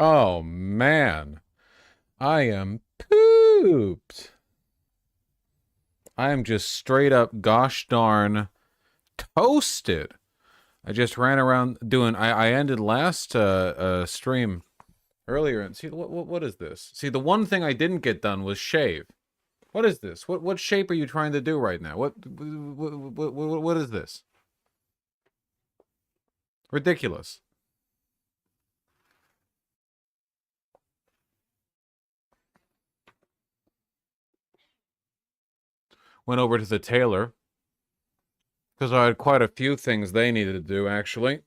Oh, man. I am pooped. I am just straight up gosh darn toasted. I just ran around doing. I ended last stream earlier and see what is this? See, the one thing I didn't get done was shave. What is this? What shape are you trying to do right now? What is this? Ridiculous. Went over to the tailor because I had quite a few things they needed to do actually.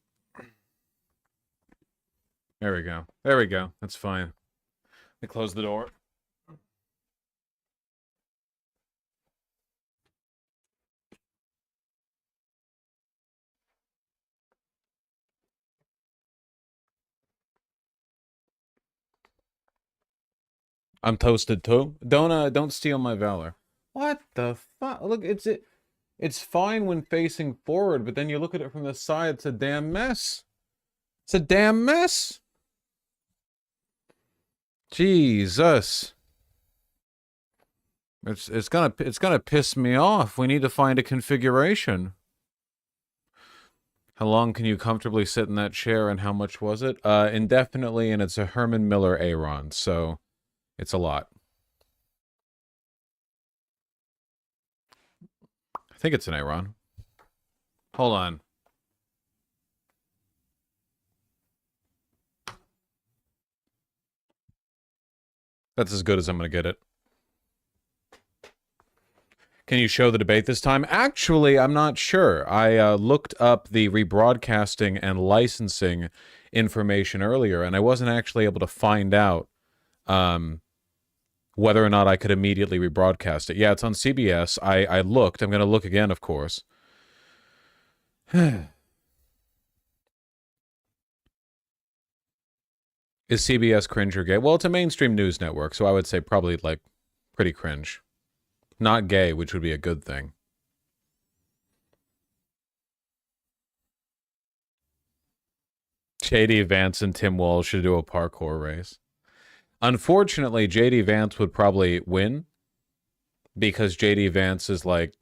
There we go. There we go. That's fine. Let me close the door. I'm toasted too. Don't steal my valor. What the fuck? Look, it's fine when facing forward, but then you look at it from the side, it's a damn mess. It's a damn mess. Jesus. It's gonna piss me off. We need to find a configuration. How long can you comfortably sit in that chair and how much was it? Indefinitely, and it's a Herman Miller Aeron, so it's a lot. I think it's an Aeron. Hold on. That's as good as I'm gonna get it. Can you show the debate this time? Actually, I'm not sure. I looked up the rebroadcasting and licensing information earlier, and I wasn't actually able to find out whether or not I could immediately rebroadcast it. Yeah, it's on CBS. I looked. I'm going to look again, of course. Is CBS cringe or gay? Well, it's a mainstream news network, so I would say probably, like, pretty cringe. Not gay, which would be a good thing. JD Vance and Tim Walz should do a parkour race. Unfortunately, JD Vance would probably win because JD Vance is, like,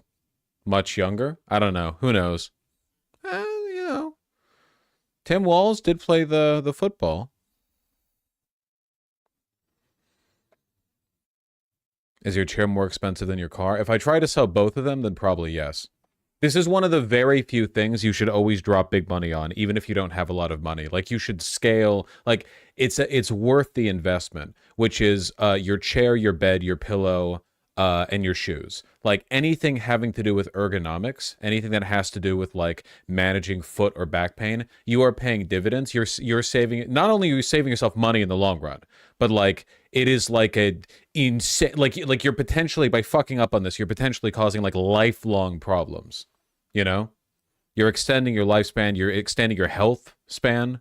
much younger. I don't know. Who knows? You know. Tim Walz did play the football. Is your chair more expensive than your car? If I try to sell both of them, then probably yes. This is one of the very few things you should always drop big money on, even if you don't have a lot of money. Like, you should scale. Like, it's worth the investment, which is your chair, your bed, your pillow, and your shoes. Like, anything having to do with ergonomics, anything that has to do with, like, managing foot or back pain, you are paying dividends. You're saving. Not only are you saving yourself money in the long run, but, like, it is like a insane. Like you're potentially, by fucking up on this, you're potentially causing, like, lifelong problems. You know, you're extending your lifespan. You're extending your health span.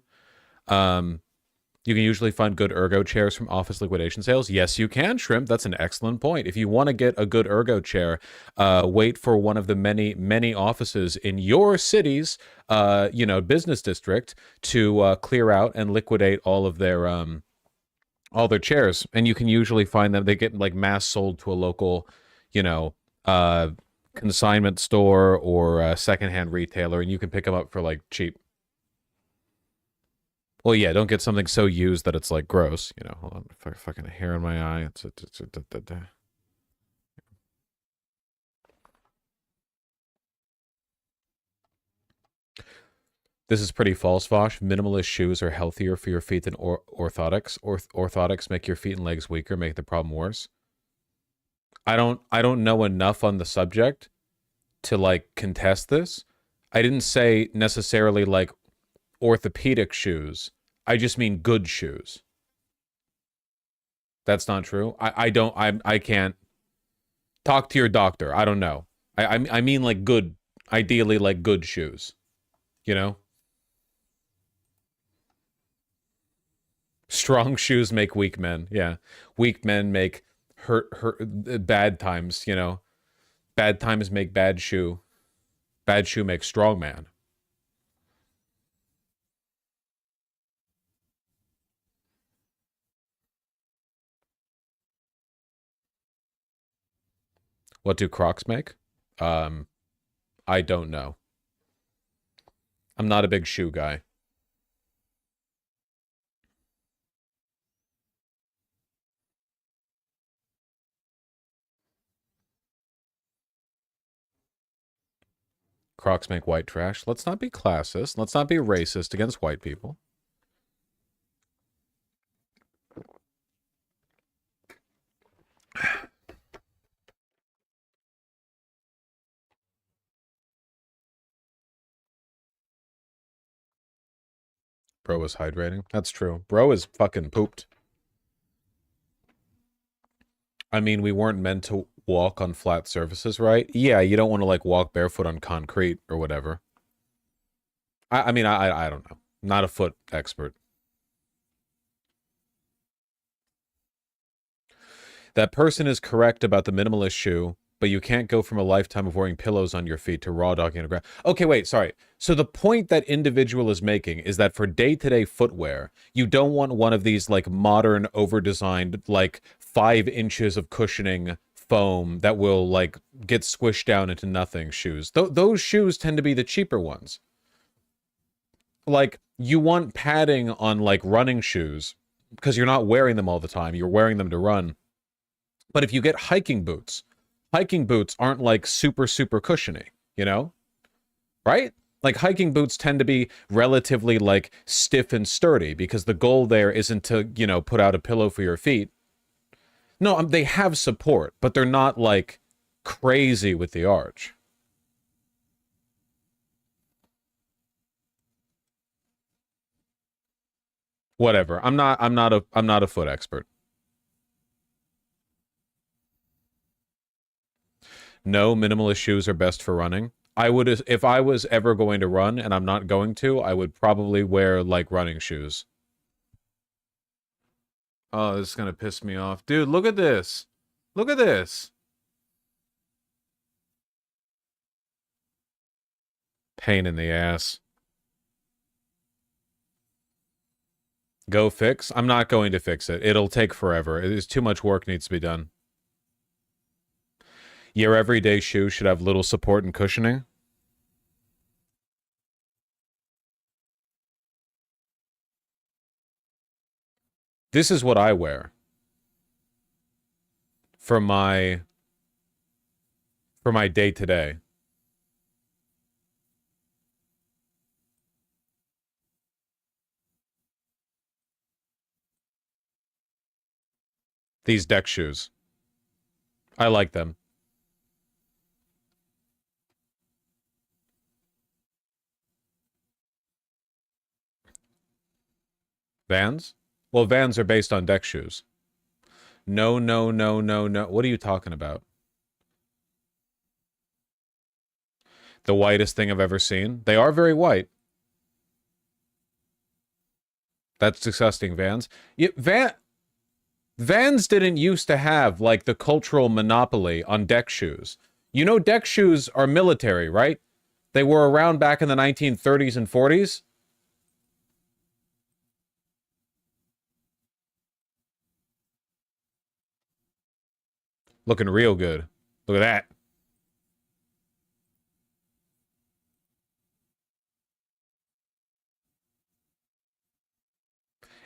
You can usually find good ergo chairs from office liquidation sales. Yes, you can, Shrimp. That's an excellent point. If you want to get a good ergo chair, wait for one of the many offices in your city's, business district to clear out and liquidate all their chairs. And you can usually find them. They get, like, mass sold to a local, consignment store or a secondhand retailer, and you can pick them up for, like, cheap. Well, yeah, don't get something so used that it's, like, gross. Hold on. Fucking hair in my eye. This is pretty false, Vosh. Minimalist shoes are healthier for your feet than orthotics. Orthotics make your feet and legs weaker, make the problem worse. I don't know enough on the subject to, like, contest this. I didn't say necessarily, like, orthopedic shoes. I just mean good shoes. That's not true. I can't talk to your doctor. I don't know. I mean, like, good, ideally, like, good shoes. You know? Strong shoes make weak men. Yeah. Weak men make hurt bad times, Bad times make bad shoe. Bad shoe makes strong man. What do Crocs make? Um, I don't know. I'm not a big shoe guy. Crocs make white trash. Let's not be classist. Let's not be racist against white people. Bro is hydrating. That's true. Bro is fucking pooped. I mean, we weren't meant to walk on flat surfaces, right? Yeah, you don't want to like walk barefoot on concrete or whatever. I mean, I don't know. Not a foot expert. That person is correct about the minimalist shoe, but you can't go from a lifetime of wearing pillows on your feet to raw dogging on the ground. Okay, wait, sorry. So the point that individual is making is that for day-to-day footwear, you don't want one of these like modern, over-designed, like 5 inches of cushioning foam that will like get squished down into nothing shoes. Those shoes tend to be the cheaper ones. Like you want padding on like running shoes because you're not wearing them all the time. You're wearing them to run. But if you get hiking boots aren't like super, super cushiony, you know? Right? Like hiking boots tend to be relatively like stiff and sturdy because the goal there isn't to, you know, put out a pillow for your feet. No, they have support, but they're not like crazy with the arch. Whatever. I'm not a foot expert. No, minimalist shoes are best for running. I would, if I was ever going to run, and I'm not going to, I would probably wear, like, running shoes. Oh, this is gonna piss me off. Dude, look at this. Look at this. Pain in the ass. Go fix? I'm not going to fix it. It'll take forever. It is too much work needs to be done. Your everyday shoe should have little support and cushioning. This is what I wear for my day to day. These deck shoes. I like them. Vans? Well, Vans are based on deck shoes. No, no, no, no, no. What are you talking about? The whitest thing I've ever seen. They are very white. That's disgusting, Vans. Vans didn't used to have, like, the cultural monopoly on deck shoes. You know deck shoes are military, right? They were around back in the 1930s and 40s. Looking real good. Look at that.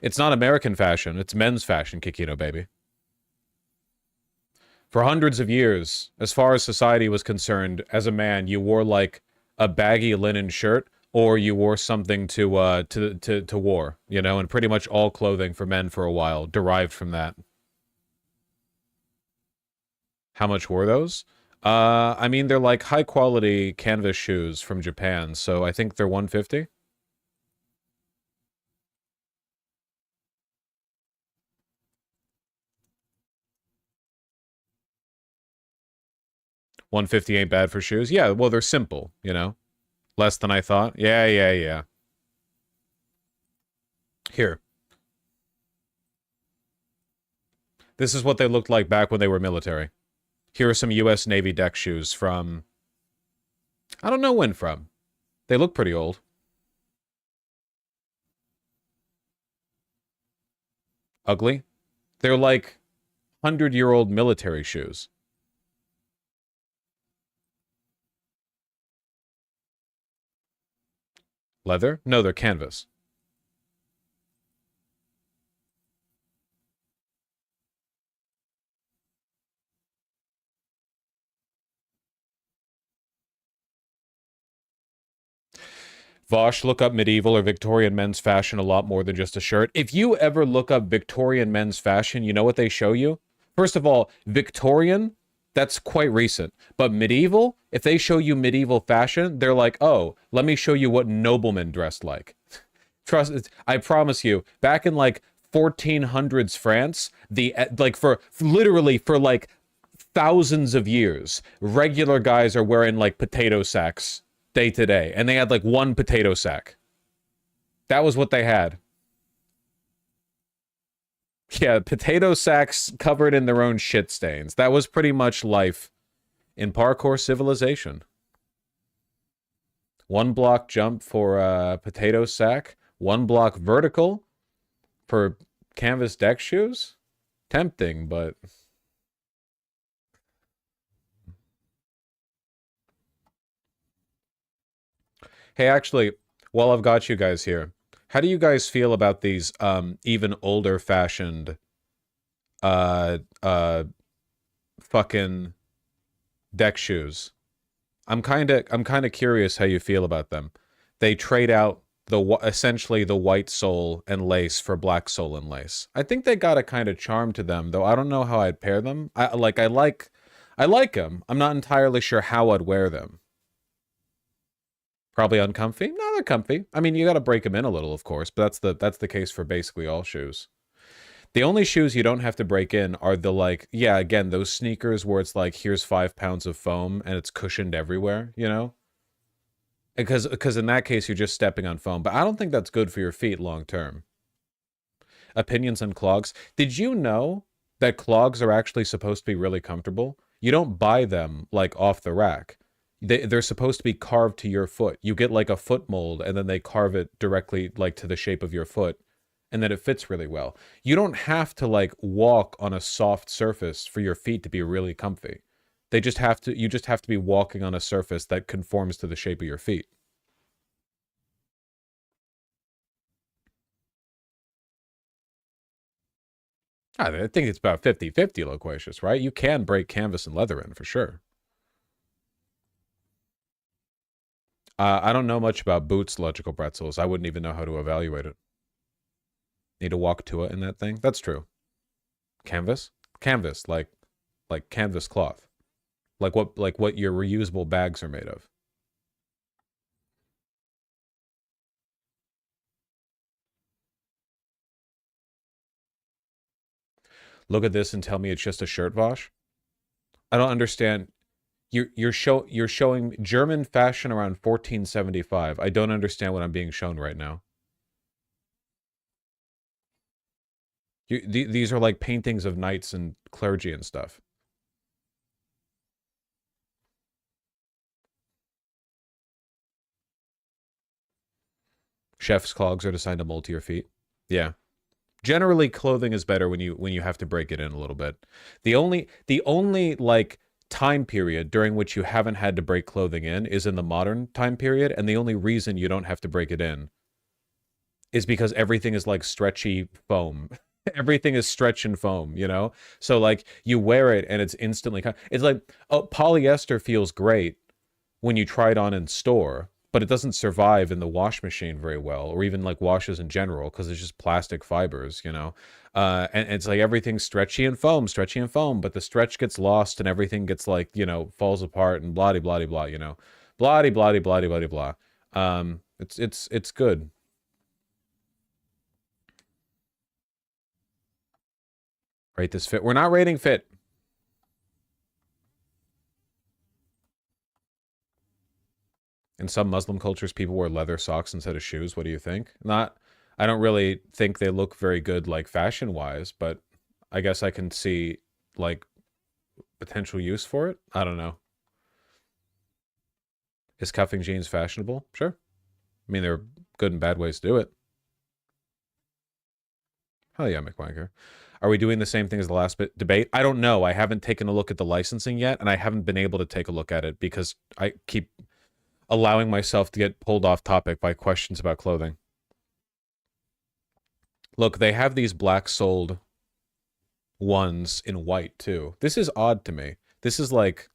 It's not American fashion. It's men's fashion, Kikino, baby. For hundreds of years, as far as society was concerned, as a man, you wore like a baggy linen shirt or you wore something to war, you know, and pretty much all clothing for men for a while derived from that. How much were those? I mean, they're like high quality canvas shoes from Japan, so I think they're 150. 150 ain't bad for shoes. Yeah, well, they're simple, you know? Less than I thought. Yeah, yeah, yeah. Here. This is what they looked like back when they were military. Here are some U.S. Navy deck shoes from... I don't know when from. They look pretty old. Ugly. They're like 100-year-old military shoes. Leather? No, they're canvas. Vosh, look up medieval or Victorian men's fashion a lot more than just a shirt. If you ever look up Victorian men's fashion, you know what they show you? First of all, Victorian, that's quite recent. But medieval, if they show you medieval fashion, they're like, oh, let me show you what noblemen dressed like. Trust, I promise you, back in like 1400s France, like for literally for like thousands of years, regular guys are wearing like potato sacks day to day, and they had like one potato sack. That was what they had. Yeah, potato sacks covered in their own shit stains. That was pretty much life in parkour civilization. One block jump for a potato sack, one block vertical for canvas deck shoes. Tempting, but hey, actually, while I've got you guys here, how do you guys feel about these even older fashioned uh uh fucking deck shoes? I'm kind of curious how you feel about them. They trade out essentially the white sole and lace for black sole and lace. I think they got a kind of charm to them, though I don't know how I'd pair them. I like them. I'm not entirely sure how I'd wear them. Probably uncomfy? No, they're comfy. I mean, you got to break them in a little, of course, but that's the case for basically all shoes. The only shoes you don't have to break in are the like, yeah, again, those sneakers where it's like, here's 5 pounds of foam and it's cushioned everywhere, you know? Because in that case, you're just stepping on foam. But I don't think that's good for your feet long term. Opinions on clogs. Did you know that clogs are actually supposed to be really comfortable? You don't buy them like off the rack. They're supposed to be carved to your foot. You get like a foot mold and then they carve it directly like to the shape of your foot, and then it fits really well. You don't have to like walk on a soft surface for your feet to be really comfy. You just have to be walking on a surface that conforms to the shape of your feet. I think it's about 50-50, Loquacious, right? You can break canvas and leather in for sure. I don't know much about Boots logical pretzels. I wouldn't even know how to evaluate it. Need to walk to it in that thing? That's true. Canvas? Canvas, like canvas cloth. Like what your reusable bags are made of. Look at this and tell me it's just a shirt wash. I don't understand. You're showing German fashion around 1475. I don't understand what I'm being shown right now. These are like paintings of knights and clergy and stuff. Chef's clogs are designed to mold to your feet. Yeah. Generally, clothing is better when you have to break it in a little bit. The only like time period during which you haven't had to break clothing in is in the modern time period, and the only reason you don't have to break it in is because everything is like stretchy foam. Everything is stretch and foam, you know? So like you wear it and it's instantly it's like, oh, polyester feels great when you try it on in store, but it doesn't survive in the wash machine very well, or even like washes in general, because it's just plastic fibers, you know? And it's like everything's stretchy and foam, but the stretch gets lost and everything gets like, you know, falls apart and blah blah blah, you know? Blah blah blah blah blah. It's good. Rate this fit. We're not rating fit. In some Muslim cultures, people wear leather socks instead of shoes. What do you think? Not, I don't really think they look very good, like fashion wise, but I guess I can see like potential use for it. I don't know. Is cuffing jeans fashionable? Sure. I mean, there are good and bad ways to do it. Hell yeah, McWanker. Are we doing the same thing as the last debate? I don't know. I haven't taken a look at the licensing yet, and I haven't been able to take a look at it because allowing myself to get pulled off topic by questions about clothing. Look, they have these black soled ones in white too. This is odd to me. This is like,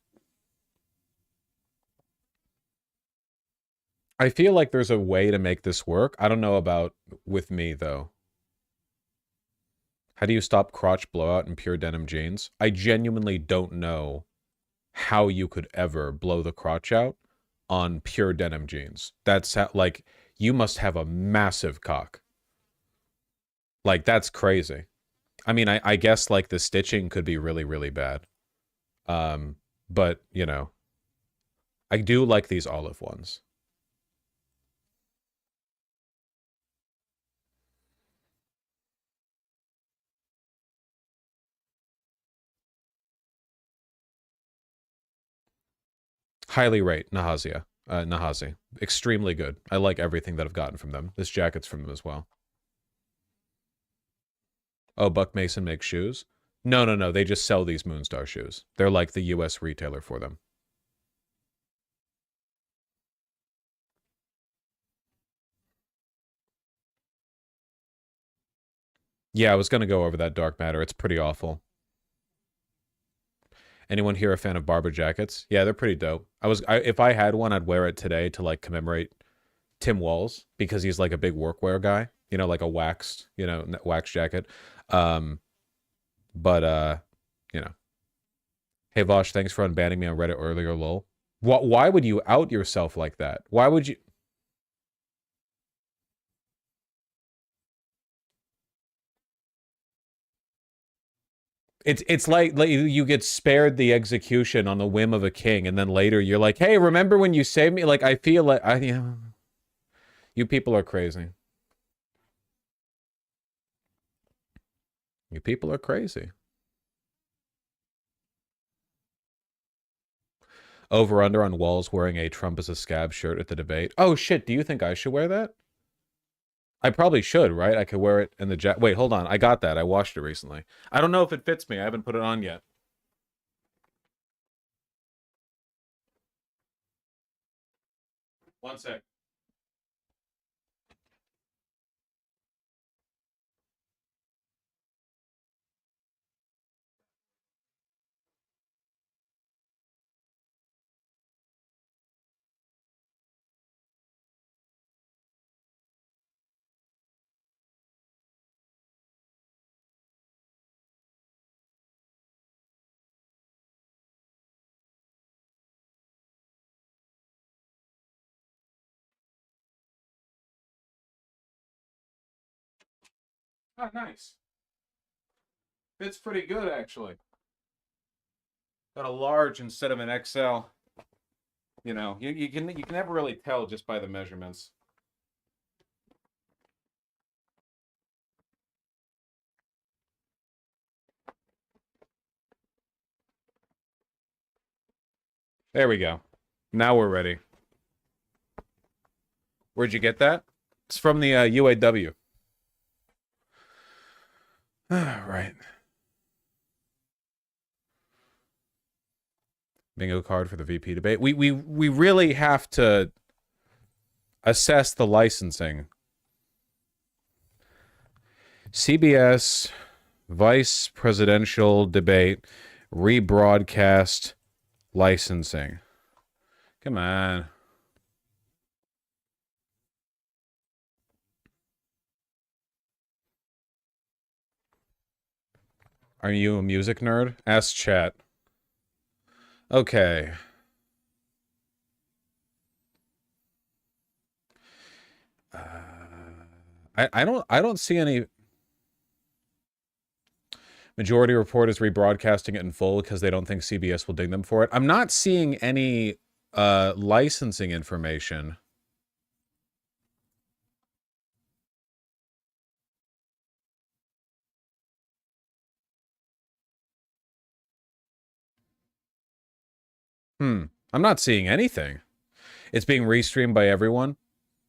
I feel like there's a way to make this work. I don't know about with me though. How do you stop crotch blowout in pure denim jeans? I genuinely don't know how you could ever blow the crotch out on pure denim jeans. That's how, like, you must have a massive cock. Like, that's crazy. I mean, I guess, like, the stitching could be really, really bad. But, you know, I do like these olive ones. Highly rate Nahazia. Nahazi. Extremely good. I like everything that I've gotten from them. This jacket's from them as well. Oh, Buck Mason makes shoes? No, no, no. They just sell these Moonstar shoes. They're like the US retailer for them. Yeah, I was going to go over that Dark Matter. It's pretty awful. Anyone here a fan of Barber jackets? Yeah, they're pretty dope. If I had one, I'd wear it today to like commemorate Tim Walz because he's like a big workwear guy. You know, like a waxed, you know, wax jacket. Um, but you know. Hey Vosh, thanks for unbanning me on Reddit earlier, lol. Why would you out yourself like that? Why would you? It's like you get spared the execution on the whim of a king, and then later you're like, hey, remember when you saved me? Like, I feel like you people are crazy. You people are crazy. Over under on WALZ wearing a Trump is a scab shirt at the debate. Oh shit, do you think I should wear that? I probably should, right? I could wear it in the Wait, hold on. I got that. I washed it recently. I don't know if it fits me. I haven't put it on yet. One sec. Oh, nice. Fits pretty good, actually. Got a large instead of an XL. You know, you can never really tell just by the measurements. There we go. Now we're ready. Where'd you get that? It's from the UAW. All right. Bingo card for the VP debate. We really have to assess the licensing. CBS vice presidential debate rebroadcast licensing. Come on. Are you a music nerd? Ask chat. Okay. I don't see any. Majority Report is rebroadcasting it in full because they don't think CBS will ding them for it. I'm not seeing any licensing information. I'm not seeing anything. It's being restreamed by everyone.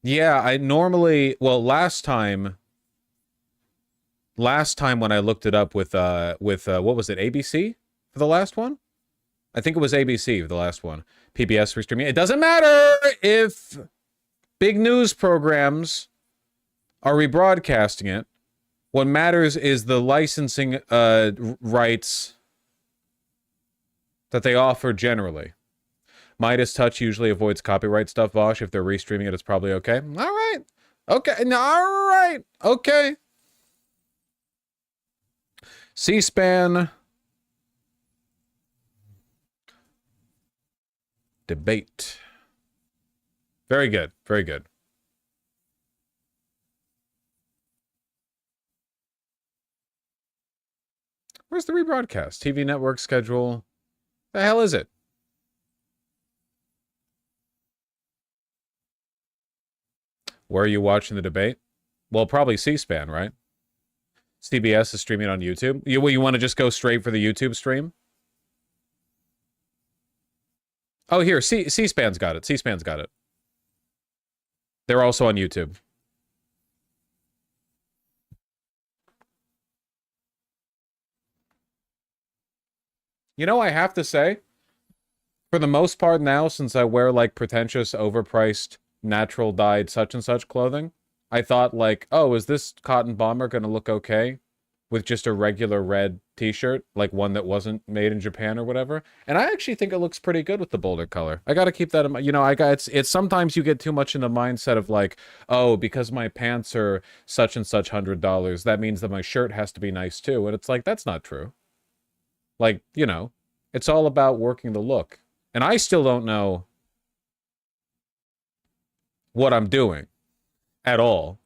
Yeah, I normally, well, last time when I looked it up with what was it, ABC for the last one? I think it was ABC, the last one. PBS restreaming. It doesn't matter if big news programs are rebroadcasting it. What matters is the licensing rights that they offer generally. Midas Touch usually avoids copyright stuff, Vosh. If they're restreaming it, it's probably okay. All right. Okay. No, all right. Okay. C-SPAN debate. Very good. Very good. Where's the rebroadcast? TV network schedule. The hell is it? Where are you watching the debate? Well, probably C-SPAN, right? CBS is streaming on YouTube. You want to just go straight for the YouTube stream? Oh, here, C-SPAN's got it. C-SPAN's got it. They're also on YouTube. You know, I have to say, for the most part now, since I wear, like, pretentious, overpriced, natural-dyed such-and-such clothing, I thought, like, oh, is this cotton bomber gonna look okay with just a regular red t-shirt, like one that wasn't made in Japan or whatever? And I actually think it looks pretty good with the bolder color. I gotta keep that in mind. You know, it's sometimes you get too much in the mindset of, like, oh, because my pants are such and such $100, that means that my shirt has to be nice too. And it's like, that's not true. Like, you know, it's all about working the look. And I still don't know what I'm doing at all.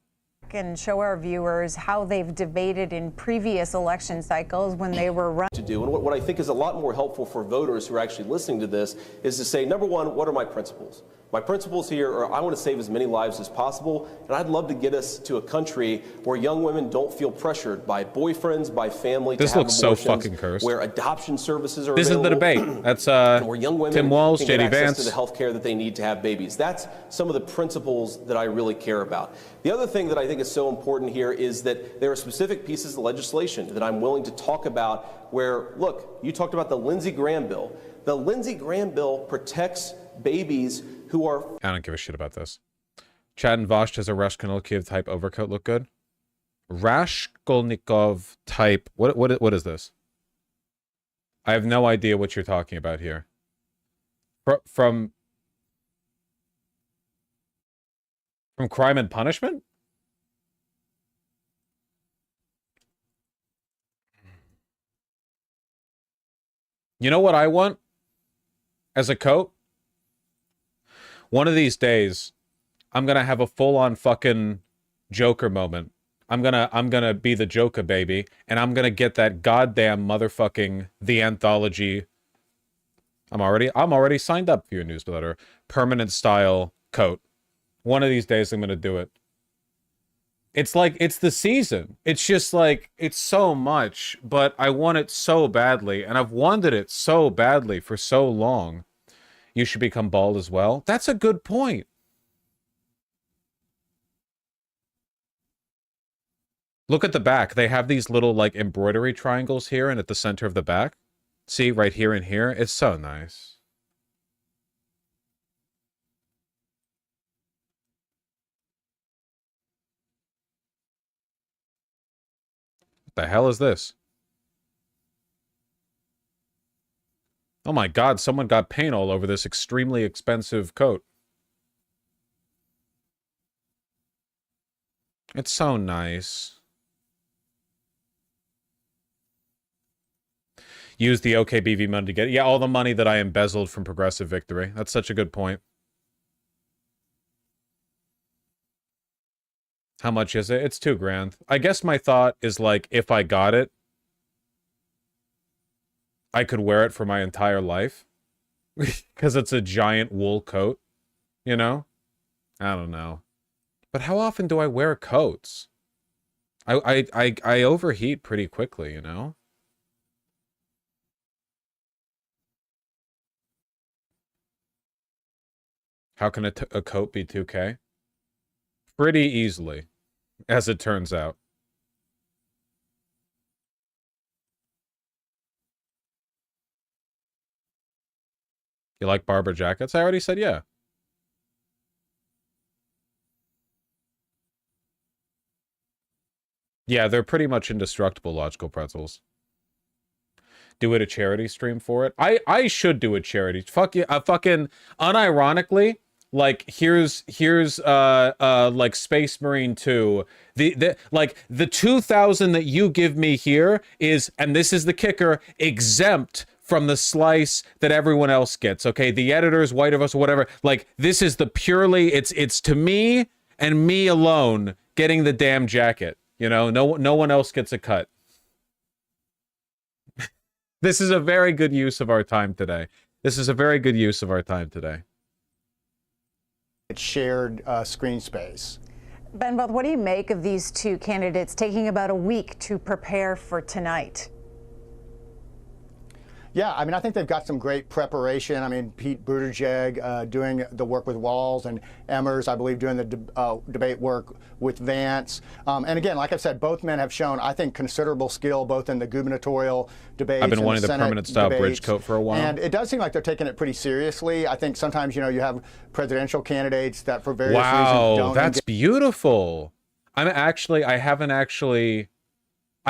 And show our viewers how they've debated in previous election cycles when they were running. To do. And what I think is a lot more helpful for voters who are actually listening to this is to say, number one, what are my principles? My principles here are I want to save as many lives as possible, and I'd love to get us to a country where young women don't feel pressured by boyfriends, by family. This looks so fucking cursed. Where adoption services are This available. Isn't the debate. That's where young women Tim Walz, can get JD access Vance. to the health care that they need to have babies. That's some of the principles that I really care about. The other thing that I think is so important here is that there are specific pieces of legislation that I'm willing to talk about where, look, you talked about the Lindsey Graham bill. The Lindsey Graham bill protects babies who are... I don't give a shit about this. Chad and Vosh, does a Raskolnikov type overcoat look good? Raskolnikov type... What is this? I have no idea what you're talking about here. From Crime and Punishment? You know what I want as a coat? One of these days, I'm gonna have a full-on fucking Joker moment. I'm gonna be the Joker baby, and I'm gonna get that goddamn motherfucking The Anthology. I'm already signed up for your newsletter. Permanent style coat. One of these days I'm gonna do it. It's like, it's the season. It's just like, it's so much, but I want it so badly, and I've wanted it so badly for so long. You should become bald as well. That's a good point. Look at the back. They have these little, like, embroidery triangles here and at the center of the back. See, right here and here. It's so nice. What the hell is this? Oh my god, someone got paint all over this extremely expensive coat. It's so nice. Use the OKBV money to get... Yeah, all the money that I embezzled from Progressive Victory. That's such a good point. How much is it? It's $2,000. I guess my thought is, like, if I got it, I could wear it for my entire life. Because it's a giant wool coat. You know? I don't know. But how often do I wear coats? I overheat pretty quickly, you know? How can a coat be 2K? Pretty easily, as it turns out. You like Barber jackets? I already said yeah. Yeah, they're pretty much indestructible logical pretzels. Do it a charity stream for it. I should do a charity. Fuck yeah, fucking unironically, like here's like Space Marine 2. The like the 2,000 that you give me here is, and this is the kicker, exempt from the slice that everyone else gets. Okay, the editors, white of us, whatever. Like this is the purely it's to me and me alone getting the damn jacket. You know, no one else gets a cut. This is a very good use of our time today. This is a very good use of our time today. It's shared screen space. Ben, both, what do you make of these two candidates taking about a week to prepare for tonight? Yeah, I mean, I think they've got some great preparation. I mean, Pete Buttigieg doing the work with WALZ, and Emmers, I believe, doing the debate work with Vance. And again, like I said, both men have shown, I think, considerable skill both in the gubernatorial debates. I've been and wanting the permanent style bridge coat for a while. And it does seem like they're taking it pretty seriously. I think sometimes, you know, you have presidential candidates that for various reasons don't. Wow, that's beautiful. I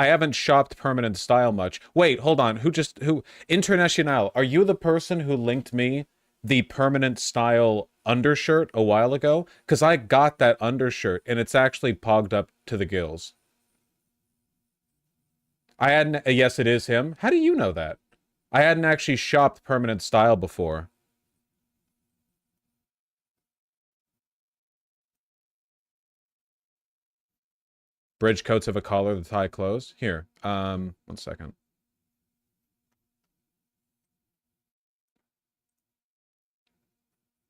haven't shopped permanent style much. Wait, hold on. Who International, are you the person who linked me the permanent style undershirt a while ago? Because I got that undershirt and it's actually pogged up to the gills. I hadn't, yes, it is him. How do you know that? I hadn't actually shopped permanent style before. Bridge coats have a collar, the tie closed. Here, 1 second.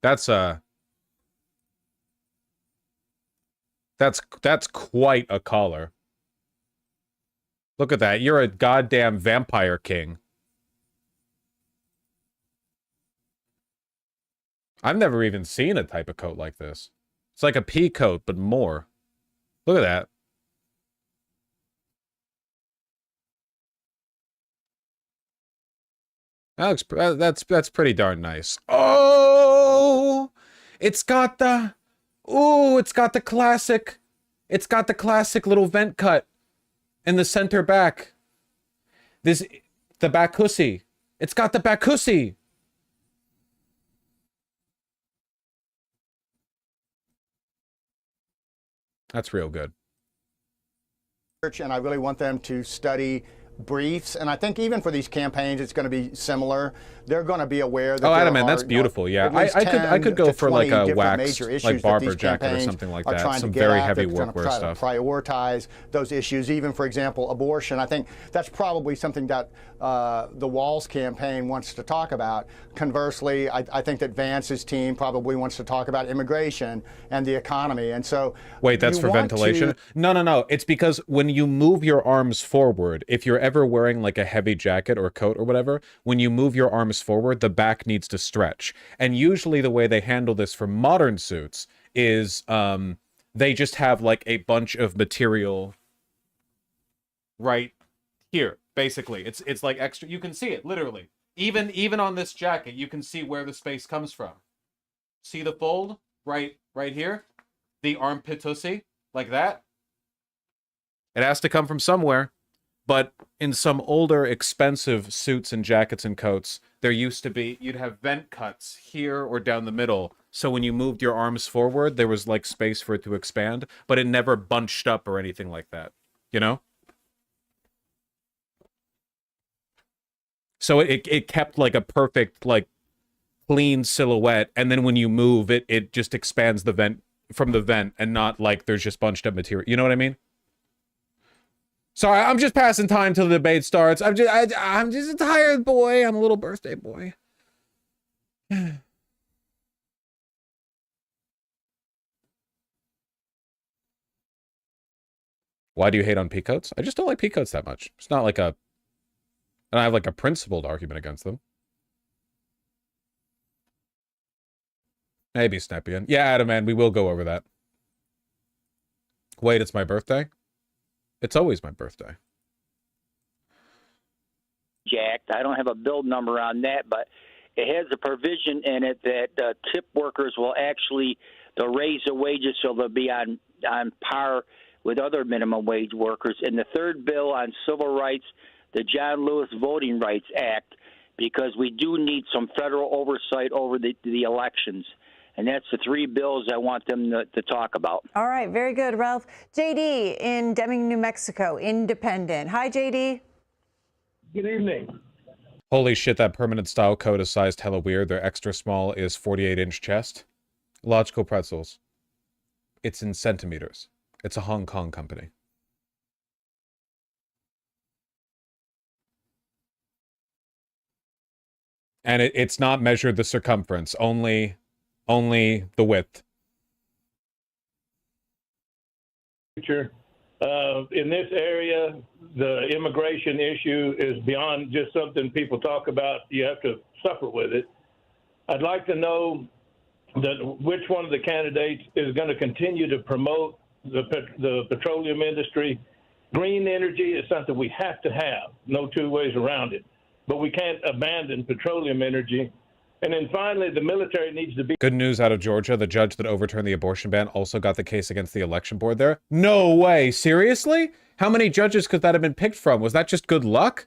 That's quite a collar. Look at that. You're a goddamn vampire king. I've never even seen a type of coat like this. It's like a pea coat, but more. Look at that. That's pretty darn nice. Oh, it's got the classic little vent cut in the center back. The back hussy. It's got the back hussy. That's real good. And I really want them to study briefs, and I think even for these campaigns it's going to be similar. They're going to be aware that Adam, man, that's beautiful. Yeah, I could go for like a wax, like barber jacket or something like that. Some very heavy workwear stuff. Prioritize those issues, even for example abortion. I think that's probably something that the WALZ campaign wants to talk about. Conversely, I think that Vance's team probably wants to talk about immigration and the economy. And so, wait, that's for ventilation? No. It's because when you move your arms forward, if you're ever wearing like a heavy jacket or coat or whatever, when you move your arms forward, the back needs to stretch. And usually the way they handle this for modern suits is they just have like a bunch of material right here. Basically, it's like extra. You can see it literally. Even on this jacket, you can see where the space comes from. See the fold right here, the armpit tussie, like that. It has to come from somewhere. But in some older, expensive suits and jackets and coats, there used to be, you'd have vent cuts here or down the middle. So when you moved your arms forward, there was like space for it to expand, but it never bunched up or anything like that, you know? So it kept like a perfect, like clean silhouette. And then when you move it, it just expands the vent from the vent and not like there's just bunched up material. You know what I mean? Sorry, I'm just passing time till the debate starts. I'm just a tired boy. I'm a little birthday boy. Why do you hate on peacoats? I just don't like peacoats that much. It's not like a... I don't have like a principled argument against them. Maybe Snepian. Yeah, Adam, man, we will go over that. Wait, it's my birthday? It's always my birthday. Jacked. I don't have a build number on that, but it has a provision in it that tip workers will actually they'll raise their wages so they'll be on par with other minimum wage workers. And the third bill on civil rights, the John Lewis Voting Rights Act, because we do need some federal oversight over the elections. And that's the three bills I want them to talk about. All right, very good, Ralph. JD in Deming, New Mexico, independent. Hi, JD. Good evening. Holy shit, that permanent style coat is sized hella weird. Their extra small is 48-inch chest. Logical Pretzels. It's in centimeters. It's a Hong Kong company. And it's not measured the circumference, only the width. In this area, the immigration issue is beyond just something people talk about. You have to suffer with it. I'd like to know which one of the candidates is going to continue to promote the petroleum industry. Green energy is something we have to have, no two ways around it. But we can't abandon petroleum energy. And then finally, the military needs to be... Good news out of Georgia. The judge that overturned the abortion ban also got the case against the election board there. No way. Seriously? How many judges could that have been picked from? Was that just good luck?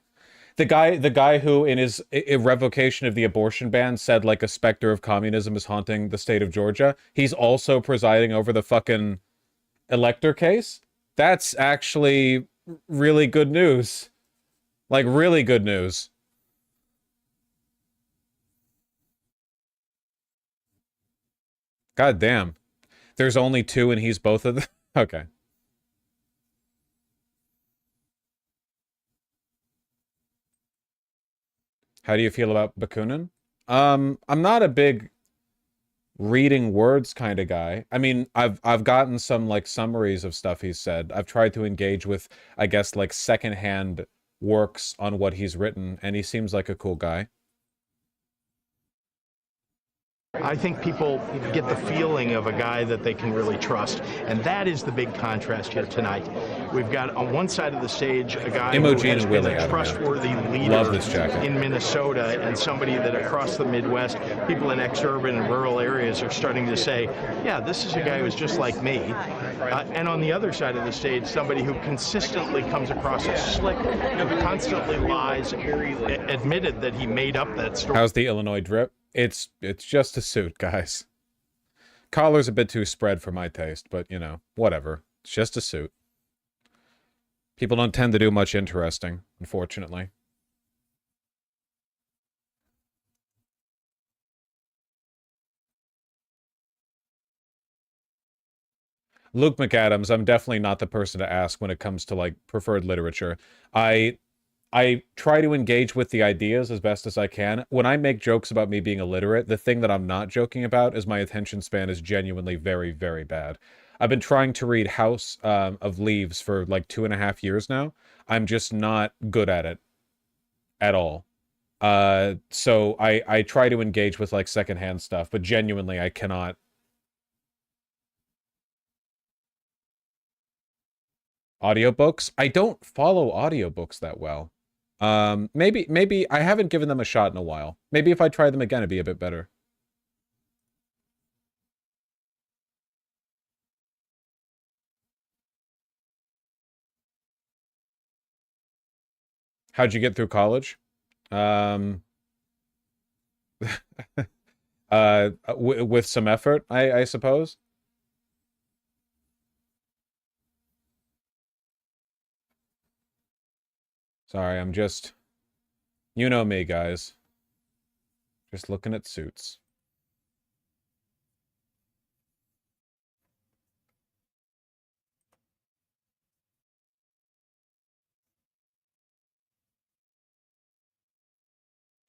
The guy who, in his revocation of the abortion ban, said like a specter of communism is haunting the state of Georgia. He's also presiding over the fucking elector case? That's actually really good news. Like, really good news. God damn. There's only two and he's both of them? Okay. How do you feel about Bakunin? I'm not a big reading words kind of guy. I mean, I've gotten some like summaries of stuff he's said. I've tried to engage with, I guess, like secondhand works on what he's written, and he seems like a cool guy. I think people get the feeling of a guy that they can really trust, and that is the big contrast here tonight. We've got on one side of the stage a guy who has been a trustworthy leader in Minnesota, and somebody that across the Midwest, people in ex-urban and rural areas are starting to say, yeah, this is a guy who's just like me. And on the other side of the stage, somebody who consistently comes across as slick, who constantly lies, admitted that he made up that story. How's the Illinois drip? It's just a suit, guys. Collar's a bit too spread for my taste, but, you know, whatever. It's just a suit. People don't tend to do much interesting, unfortunately. Luke McAdams, I'm definitely not the person to ask when it comes to, like, preferred literature. I try to engage with the ideas as best as I can. When I make jokes about me being illiterate, the thing that I'm not joking about is my attention span is genuinely very, very bad. I've been trying to read House of Leaves for like 2.5 years now. I'm just not good at it at all. So I try to engage with like secondhand stuff, but genuinely I cannot. Audiobooks? I don't follow audiobooks that well. Maybe I haven't given them a shot in a while. Maybe if I try them again, it'd be a bit better. How'd you get through college? With some effort, I suppose. Sorry, I'm just... You know me, guys. Just looking at suits.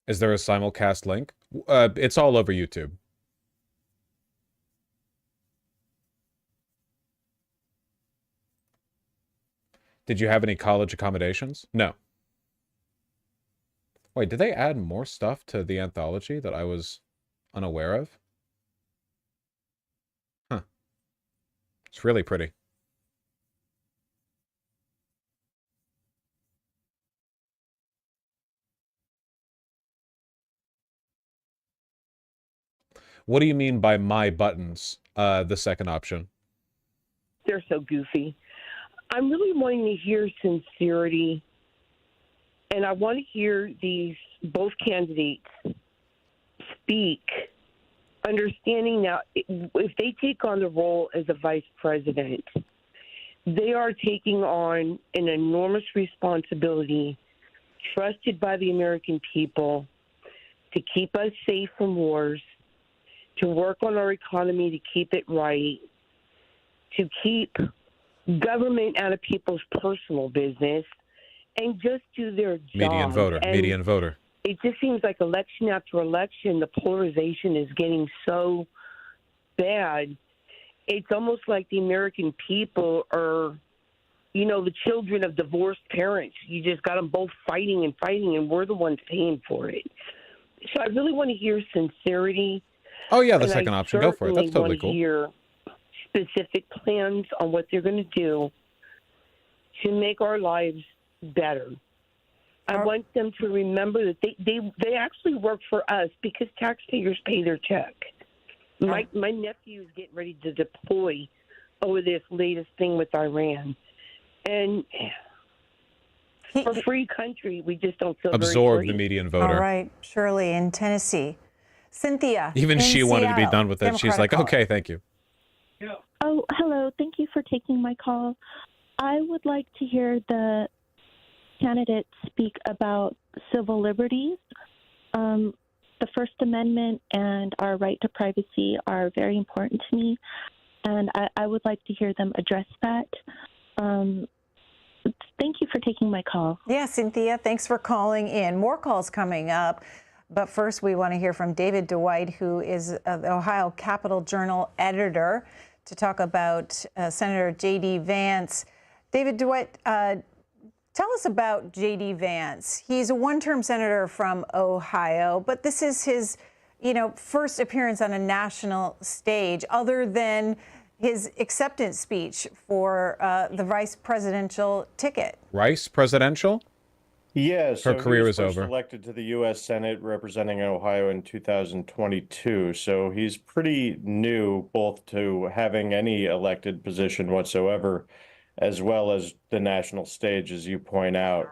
Is there a simulcast link? It's all over YouTube. Did you have any college accommodations? No. Wait, did they add more stuff to the anthology that I was unaware of? Huh. It's really pretty. What do you mean by my buttons? The second option. They're so goofy. I'm really wanting to hear sincerity, and I want to hear both candidates speak, understanding that if they take on the role as a vice president, they are taking on an enormous responsibility, trusted by the American people, to keep us safe from wars, to work on our economy to keep it right, to keep government out of people's personal business, and just do their job. Median voter. It just seems like election after election, the polarization is getting so bad. It's almost like the American people are, the children of divorced parents. You just got them both fighting, and we're the ones paying for it. So I really want to hear sincerity. Oh, yeah, the second option. Go for it. That's totally cool. I hear specific plans on what they're going to do to make our lives better. I want them to remember that they actually work for us because taxpayers pay their check. My nephew is getting ready to deploy over this latest thing with Iran. And for a free country, we just don't feel absorb very free. The median voter. All right, Shirley in Tennessee. Cynthia. Even she wanted to be done with it. She's like, okay, thank you. Oh, hello. Thank you for taking my call. I would like to hear the candidates speak about civil liberties. The First Amendment and our right to privacy are very important to me, and I would like to hear them address that. Thank you for taking my call. Yeah, Cynthia, thanks for calling in. More calls coming up. But first, we want to hear from David Dwight, who is the Ohio Capitol Journal editor, to talk about Senator J.D. Vance. David Dwight, tell us about J.D. Vance. He's a one-term senator from Ohio, but this is his, first appearance on a national stage, other than his acceptance speech for the vice presidential ticket. Vice presidential? Yeah, so her career he was is first over. Elected to the U.S. Senate representing Ohio in 2022. So he's pretty new both to having any elected position whatsoever, as well as the national stage, as you point out.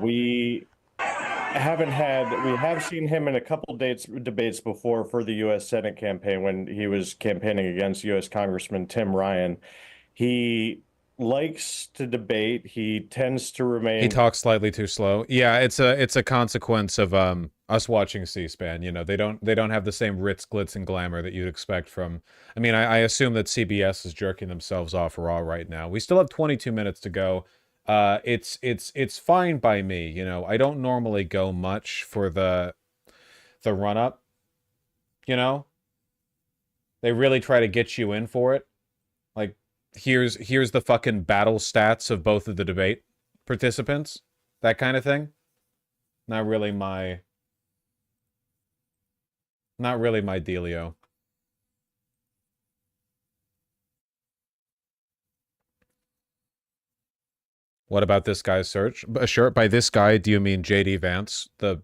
We have seen him in a couple debates before for the U.S. Senate campaign when he was campaigning against U.S. Congressman Tim Ryan. He likes to debate. He tends to remain. He talks slightly too slow. Yeah, it's a consequence of us watching C-SPAN. They don't have the same ritz, glitz, and glamour that you'd expect from. I mean, I assume that CBS is jerking themselves off raw right now. We still have 22 minutes to go. It's fine by me. I don't normally go much for the run up. They really try to get you in for it. Like, here's the fucking battle stats of both of the debate participants, that kind of thing. Not really my dealio. What about this guy's search? Sure, by this guy, do you mean J.D. Vance, the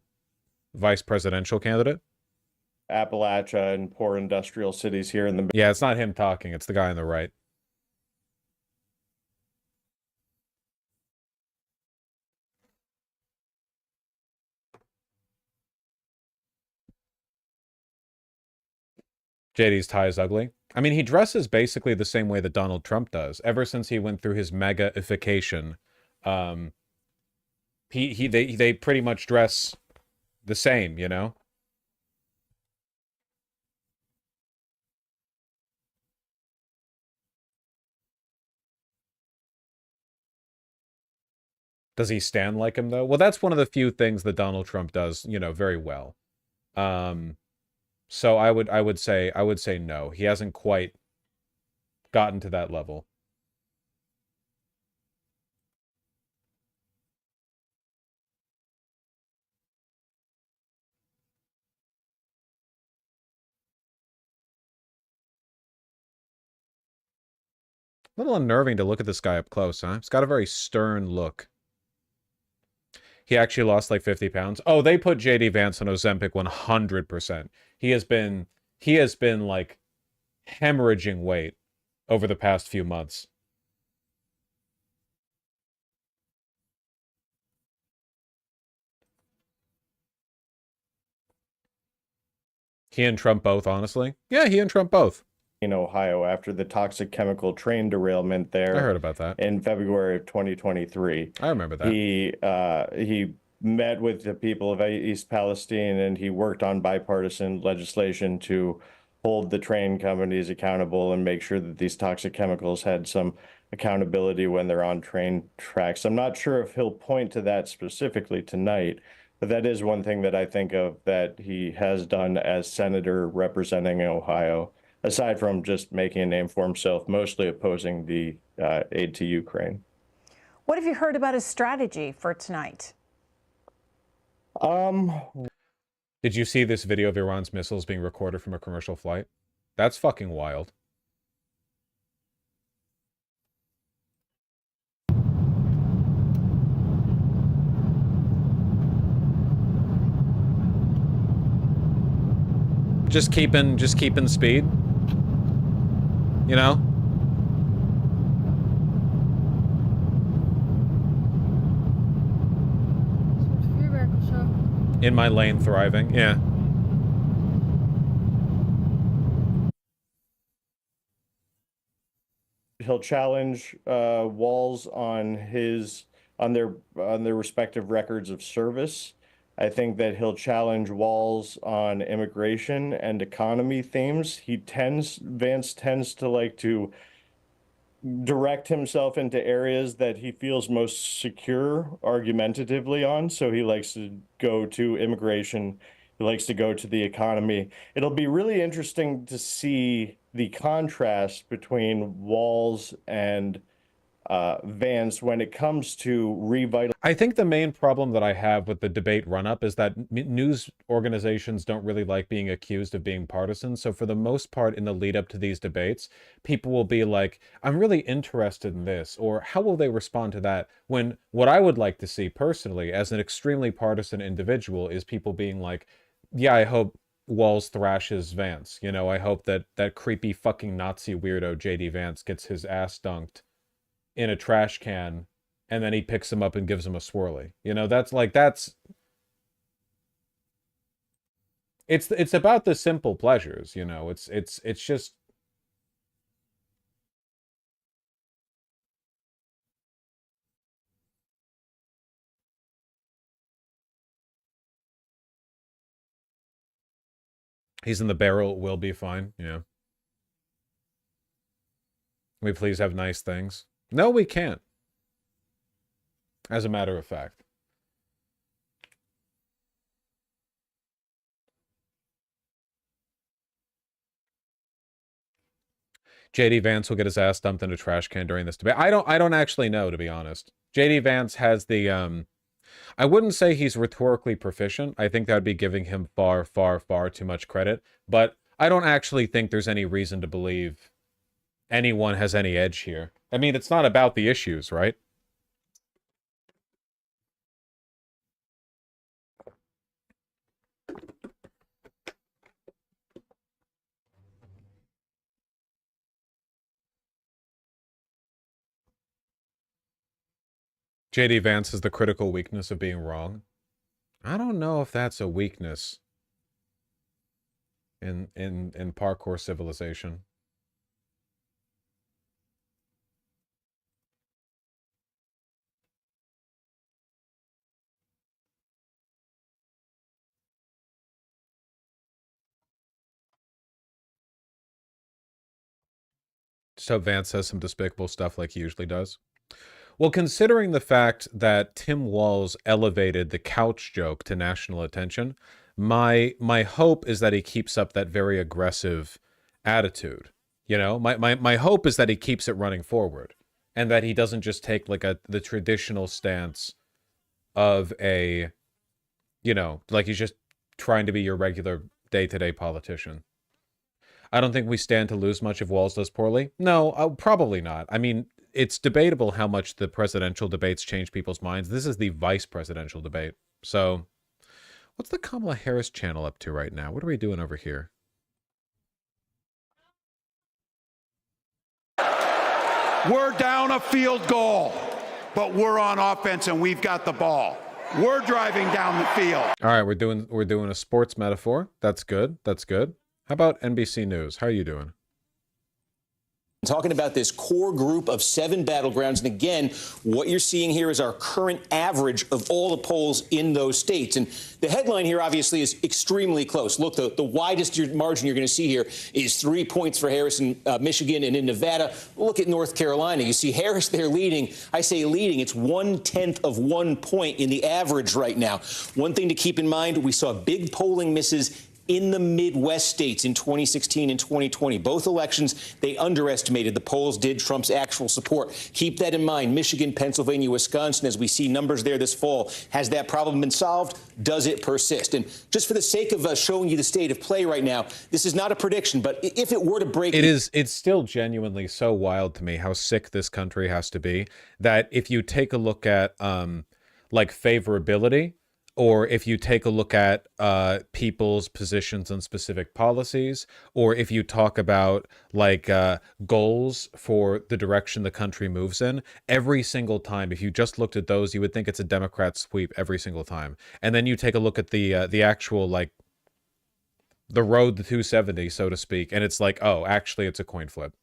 vice presidential candidate? Appalachia and poor industrial cities here in the. Yeah, it's not him talking. It's the guy on the right. JD's tie is ugly. I mean, he dresses basically the same way that Donald Trump does. Ever since he went through his mega-ification, they pretty much dress the same, Does he stand like him, though? Well, that's one of the few things that Donald Trump does, very well. So I would say no. He hasn't quite gotten to that level. A little unnerving to look at this guy up close, huh? He's got a very stern look. He actually lost like 50 pounds. Oh, they put JD Vance on Ozempic 100%. He has been like hemorrhaging weight over the past few months. He and Trump both, honestly. Yeah, he and Trump both. In Ohio after the toxic chemical train derailment there. I heard about that. In February of 2023. I remember that. He met with the people of East Palestine, and he worked on bipartisan legislation to hold the train companies accountable and make sure that these toxic chemicals had some accountability when they're on train tracks. I'm not sure if he'll point to that specifically tonight, but that is one thing that I think of that he has done as senator representing Ohio, aside from just making a name for himself, mostly opposing the aid to Ukraine. What have you heard about his strategy for tonight? Did you see this video of Iran's missiles being recorded from a commercial flight? That's fucking wild. Just keeping speed. You know? In my lane, thriving. Yeah. He'll challenge WALZ on their respective records of service. I think that he'll challenge WALZ on immigration and economy themes. Vance tends to like to direct himself into areas that he feels most secure argumentatively on. So he likes to go to immigration. He likes to go to the economy. It'll be really interesting to see the contrast between WALZ and Vance when it comes to revitalizing. I think the main problem that I have with the debate run-up is that news organizations don't really like being accused of being partisan. So for the most part, in the lead-up to these debates, people will be like, I'm really interested in this, or how will they respond to that? When what I would like to see personally, as an extremely partisan individual, is people being like, yeah, I hope WALZ thrashes Vance. You know, I hope that creepy fucking Nazi weirdo JD Vance gets his ass dunked in a trash can, and then he picks him up and gives him a swirly. You know, it's about the simple pleasures, you know. It's just he's in the barrel, will be fine. Yeah. Can we please have nice things? No, we can't. As a matter of fact. JD Vance will get his ass dumped in a trash can during this debate. I don't actually know, to be honest. JD Vance has the I wouldn't say he's rhetorically proficient. I think that would be giving him far, far, far too much credit. But I don't actually think there's any reason to believe anyone has any edge here. I mean, it's not about the issues, right? JD Vance is the critical weakness of being wrong. I don't know if that's a weakness in parkour civilization. So Vance says some despicable stuff like he usually does. Well, considering the fact that Tim Walz elevated the couch joke to national attention, my hope is that he keeps up that very aggressive attitude. You know, my hope is that he keeps it running forward, and that he doesn't just take like the traditional stance of a, you know, like he's just trying to be your regular day-to-day politician. I don't think we stand to lose much if Walz does poorly. No, probably not. I mean, it's debatable how much the presidential debates change people's minds. This is the vice presidential debate. So what's the Kamala Harris channel up to right now? What are we doing over here? We're down a field goal, but we're on offense and we've got the ball. We're driving down the field. All right, we're doing a sports metaphor. That's good. That's good. How about NBC News? How are you doing? Talking about this core group of 7 battlegrounds. And again, what you're seeing here is our current average of all the polls in those states. And the headline here, obviously, is extremely close. Look, the widest margin you're going to see here is 3 points for Harris in Michigan and in Nevada. Look at North Carolina. You see Harris there leading. I say leading. It's 1/10 of 1 point in the average right now. One thing to keep in mind, we saw big polling misses in the Midwest states in 2016 and 2020. Both elections, they underestimated. The polls did Trump's actual support. Keep that in mind. Michigan, Pennsylvania, Wisconsin, as we see numbers there this fall. Has that problem been solved? Does it persist? And just for the sake of showing you the state of play right now, this is not a prediction, but if it were to break... It's still genuinely so wild to me how sick this country has to be that if you take a look at like favorability, or if you take a look at people's positions on specific policies, or if you talk about like goals for the direction the country moves in, every single time, if you just looked at those, you would think it's a Democrat sweep every single time. And then you take a look at the actual, like, the road to 270, so to speak, and it's like, oh, actually, it's a coin flip.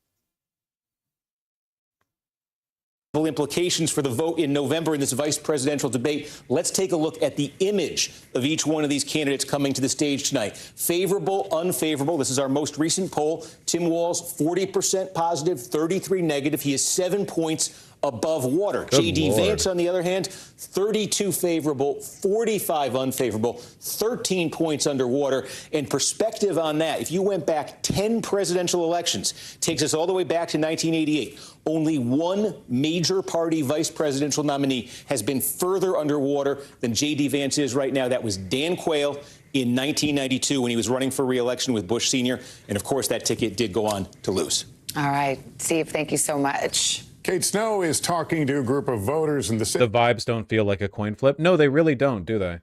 Implications for the vote in November in this vice presidential debate. Let's take a look at the image of each one of these candidates coming to the stage tonight. Favorable, unfavorable. This is our most recent poll. Tim Walz, 40% positive, 33 negative. He is 7 points above water. J.D. Vance, on the other hand, 32 favorable, 45 unfavorable, 13 points underwater. And perspective on that, if you went back 10 presidential elections, takes us all the way back to 1988, only one major party vice presidential nominee has been further underwater than J.D. Vance is right now. That was Dan Quayle in 1992 when he was running for re-election with Bush Sr. And, of course, that ticket did go on to lose. All right, Steve, thank you so much. Kate Snow is talking to a group of voters in the city. The vibes don't feel like a coin flip. No, they really don't, do they?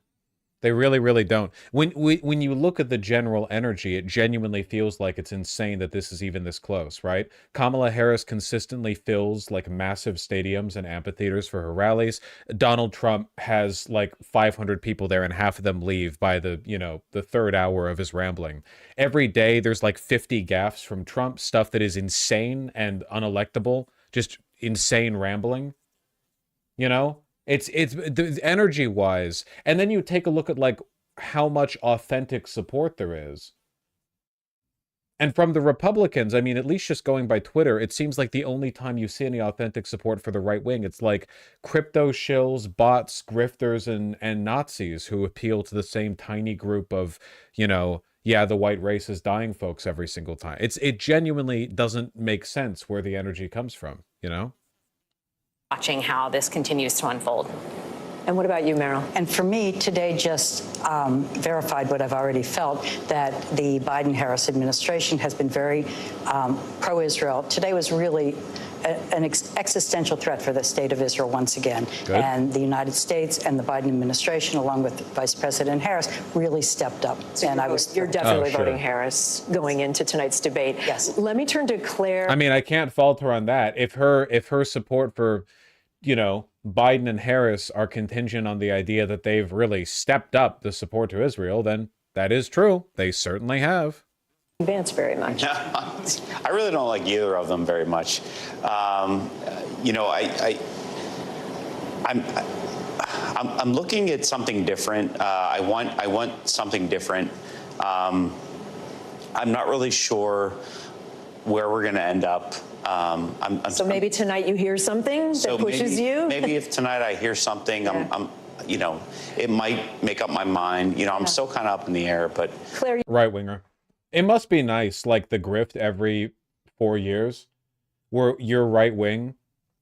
They really, really don't. When you look at the general energy, it genuinely feels like it's insane that this is even this close, right? Kamala Harris consistently fills like massive stadiums and amphitheaters for her rallies. Donald Trump has like 500 people there and half of them leave by the, you know, the third hour of his rambling. Every day there's like 50 gaffes from Trump, stuff that is insane and unelectable, just insane rambling, you know? It's energy wise. And then you take a look at like how much authentic support there is. And from the Republicans, I mean, at least just going by Twitter, it seems like the only time you see any authentic support for the right wing, it's like crypto shills, bots, grifters, and Nazis who appeal to the same tiny group of, you know, yeah, the white race is dying folks every single time. It genuinely doesn't make sense where the energy comes from, you know? Watching how this continues to unfold. And what about you, Meryl? And for me, today just verified what I've already felt, that the Biden-Harris administration has been very pro-Israel. Today was really an existential threat for the state of Israel once again. Good. And the United States and the Biden administration, along with Vice President Harris, really stepped up. So and you're definitely sure. voting Harris going into tonight's debate. Yes. Let me turn to Claire. I mean, I can't fault her on that. If her support for, you know, Biden and Harris are contingent on the idea that they've really stepped up the support to Israel, then that is true. They certainly have. Vance very much. I really don't like either of them very much. You know, I'm looking at something different. I want something different. I'm not really sure where we're going to end up. So maybe tonight you hear something that pushes you? Maybe if tonight I hear something, Yeah. you know, it might make up my mind. You know, I'm still kind of up in the air, but. Claire, Right winger. It must be nice, like the grift every 4 years, where you're right wing,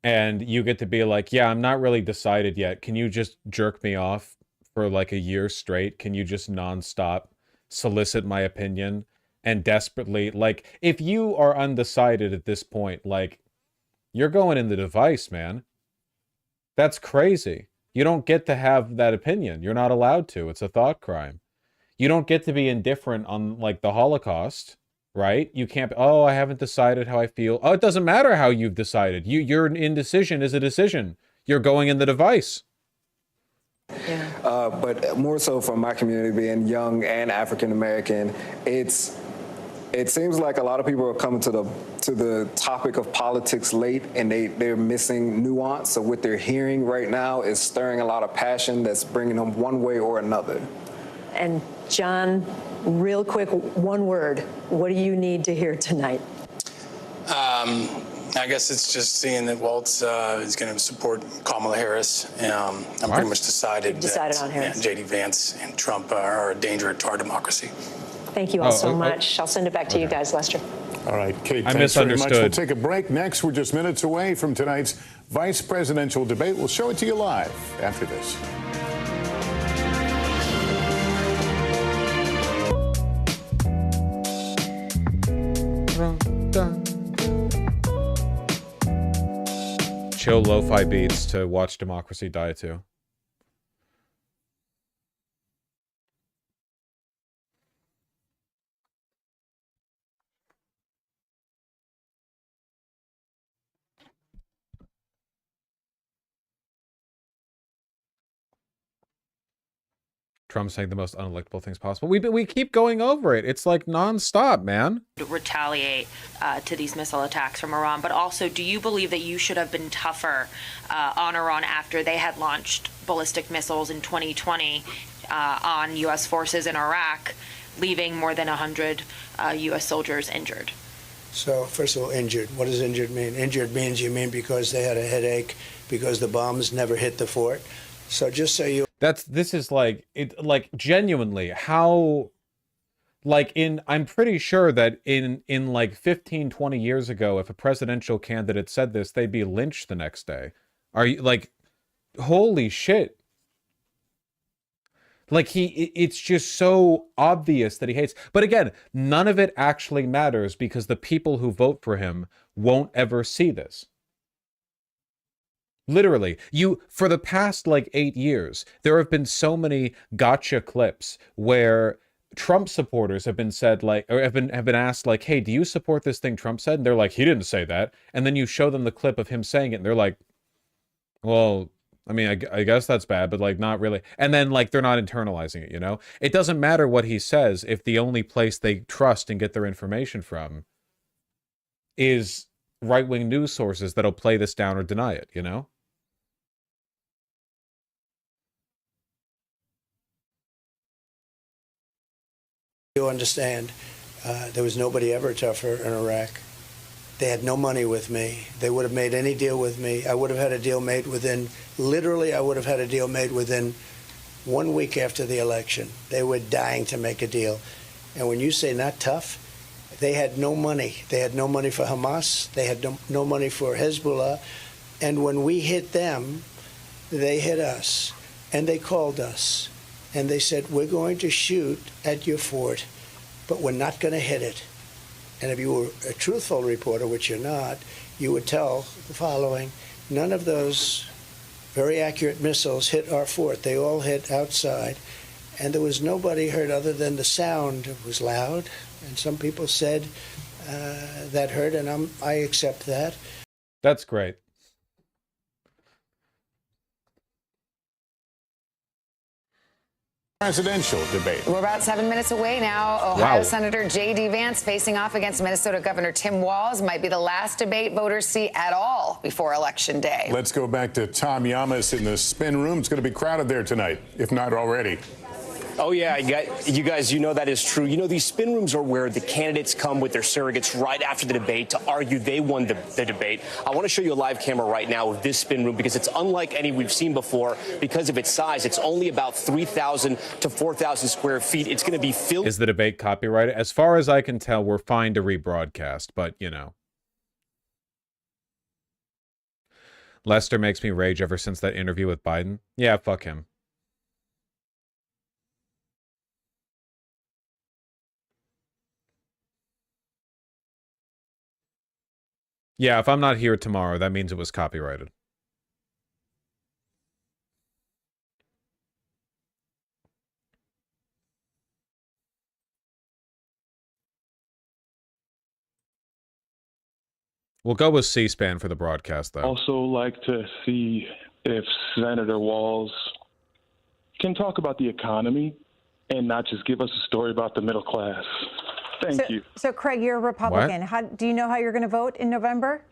and you get to be like, yeah, I'm not really decided yet. Can you just jerk me off for like a year straight? Can you just nonstop solicit my opinion? And desperately, like, if you are undecided at this point, like, You're going in the device, man. That's crazy. You don't get to have that opinion. You're not allowed to. It's a thought crime. You don't get to be indifferent on, like, the Holocaust, right? You can't, oh, I haven't decided how I feel. Oh, it doesn't matter how you've decided. Your indecision is a decision. You're going in the device. Yeah. But more so from my community, being young and African American, it seems like a lot of people are coming to the topic of politics late, and they're missing nuance. So what they're hearing right now is stirring a lot of passion that's bringing them one way or another. And John, real quick, one word. What do you need to hear tonight? I guess it's just seeing that WALZ is going to support Kamala Harris. I'm pretty much decided on Harris. JD Vance and Trump are a danger to our democracy. Thank you all so much. I'll send it back to you guys, Lester. All right, Kate, I thanks very much. misunderstood. We'll take a break. Next, we're just minutes away from tonight's vice presidential debate. We'll show it to you live after this. Chill lo-fi beats to watch democracy die to. Trump saying the most unelectable things possible. We keep going over it. It's like nonstop, man. Retaliate to these missile attacks from Iran, but also, do you believe that you should have been tougher on Iran after they had launched ballistic missiles in 2020 on U.S. forces in Iraq, leaving more than 100 U.S. soldiers injured? So, first of all, injured. What does injured mean? Injured means you mean because they had a headache, because the bombs never hit the fort. So just so you... This is like, it, like, genuinely, how, like, I'm pretty sure that in like 15, 20 years ago, if a presidential candidate said this, they'd be lynched the next day. Are you, like, holy shit. Like, it's just so obvious that he hates. But again, none of it actually matters because the people who vote for him won't ever see this. Literally, for the past like 8 years, there have been so many gotcha clips where Trump supporters have been said like, or have been asked like, hey, do you support this thing Trump said? And they're like, he didn't say that. And then you show them the clip of him saying it and they're like, well, I mean, I guess that's bad, but like not really. And then like, they're not internalizing it, you know? It doesn't matter what he says if the only place they trust and get their information from is right-wing news sources that'll play this down or deny it, you know? You understand, there was nobody ever tougher in Iraq. They had no money with me. They would have made any deal with me. I would have had a deal made within, literally, I would have had a deal made within 1 week after the election. They were dying to make a deal. And when you say not tough, they had no money. They had no money for Hamas. They had no money for Hezbollah. And when we hit them, they hit us. And they called us. And they said, we're going to shoot at your fort, but we're not going to hit it. And if you were a truthful reporter, which you're not, you would tell the following: none of those very accurate missiles hit our fort. They all hit outside. And there was nobody hurt other than the sound. It was loud. And some people said that hurt, and I accept that. That's great. Presidential debate. We're about 7 minutes away now. Ohio Senator J.D. Vance facing off against Minnesota Governor Tim Walz. Might be the last debate voters see at all before Election Day. Let's go back to Tom Yamas in the spin room. It's going to be crowded there tonight, if not already. Oh, yeah, you guys, you know that is true. You know, these spin rooms are where the candidates come with their surrogates right after the debate to argue they won the debate. I want to show you a live camera right now of this spin room because it's unlike any we've seen before because of its size. It's only about 3,000 to 4,000 square feet. It's going to be filled. Is the debate copyrighted? As far as I can tell, we're fine to rebroadcast, but, you know. Lester makes me rage ever since that interview with Biden. Yeah, fuck him. Yeah, if I'm not here tomorrow, that means it was copyrighted. We'll go with C-SPAN for the broadcast, though. Also like to see if Senator WALZ can talk about the economy and not just give us a story about the middle class. Thank you. So, Craig, you're a Republican. Do you know how you're going to vote in November?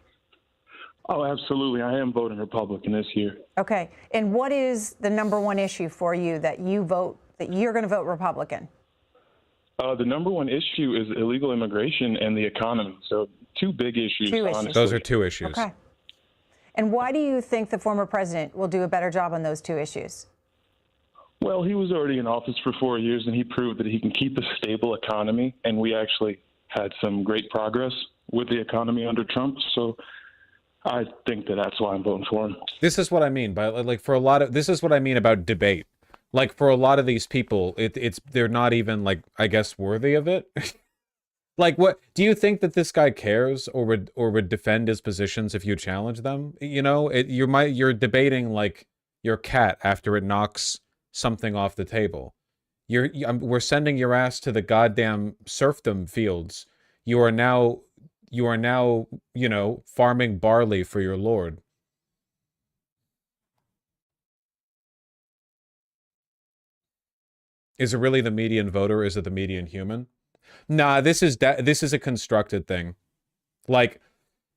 Oh, absolutely. I am voting Republican this year. Okay. And what is the number one issue for you that you're going to vote Republican? The number one issue is illegal immigration and the economy. So two big issues. Honestly. Those are two issues. Okay. And why do you think the former president will do a better job on those two issues? Well, he was already in office for 4 years, and he proved that he can keep a stable economy, and we actually had some great progress with the economy under Trump, so I think that that's why I'm voting for him. This is what I mean by, like, for a lot of, this is what I mean about debate. Like, for a lot of these people, they're not even, like, I guess, worthy of it. Like, what, do you think that this guy cares or would defend his positions if you challenge them? You know, you're debating, like, your cat after it knocks something off the table. We're sending your ass to the goddamn serfdom fields. You are now, you know, farming barley for your lord. Is it really the median voter? Is it the median human? Nah, this is a constructed thing. Like,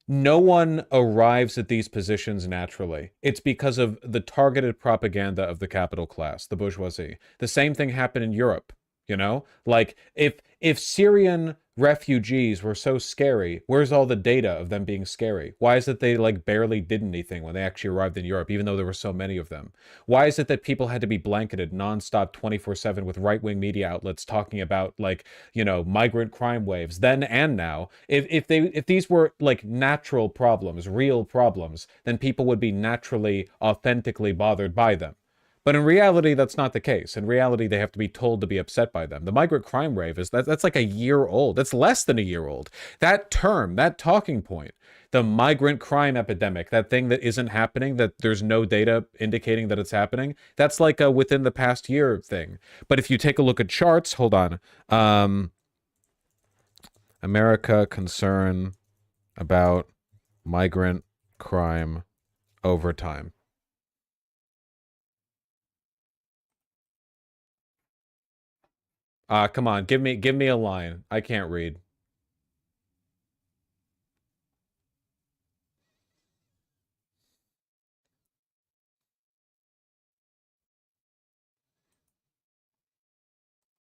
no one arrives at these positions naturally. It's because of the targeted propaganda of the capital class, the bourgeoisie. The same thing happened in Europe, you know? Like, if Syrian refugees were so scary, where's all the data of them being scary? Why is it they, like, barely did anything when they actually arrived in Europe, even though there were so many of them? Why is it that people had to be blanketed nonstop 24/7 with right-wing media outlets talking about, like, you know, migrant crime waves then and now? If these were, like, natural problems, real problems, then people would be naturally, authentically bothered by them. But in reality, that's not the case. In reality, they have to be told to be upset by them. The migrant crime wave that's like a year old. That's less than a year old. That term, that talking point, the migrant crime epidemic, that thing that isn't happening, that there's no data indicating that it's happening, that's like a within the past year thing. But if you take a look at charts, hold on. America concern about migrant crime over time. Come on, give me a line. I can't read.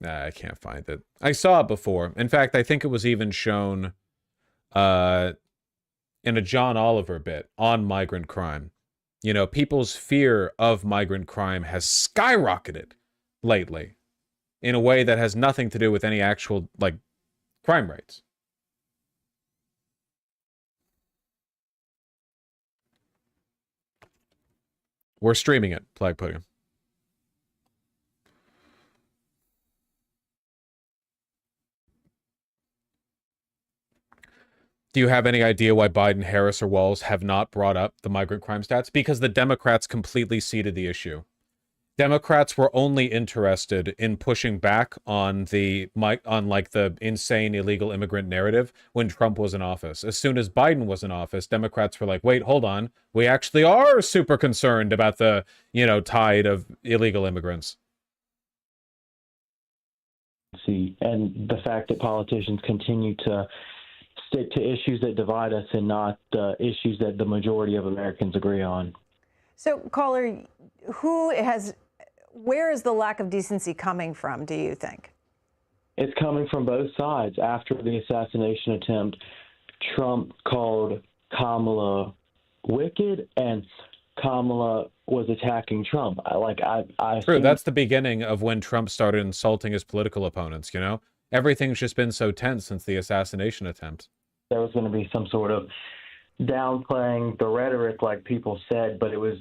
Nah, I can't find it. I saw it before. In fact, I think it was even shown in a John Oliver bit on migrant crime. You know, people's fear of migrant crime has skyrocketed lately in a way that has nothing to do with any actual, like, crime rates. We're streaming it, Plague Pudding. Do you have any idea why Biden, Harris, or WALZ have not brought up the migrant crime stats? Because the Democrats completely ceded the issue. Democrats were only interested in pushing back on like the insane illegal immigrant narrative when Trump was in office. As soon as Biden was in office, Democrats were like, wait, hold on. We actually are super concerned about the, you know, tide of illegal immigrants. And the fact that politicians continue to stick to issues that divide us and not the issues that the majority of Americans agree on. So, caller, where is the lack of decency coming from, do you think? It's coming from both sides. After the assassination attempt, Trump called Kamala wicked, and Kamala was attacking Trump. True, that's the beginning of when Trump started insulting his political opponents, you know? Everything's just been so tense since the assassination attempt. There was going to be some sort of downplaying the rhetoric, like people said, but it was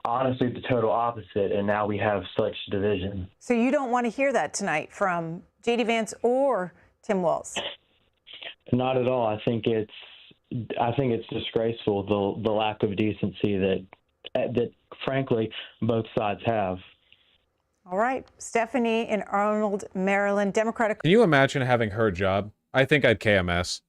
honestly the total opposite, and now we have such division. So you don't want to hear that tonight from J.D. Vance or Tim Walz? Not at all. I think it's I think it's disgraceful, the lack of decency that frankly both sides have. All right, Stephanie in Arnold, Maryland, Democratic. Can you imagine having her job? I think I'd KMS.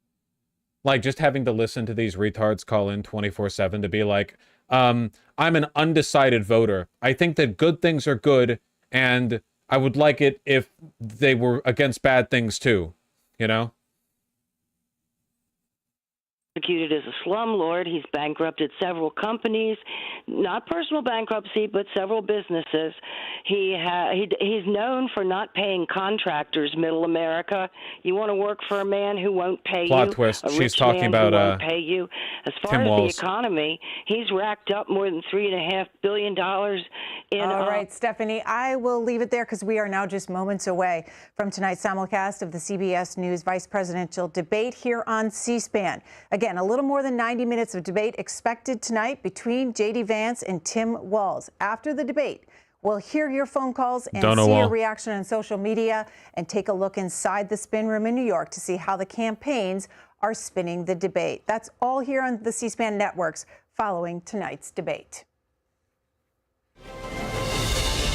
Like, just having to listen to these retards call in 24/7 to be like, I'm an undecided voter. I think that good things are good, and I would like it if they were against bad things too, you know? Executed as a slumlord. He's bankrupted several companies, not personal bankruptcy, but several businesses. He's known for not paying contractors, middle America. You want to work for a man who won't pay Plot you? twist. A She's rich talking man about who won't pay you. As far Tim as WALZ. the economy, he's racked up more than $3.5 billion in. All right, Stephanie, I will leave it there because we are now just moments away from tonight's simulcast of the CBS News vice presidential debate here on C-SPAN. Again, a little more than 90 minutes of debate expected tonight between J.D. Vance and Tim WALZ. After the debate, we'll hear your phone calls and see your reaction on social media and take a look inside the spin room in New York to see how the campaigns are spinning the debate. That's all here on the C-SPAN networks following tonight's debate.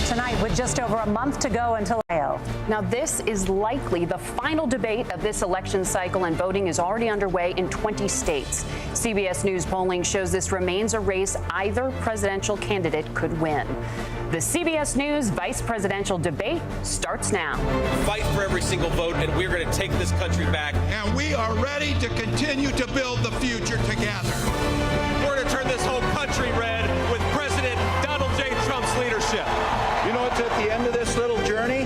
Tonight, with just over a month to go until Ohio. Now, this is likely the final debate of this election cycle, and voting is already underway in 20 states. CBS News polling shows this remains a race either presidential candidate could win. The CBS News vice presidential debate starts now. Fight for every single vote, and we're going to take this country back. And we are ready to continue to build the future together. We're going to turn this whole country red with President Donald J. Trump's leadership. You know what's at the end of this little journey?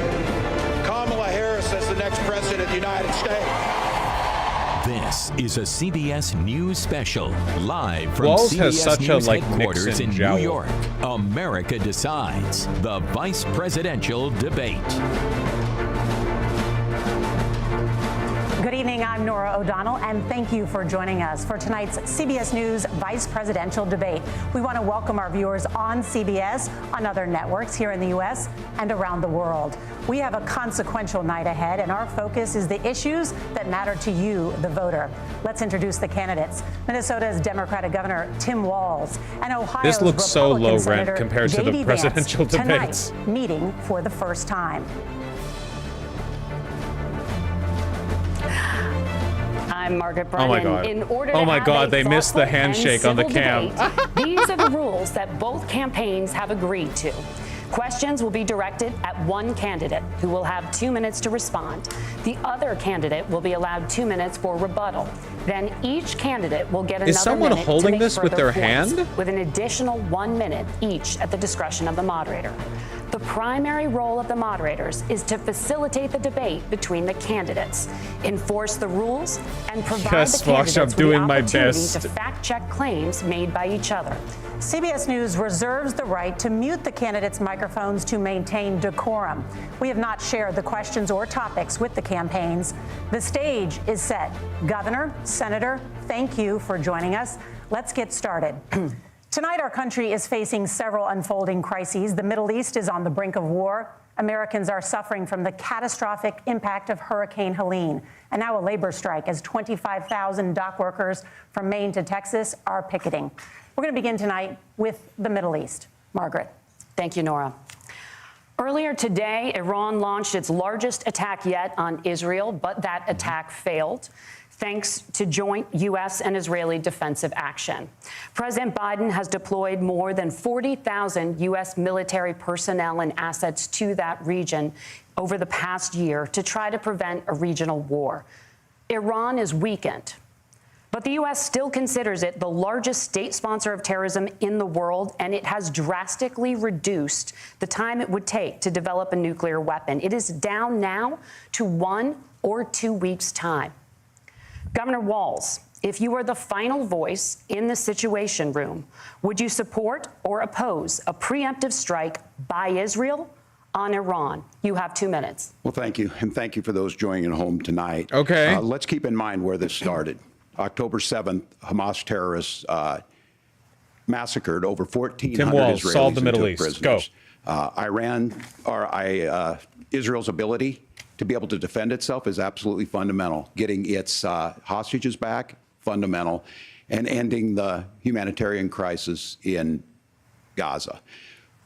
Kamala Harris as the next president of the United States. This is a CBS News special, live from WALZ CBS has such News a, like, headquarters Nixon in jowl. New York. America Decides, the vice presidential debate. Good evening, I'm Nora O'Donnell, and thank you for joining us for tonight's CBS News vice presidential debate. We want to welcome our viewers on CBS, on other networks here in the U.S. and around the world. We have a consequential night ahead, and our focus is the issues that matter to you, the voter. Let's introduce the candidates. Minnesota's Democratic Governor Tim WALZ and Ohio's This looks so Republican low Senator rent compared to the J.D. Vance presidential tonight, debates. meeting for the first time. I'm Margaret Brennan. Oh my God. In order Oh to my have God, a they missed the thoughtful and handshake on the civil cam. debate, these are the rules that both campaigns have agreed to. Questions will be directed at one candidate who will have 2 minutes to respond. The other candidate will be allowed 2 minutes for rebuttal. Then each candidate will get another Is someone minute holding to make this with further their points, hand? with an additional 1 minute each at the discretion of the moderator. The primary role of the moderators is to facilitate the debate between the candidates, enforce the rules, and provide Yes, the Fox, candidates I'm with doing the my opportunity best. to fact-check claims made by each other. CBS News reserves the right to mute the candidates' microphones to maintain decorum. We have not shared the questions or topics with the campaigns. The stage is set. Governor, Senator, thank you for joining us. Let's get started. Tonight, our country is facing several unfolding crises. The Middle East is on the brink of war. Americans are suffering from the catastrophic impact of Hurricane Helene, and now a labor strike as 25,000 dock workers from Maine to Texas are picketing. We're going to begin tonight with the Middle East. Margaret. Thank you, Nora. Earlier today, Iran launched its largest attack yet on Israel, but that attack failed, thanks to joint U.S. and Israeli defensive action. President Biden has deployed more than 40,000 U.S. military personnel and assets to that region over the past year to try to prevent a regional war. Iran is weakened, but the U.S. still considers it the largest state sponsor of terrorism in the world, and it has drastically reduced the time it would take to develop a nuclear weapon. It is down now to 1 or 2 weeks' time. Governor WALZ, if you were the final voice in the Situation Room, would you support or oppose a preemptive strike by Israel on Iran? You have 2 minutes. Well, thank you. And thank you for those joining at home tonight. Okay. Let's keep in mind where this started. October 7th, Hamas terrorists massacred over 1,400 Tim WALZ, Israelis solve the and Middle took East. prisoners. Israel's ability to be able to defend itself is absolutely fundamental. Getting its hostages back fundamental, and ending the humanitarian crisis in Gaza.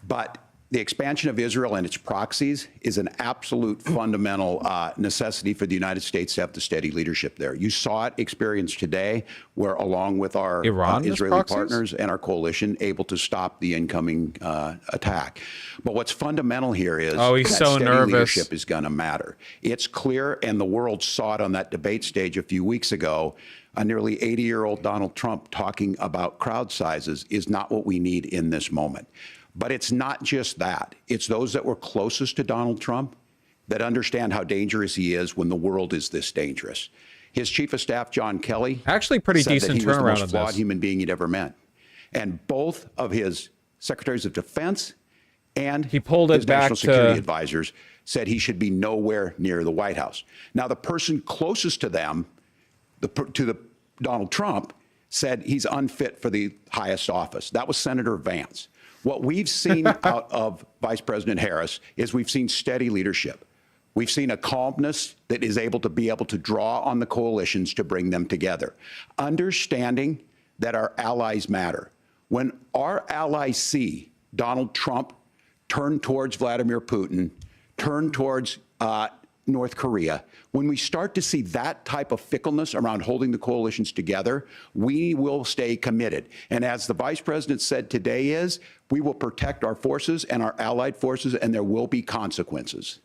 But the expansion of Israel and its proxies is an absolute fundamental necessity for the United States to have the steady leadership there. You saw it experienced today, where along with our Israeli partners and our coalition, able to stop the incoming attack. But what's fundamental here is he's that so steady nervous. leadership is going to matter. It's clear, and the world saw it on that debate stage a few weeks ago. A nearly 80-year-old Donald Trump talking about crowd sizes is not what we need in this moment. But it's not just that. It's those that were closest to Donald Trump that understand how dangerous he is when the world is this dangerous. His chief of staff, John Kelly, actually pretty said decent that he was the turnaround most flawed human being he'd ever met. And both of his secretaries of defense and his national security advisors said he should be nowhere near the White House. Now, the person closest to them, Donald Trump, said he's unfit for the highest office. That was Senator Vance. What we've seen out of Vice President Harris is we've seen steady leadership. We've seen a calmness that is able to draw on the coalitions to bring them together, understanding that our allies matter. When our allies see Donald Trump turn towards Vladimir Putin, turn towards North Korea, when we start to see that type of fickleness around holding the coalitions together, we will stay committed. And as the vice president said today we will protect our forces and our allied forces, and there will be consequences.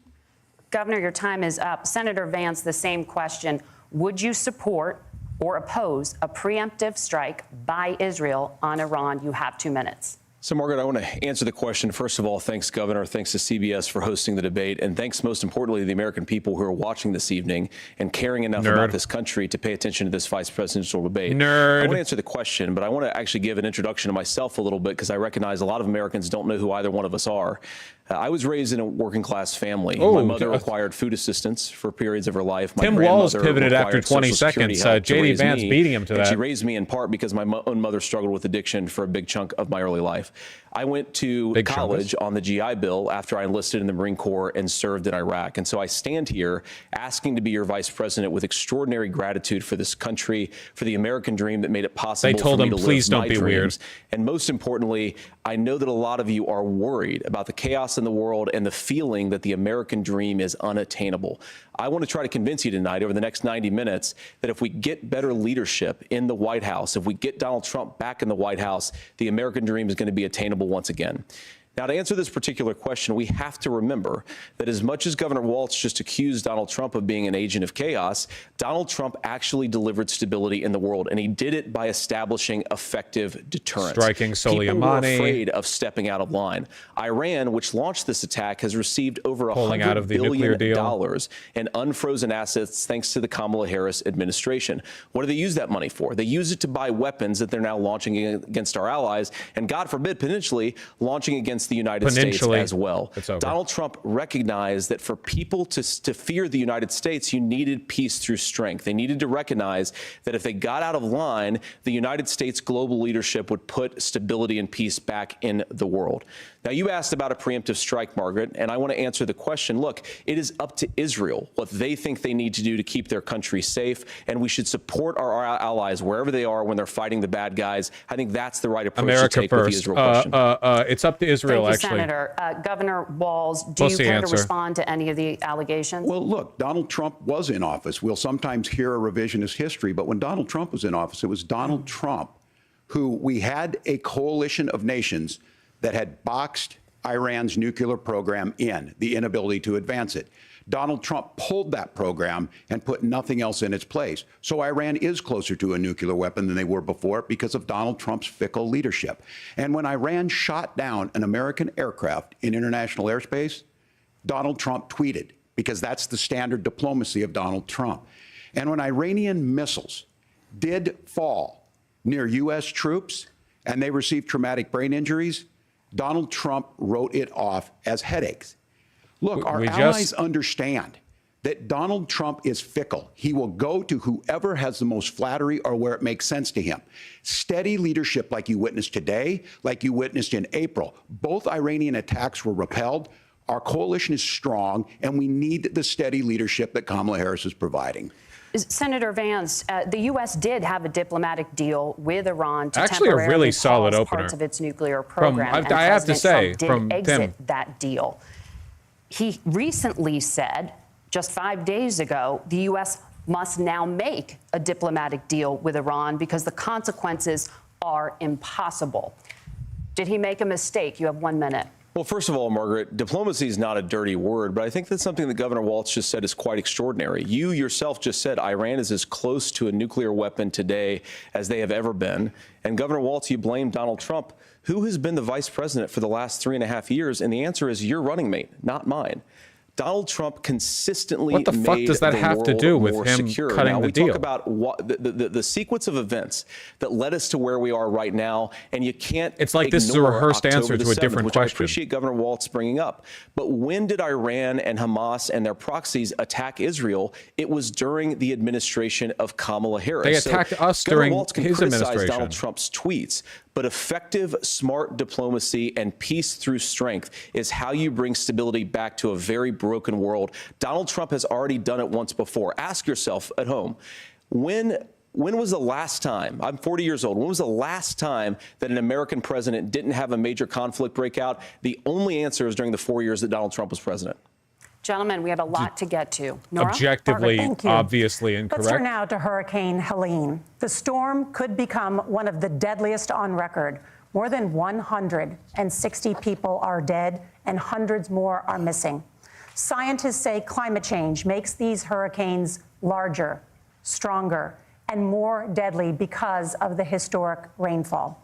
Governor, your time is up. Senator Vance, the same question. Would you support or oppose a preemptive strike by Israel on Iran? You have 2 minutes. So, Margaret, I want to answer the question. First of all, thanks, Governor. Thanks to CBS for hosting the debate. And thanks, most importantly, to the American people who are watching this evening and caring enough about this country to pay attention to this vice presidential debate. I want to answer the question, but I want to actually give an introduction to myself a little bit, because I recognize a lot of Americans don't know who either one of us are. I was raised in a working-class family. My mother required food assistance for periods of her life. My Tim Walz pivoted after 20 seconds. J.D. Vance beating him to that. She raised me in part because my own mother struggled with addiction for a big chunk of my early life. I went to college on the GI Bill after I enlisted in the Marine Corps and served in Iraq. And so I stand here asking to be your vice president with extraordinary gratitude for this country, for the American dream that made it possible for me to live my dreams. And most importantly, I know that a lot of you are worried about the chaos in the world and the feeling that the American dream is unattainable. I want to try to convince you tonight over the next 90 minutes that if we get better leadership in the White House, if we get Donald Trump back in the White House, the American dream is going to be attainable once again. Now, to answer this particular question, we have to remember that as much as Governor Walz just accused Donald Trump of being an agent of chaos, Donald Trump actually delivered stability in the world, and he did it by establishing effective deterrence. Striking Soleimani. People were afraid of stepping out of line. Iran, which launched this attack, has received over $100 billion in unfrozen assets thanks to the Kamala Harris administration. What do they use that money for? They use it to buy weapons that they're now launching against our allies, and God forbid, potentially launching against the United States as well. Donald Trump recognized that for people to fear the United States, you needed peace through strength. They needed to recognize that if they got out of line, the United States global leadership would put stability and peace back in the world. Now, you asked about a preemptive strike, Margaret, and I want to answer the question. Look, it is up to Israel what they think they need to do to keep their country safe, and we should support our allies wherever they are when they're fighting the bad guys. I think that's the right approach to take with the Israel question. It's up to Israel, Thank you, Senator. Governor Walz, do you care to respond to any of the allegations? Well, look, Donald Trump was in office. We'll sometimes hear a revisionist history, but when Donald Trump was in office, it was Donald Trump who we had a coalition of nations that had boxed Iran's nuclear program in, the inability to advance it. Donald Trump pulled that program and put nothing else in its place. So Iran is closer to a nuclear weapon than they were before because of Donald Trump's fickle leadership. And when Iran shot down an American aircraft in international airspace, Donald Trump tweeted, because that's the standard diplomacy of Donald Trump. And when Iranian missiles did fall near U.S. troops and they received traumatic brain injuries, Donald Trump wrote it off as headaches. Look, our allies understand that Donald Trump is fickle. He will go to whoever has the most flattery or where it makes sense to him. Steady leadership like you witnessed today, like you witnessed in April. Both Iranian attacks were repelled. Our coalition is strong, and we need the steady leadership that Kamala Harris is providing. Senator Vance, the U.S. did have a diplomatic deal with Iran to Actually, a temporarily really solid pause opener. parts of its nuclear program. I have to say, President Trump from did exit Tim. that deal. He recently said, just 5 days ago, the U.S. must now make a diplomatic deal with Iran because the consequences are impossible. Did he make a mistake? You have 1 minute. Well, first of all, Margaret, diplomacy is not a dirty word, but I think that's something that Governor WALZ just said is quite extraordinary. You yourself just said Iran is as close to a nuclear weapon today as they have ever been. And Governor WALZ, you blame Donald Trump. Who has been the vice president for the last 3.5 years? And the answer is your running mate, not mine. Donald Trump consistently What the fuck made does that the have to world do with more him secure. cutting now, the we deal? talk about what the sequence of events that led us to where we are right now, and you can't. It's like this is a ignore rehearsed October answer the to a 7th, different which question. I appreciate Governor WALZ bringing up. But when did Iran and Hamas and their proxies attack Israel? It was during the administration of Kamala Harris. They attacked us Governor during WALZ can his criticize administration. Donald Trump's tweets, but effective, smart diplomacy and peace through strength is how you bring stability back to a very broken world. Donald Trump has already done it once before. Ask yourself at home, when was the last time, I'm 40 years old, when was the last time that an American president didn't have a major conflict break out? The only answer is during the 4 years that Donald Trump was president. Gentlemen, we have a lot to get to. Nora? Objectively, Margaret, thank you. obviously incorrect. Let's turn now to Hurricane Helene. The storm could become one of the deadliest on record. More than 160 people are dead and hundreds more are missing. Scientists say climate change makes these hurricanes larger, stronger, and more deadly because of the historic rainfall.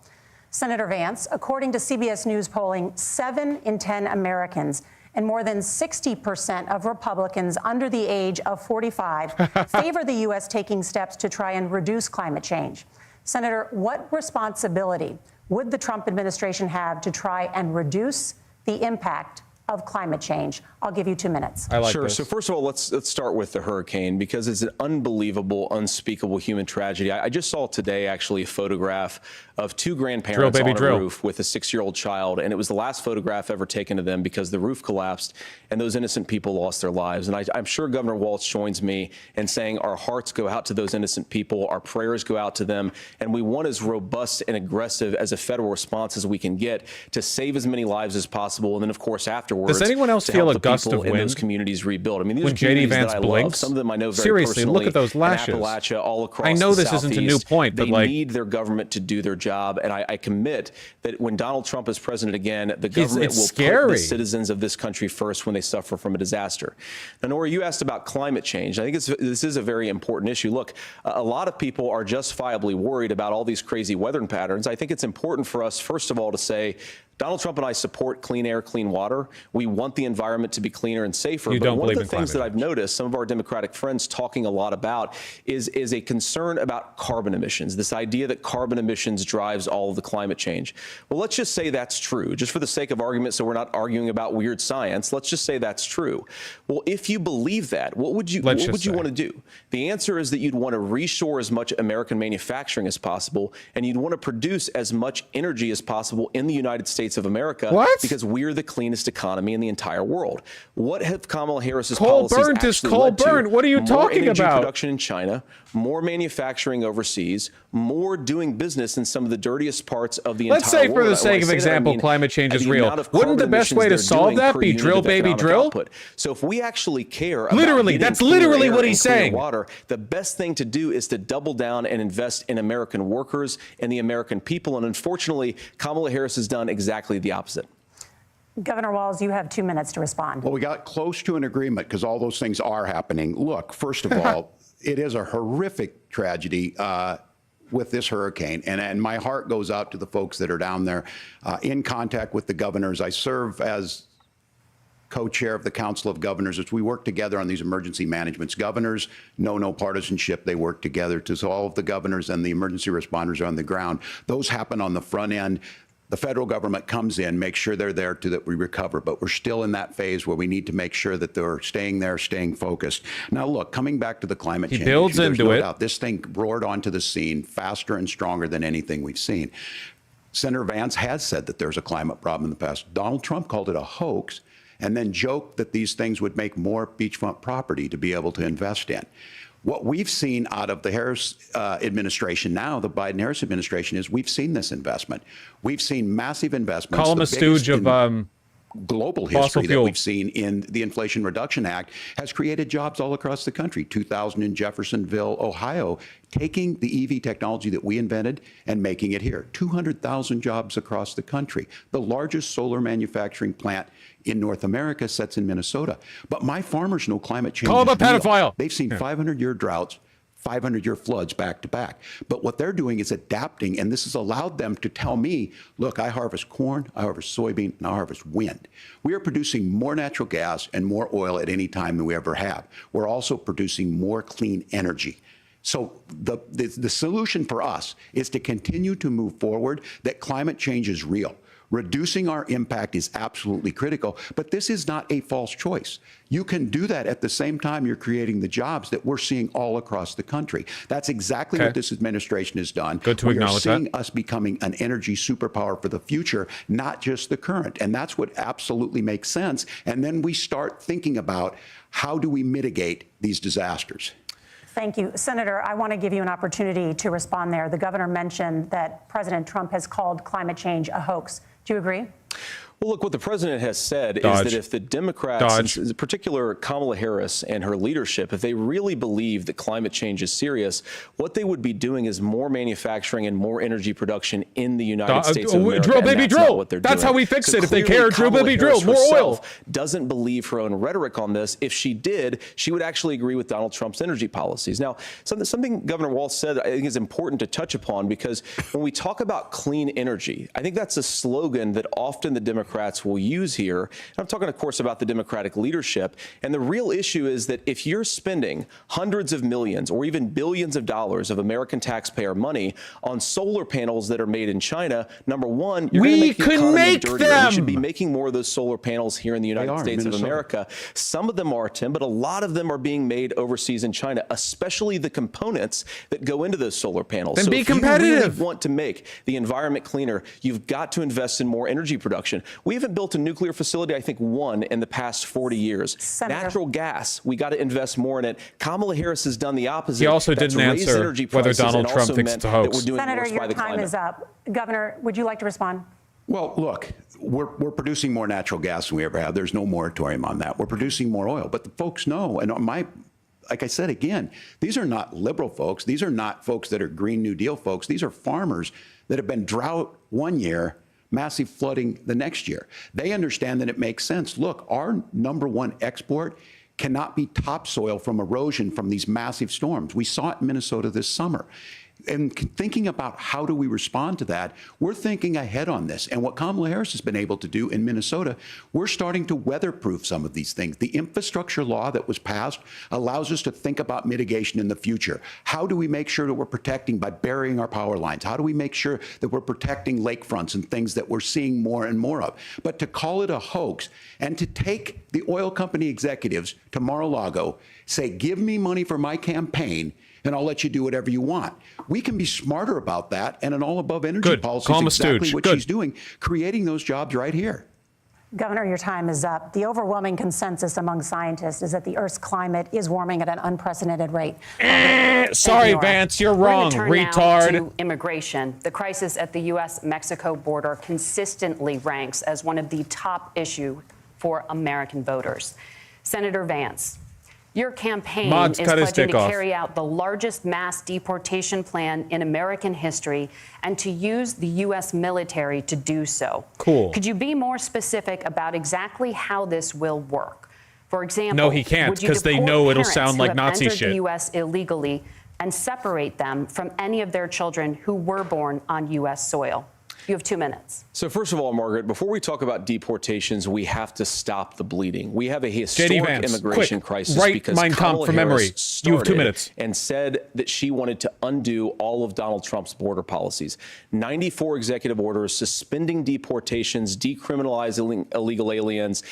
Senator Vance, according to CBS News polling, 7 in 10 Americans and more than 60% of Republicans under the age of 45 favor the U.S. taking steps to try and reduce climate change. Senator, what responsibility would the Trump administration have to try and reduce the impact of climate change? I'll give you 2 minutes. Sure. So first of all, let's start with the hurricane because it's an unbelievable, unspeakable human tragedy. I just saw today actually a photograph of 2 grandparents on a roof with a 6-year-old child, and it was the last photograph ever taken of them because the roof collapsed and those innocent people lost their lives. And I'm sure Governor WALZ joins me in saying our hearts go out to those innocent people, our prayers go out to them, and we want as robust and aggressive as a federal response as we can get to save as many lives as possible. And then, of course, afterwards, does anyone else feel a gust of wind in those communities rebuild? I mean, these when are communities JD Vance that I blinks? love. Some of them I know very Seriously, personally. look at those lashes. In Appalachia, all across I know the this isn't a new Southeast. point, but they like, need their government to do their job, and I commit that when Donald Trump is president again, the government will put the citizens of this country first when they suffer from a disaster. Now, Nora, you asked about climate change. I think this is a very important issue. Look, a lot of people are justifiably worried about all these crazy weather patterns. I think it's important for us, first of all, to say Donald Trump and I support clean air, clean water. We want the environment to be cleaner and safer. You but don't one of believe the in things that climate I've noticed some of our Democratic friends talking a lot about is a concern about carbon emissions, this idea that carbon emissions drives all of the climate change. Well, let's just say that's true, just for the sake of argument, so we're not arguing about weird science. Let's just say that's true. Well, if you believe that, what would you want to do? The answer is that you'd want to reshore as much American manufacturing as possible, and you'd want to produce as much energy as possible in the United States of America. What? Because we're the cleanest economy in the entire world. What have Kamala Harris's coal policies burnt is actually coal led to? burnt. What are you talking More energy about? production in China, more manufacturing overseas, more doing business in some of the dirtiest parts of the Let's entire world. say, for the When I sake of say that, I example, mean climate change is the real. amount of Wouldn't the carbon best way to emissions solve they're that doing be per drill, unit of baby, economic drill? output. So if we actually care about Literally, getting that's cleaner literally air what and he's cleaner saying. water, the best thing to do is to double down and invest in American workers and the American people. And unfortunately, Kamala Harris has done exactly the opposite. Governor WALZ, you have 2 minutes to respond. Well, we got close to an agreement because all those things are happening. Look, first of all, it is a horrific tragedy with this hurricane. And my heart goes out to the folks that are down there in contact with the governors. I serve as co-chair of the Council of Governors as we work together on these emergency managements. Governors know no partisanship. They work together to all of the governors and the emergency responders are on the ground. Those happen on the front end. The federal government comes in, makes sure they're there that we recover. But we're still in that phase where we need to make sure that they're staying there, staying focused. Now, look, coming back to the climate change, builds there's into no it. doubt this thing roared onto the scene faster and stronger than anything we've seen. Senator Vance has said that there's a climate problem in the past. Donald Trump called it a hoax and then joked that these things would make more beachfront property to be able to invest in. What we've seen out of the Harris administration now, the Biden-Harris administration, is we've seen this investment. We've seen massive investments. Call him a stooge of global fossil history that fuel. we've seen in the Inflation Reduction Act has created jobs all across the country. 2000 in Jeffersonville, Ohio, taking the EV technology that we invented and making it here. 200,000 jobs across the country. The largest solar manufacturing plant in North America sits in Minnesota. But my farmers know climate change. Call him a pedophile. They've seen 500-year droughts, 500-year floods back to back. But what they're doing is adapting, and this has allowed them to tell me, look, I harvest corn, I harvest soybean, and I harvest wind. We are producing more natural gas and more oil at any time than we ever have. We're also producing more clean energy. So the solution for us is to continue to move forward, that climate change is real. Reducing our impact is absolutely critical, but this is not a false choice. You can do that at the same time you're creating the jobs that we're seeing all across the country. That's exactly what this administration has done. Good to acknowledge that. We are seeing us becoming an energy superpower for the future, not just the current. And that's what absolutely makes sense. And then we start thinking about how do we mitigate these disasters. Thank you. Senator, I want to give you an opportunity to respond there. The governor mentioned that President Trump has called climate change a hoax. Do you agree? Well, look, what the president has said is that if the Democrats, in particular Kamala Harris and her leadership, if they really believe that climate change is serious, what they would be doing is more manufacturing and more energy production in the United States of America. Drill, baby, drill. That's how we fix it. If they care, drill, baby, drill. More oil. Doesn't believe her own rhetoric on this. If she did, she would actually agree with Donald Trump's energy policies. Now, something Governor WALZ said I think is important to touch upon, because when we talk about clean energy, I think that's a slogan that often the Democrats will use here. And I'm talking, of course, about the Democratic leadership. And the real issue is that if you're spending hundreds of millions or even billions of dollars of American taxpayer money on solar panels that are made in China, number one, you're going to make the economy dirtier. We should be making more of those solar panels here in the United States of America. Some of them are, Tim, but a lot of them are being made overseas in China, especially the components that go into those solar panels. Then so be if competitive. you really want to make the environment cleaner, you've got to invest in more energy production. We haven't built a nuclear facility, I think, one in the past 40 years. Senator. Natural gas, we got to invest more in it. Kamala Harris has done the opposite. He also That's didn't raised answer energy whether prices Donald and Trump also thinks meant it's a hoax. that we're doing Senator, worse your by the time climate. is up. Governor, would you like to respond? Well, look, we're producing more natural gas than we ever have. There's no moratorium on that. We're producing more oil. But the folks know, and like I said again, these are not liberal folks. These are not folks that are Green New Deal folks. These are farmers that have been drought one year, massive flooding the next year. They understand that it makes sense. Look, our number one export cannot be topsoil from erosion from these massive storms. We saw it in Minnesota this summer. And thinking about how do we respond to that, we're thinking ahead on this. And what Kamala Harris has been able to do in Minnesota, we're starting to weatherproof some of these things. The infrastructure law that was passed allows us to think about mitigation in the future. How do we make sure that we're protecting by burying our power lines? How do we make sure that we're protecting lakefronts and things that we're seeing more and more of? But to call it a hoax and to take the oil company executives to Mar-a-Lago, say, give me money for my campaign, and I'll let you do whatever you want. We can be smarter about that, and an all-above energy policy is exactly what she's doing, creating those jobs right here. Governor, your time is up. The overwhelming consensus among scientists is that the Earth's climate is warming at an unprecedented rate. Sorry, Vance, you're wrong, retard. To immigration. The crisis at the U.S.-Mexico border consistently ranks as one of the top issues for American voters. Senator Vance, your campaign is pledging to carry out the largest mass deportation plan in American history and to use the U.S. military to do so. Cool. Could you be more specific about exactly how this will work? For example, no, he can't, because they know it'll sound like Nazi shit. The U.S. illegally and separate them from any of their children who were born on U.S. soil. You have 2 minutes. So first of all, Margaret, before we talk about deportations, we have to stop the bleeding. We have a historic immigration crisis because Kamala Harris started you have 2 minutes. And said that she wanted to undo all of Donald Trump's border policies. 94 executive orders suspending deportations, decriminalizing illegal aliens,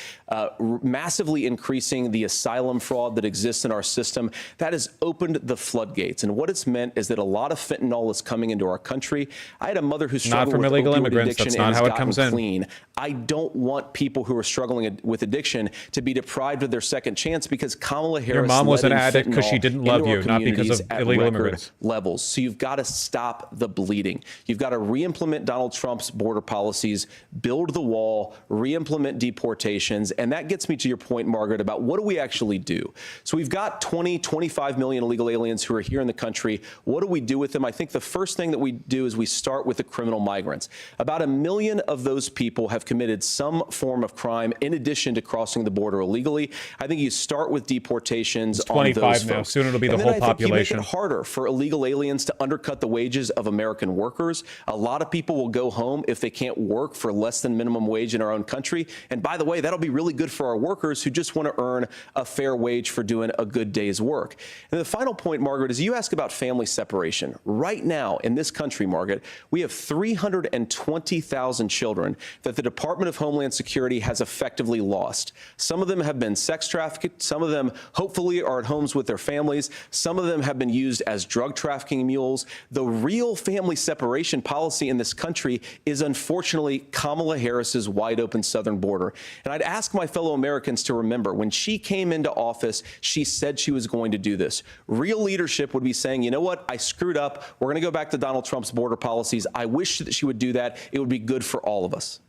massively increasing the asylum fraud that exists in our system. That has opened the floodgates. And what it's meant is that a lot of fentanyl is coming into our country. I had a mother who struggled with illegal opioid immigrants. addiction That's and not has how it gotten comes in. clean. I don't want people who are struggling with addiction to be deprived of their second chance because Kamala Harris Your mom was let an in addict because she fentanyl didn't love into our you, not because of communities at illegal record immigrants. levels. So you've got to stop the bleeding. You've got to re-implement Donald Trump's border policies, build the wall, re-implement deportations. And that gets me to your point, Margaret, about what do we actually do? So we've got 20, 25 million illegal aliens who are here in the country. What do we do with them? I think the first thing that we do is we start with the criminal migrants. About 1 million of those people have committed some form of crime in addition to crossing the border illegally. I think you start with deportations It's on 25 those now. folks. Soon it'll be the And then whole I think population. You make it harder for illegal aliens to undercut the wages of American workers. A lot of people will go home if they can't work for less than minimum wage in our own country. And by the way, that'll be really good for our workers who just want to earn a fair wage for doing a good day's work. And the final point, Margaret, is you ask about family separation. Right now in this country, Margaret, we have 320,000 children that the Department of Homeland Security has effectively lost. Some of them have been sex trafficked. Some of them hopefully are at homes with their families. Some of them have been used as drug trafficking mules. The real family separation policy in this country is unfortunately Kamala Harris's wide open southern border. And I'd ask my fellow Americans to remember when she came into office, she said she was going to do this. Real leadership would be saying, you know what, I screwed up. We're going to go back to Donald Trump's border policies. I wish that she would do that. It would be good for all of us.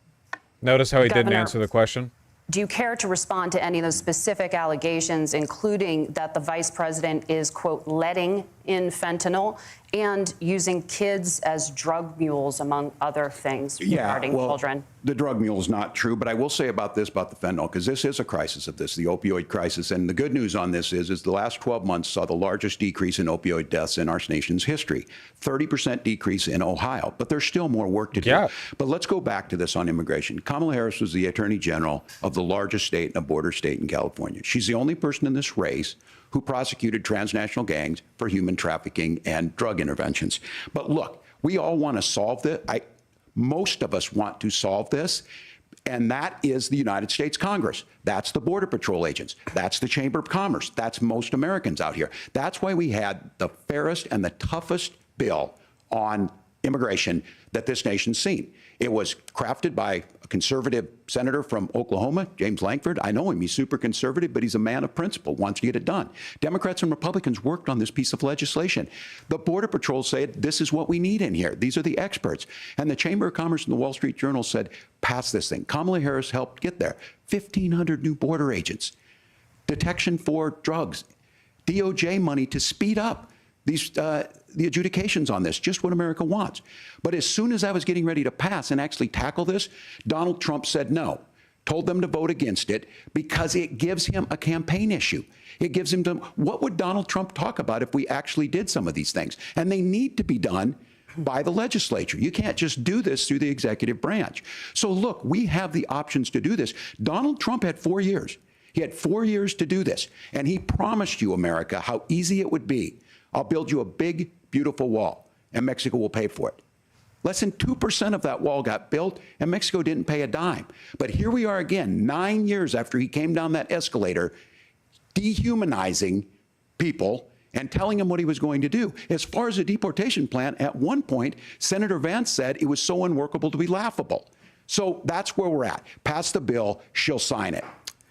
Notice how he didn't Governor, answer the question. Do you care to respond to any of those specific allegations, including that the vice president is, quote, letting in fentanyl and using kids as drug mules, among other things regarding children? The drug mule is not true, but I will say about this, about the fentanyl, because this is a crisis of this, the opioid crisis. And the good news on this is the last 12 months saw the largest decrease in opioid deaths in our nation's history, 30% decrease in Ohio. But there's still more work to do. Yeah. But let's go back to this on immigration. Kamala Harris was the Attorney General of the largest state and a border state in California. She's the only person in this race who prosecuted transnational gangs for human trafficking and drug interventions. But look, we all want to solve this. Most of us want to solve this, and that is the United States Congress. That's the Border Patrol agents. That's the Chamber of Commerce. That's most Americans out here. That's why we had the fairest and the toughest bill on immigration that this nation's seen. It was crafted by a conservative senator from Oklahoma, James Lankford. I know him. He's super conservative, but he's a man of principle, wants to get it done. Democrats and Republicans worked on this piece of legislation. The Border Patrol said, this is what we need in here. These are the experts. And the Chamber of Commerce and the Wall Street Journal said, pass this thing. Kamala Harris helped get there. 1,500 new border agents, detection for drugs, DOJ money to speed up these the adjudications on this, just what America wants. But as soon as I was getting ready to pass and actually tackle this, Donald Trump said no, told them to vote against it because it gives him a campaign issue. It gives him to, what would Donald Trump talk about if we actually did some of these things? And they need to be done by the legislature. You can't just do this through the executive branch. So look, we have the options to do this. Donald Trump had 4 years. He had 4 years to do this. And he promised you, America, how easy it would be. I'll build you a big, beautiful wall, and Mexico will pay for it. Less than 2% of that wall got built, and Mexico didn't pay a dime. But here we are again, 9 years after he came down that escalator, dehumanizing people and telling them what he was going to do. As far as the deportation plan, at one point, Senator Vance said it was so unworkable to be laughable. So that's where we're at. Pass the bill, she'll sign it.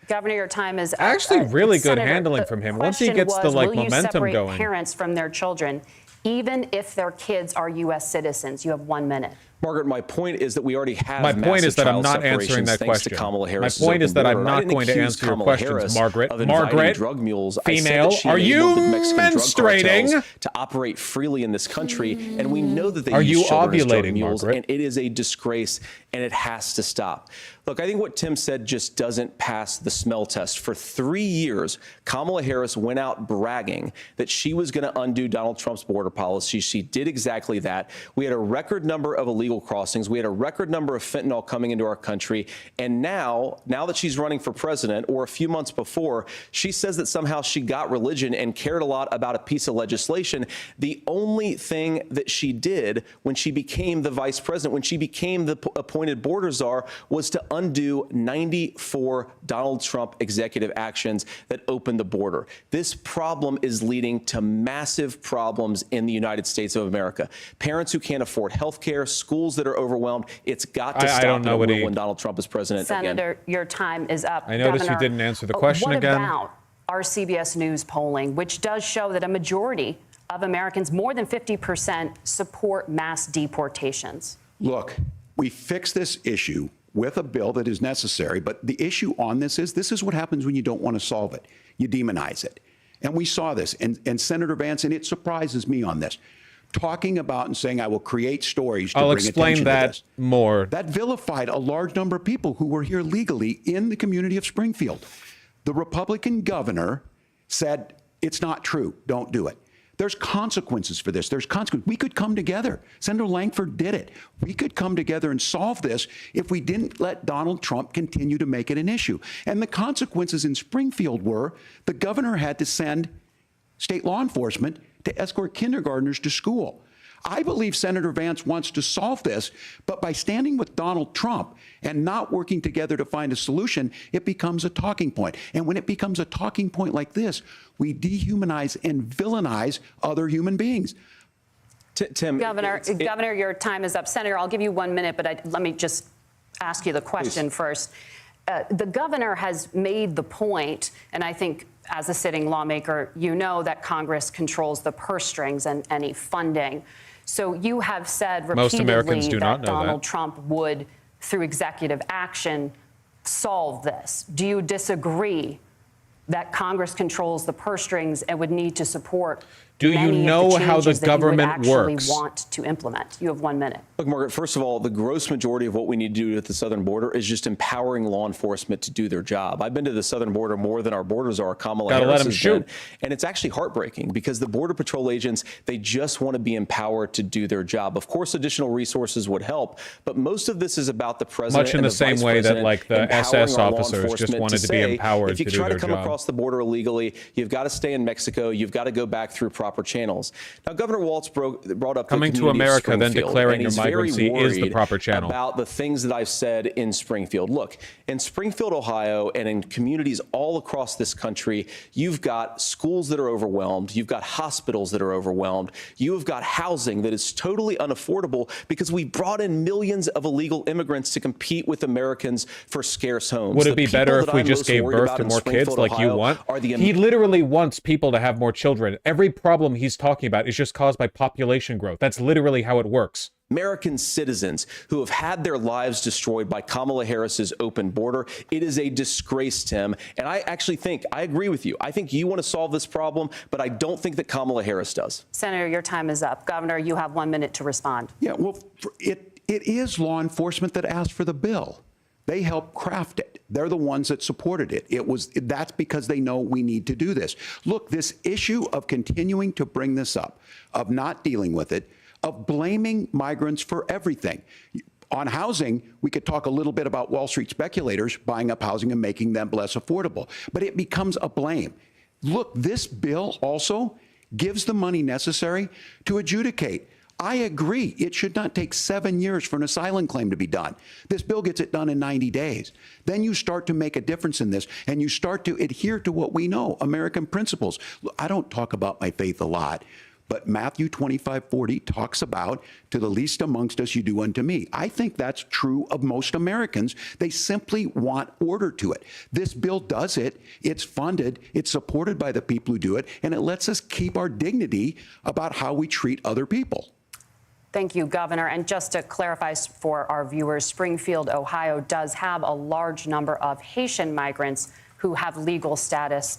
Governor, your time is up. Actually, really good Senator, handling from him. Once he gets the will you momentum separate going. Parents from their children, even if their kids are U.S. citizens. You have 1 minute. Margaret, my point is that we already have My point is that I'm not massive answering that separations thanks to question. Kamala My Harris's point is open that I'm border. I not didn't going to accuse answer your Kamala questions, Harris Margaret. of inviting Margaret, drug mules. female, I said that she are you enabled the Mexican drug menstruating? cartels to operate freely in this country, and we know that they Are use you children as drug ovulating, mules, Margaret? and it is a disgrace, and it has to stop. Look, I think what Tim said just doesn't pass the smell test. For 3 years, Kamala Harris went out bragging that she was going to undo Donald Trump's border policy. She did exactly that. We had a record number of illegal crossings. We had a record number of fentanyl coming into our country. And now that she's running for president, or a few months before, she says that somehow she got religion and cared a lot about a piece of legislation. The only thing that she did when she became the vice president, when she became the appointed border czar, was to undo 94 Donald Trump executive actions that opened the border. This problem is leading to massive problems in the United States of America. Parents who can't afford health care, school schools that are overwhelmed. It's got to I stop don't know what when Donald Trump is president Senator, again. your time is up. I noticed Governor, you didn't answer the question again. What about our CBS News polling, which does show that a majority of Americans, more than 50%, support mass deportations? Look, we fix this issue with a bill that is necessary, but the issue on this is what happens when you don't want to solve it. You demonize it. And we saw this, and Senator Vance, and it surprises me on this, talking about and saying, I will create stories to I'll bring explain attention that to this. more. That vilified a large number of people who were here legally in the community of Springfield. The Republican governor said, it's not true, don't do it. There's consequences for this. There's consequences. We could come together. Senator Langford did it. We could come together and solve this if we didn't let Donald Trump continue to make it an issue. And the consequences in Springfield were the governor had to send state law enforcement to escort kindergartners to school. I believe Senator Vance wants to solve this, but by standing with Donald Trump and not working together to find a solution, it becomes a talking point. And when it becomes a talking point like this, we dehumanize and villainize other human beings. Tim, Governor, your time is up. Senator, I'll give you 1 minute, but let me just ask you the question first. The governor has made the point, and I think as a sitting lawmaker, you know that Congress controls the purse strings and any funding. So you have said repeatedly that Donald Trump would, through executive action, solve this. Do you disagree that Congress controls the purse strings and would need to support Do you know how the government works? Want to implement? You have 1 minute. Look, Margaret, first of all, the gross majority of what we need to do at the southern border is just empowering law enforcement to do their job. I've been to the southern border more than our borders are. Kamala Harris has been, and it's actually heartbreaking because the Border Patrol agents, they just want to be empowered to do their job. Of course, additional resources would help, but most of this is about the president. Much in the same way that, like, the SS officers just wanted to be empowered to do their job. If you try to come across the border illegally, you've got to stay in Mexico. You've got to go back through proper channels. Now, Governor Walz brought up coming to America, then declaring your migrancy is the proper channel. About the things that I've said in Springfield. Look, in Springfield, Ohio, and in communities all across this country, you've got schools that are overwhelmed. You've got hospitals that are overwhelmed. You have got housing that is totally unaffordable because we brought in millions of illegal immigrants to compete with Americans for scarce homes. Would it be better if we just gave birth to more kids like you want? He literally wants people to have more children. Every problem he's talking about is just caused by population growth. That's literally how it works. American citizens who have had their lives destroyed by Kamala Harris's open border. It is a disgrace, Tim. And I actually think, I agree with you. I think you want to solve this problem, but I don't think that Kamala Harris does. Senator, your time is up. Governor, you have 1 minute to respond. Yeah, well, it is law enforcement that asked for the bill. They helped craft it. They're the ones that supported it. That's because they know we need to do this. Look, this issue of continuing to bring this up, of not dealing with it, of blaming migrants for everything. On housing, we could talk a little bit about Wall Street speculators buying up housing and making them less affordable, but it becomes a blame. Look, this bill also gives the money necessary to adjudicate. I agree. It should not take 7 years for an asylum claim to be done. This bill gets it done in 90 days. Then you start to make a difference in this, and you start to adhere to what we know, American principles. Look, I don't talk about my faith a lot, but Matthew 25:40 talks about, to the least amongst us you do unto me. I think that's true of most Americans. They simply want order to it. This bill does it. It's funded. It's supported by the people who do it, and it lets us keep our dignity about how we treat other people. Thank you, Governor. And just to clarify for our viewers, Springfield, Ohio does have a large number of Haitian migrants who have legal status,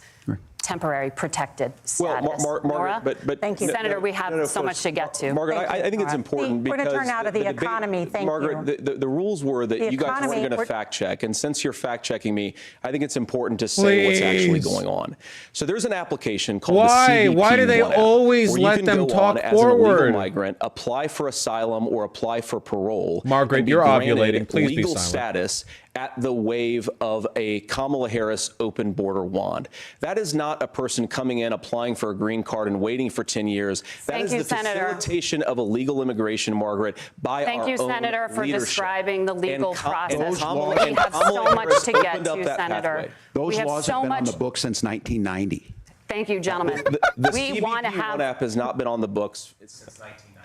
temporary protected status. Well, Margaret, but thank you, Senator. We have so much to get to. Margaret, I think it's important because we're going to turn now to the economy. Thank you, Margaret. The rules were that you guys weren't going to fact check, and since you're fact checking me, I think it's important to say what's actually going on. So there's an application called the CBP Why do they always let them talk forward? As an illegal migrant, apply for asylum or apply for parole. Margaret, you're ovulating. Please be legal silent. Status at the wave of a Kamala Harris open border wand. That is not a person coming in, applying for a green card and waiting for 10 years. That is the facilitation of illegal immigration, Margaret, by our own leadership. Thank you, Senator, for describing the legal process. We have so much to get to, Senator. Those laws have been on the books since 1990. Thank you, gentlemen. The CBP One app has not been on the books since 1990.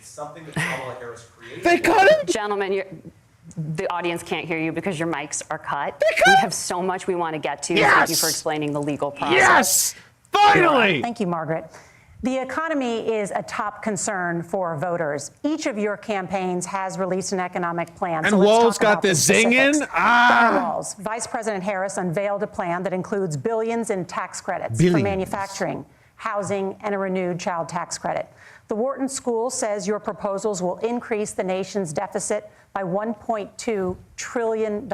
something that Kamala Harris created. They cut it? Gentlemen, the audience can't hear you because your mics are cut. We have so much we want to get to. Yes! Thank you for explaining the legal process. Yes! Finally! Thank you, Margaret. The economy is a top concern for voters. Each of your campaigns has released an economic plan. And WALZ got this zing in? Governor WALZ, Vice President Harris unveiled a plan that includes billions in tax credits for manufacturing, housing, and a renewed child tax credit. The Wharton School says your proposals will increase the nation's deficit by $1.2 trillion.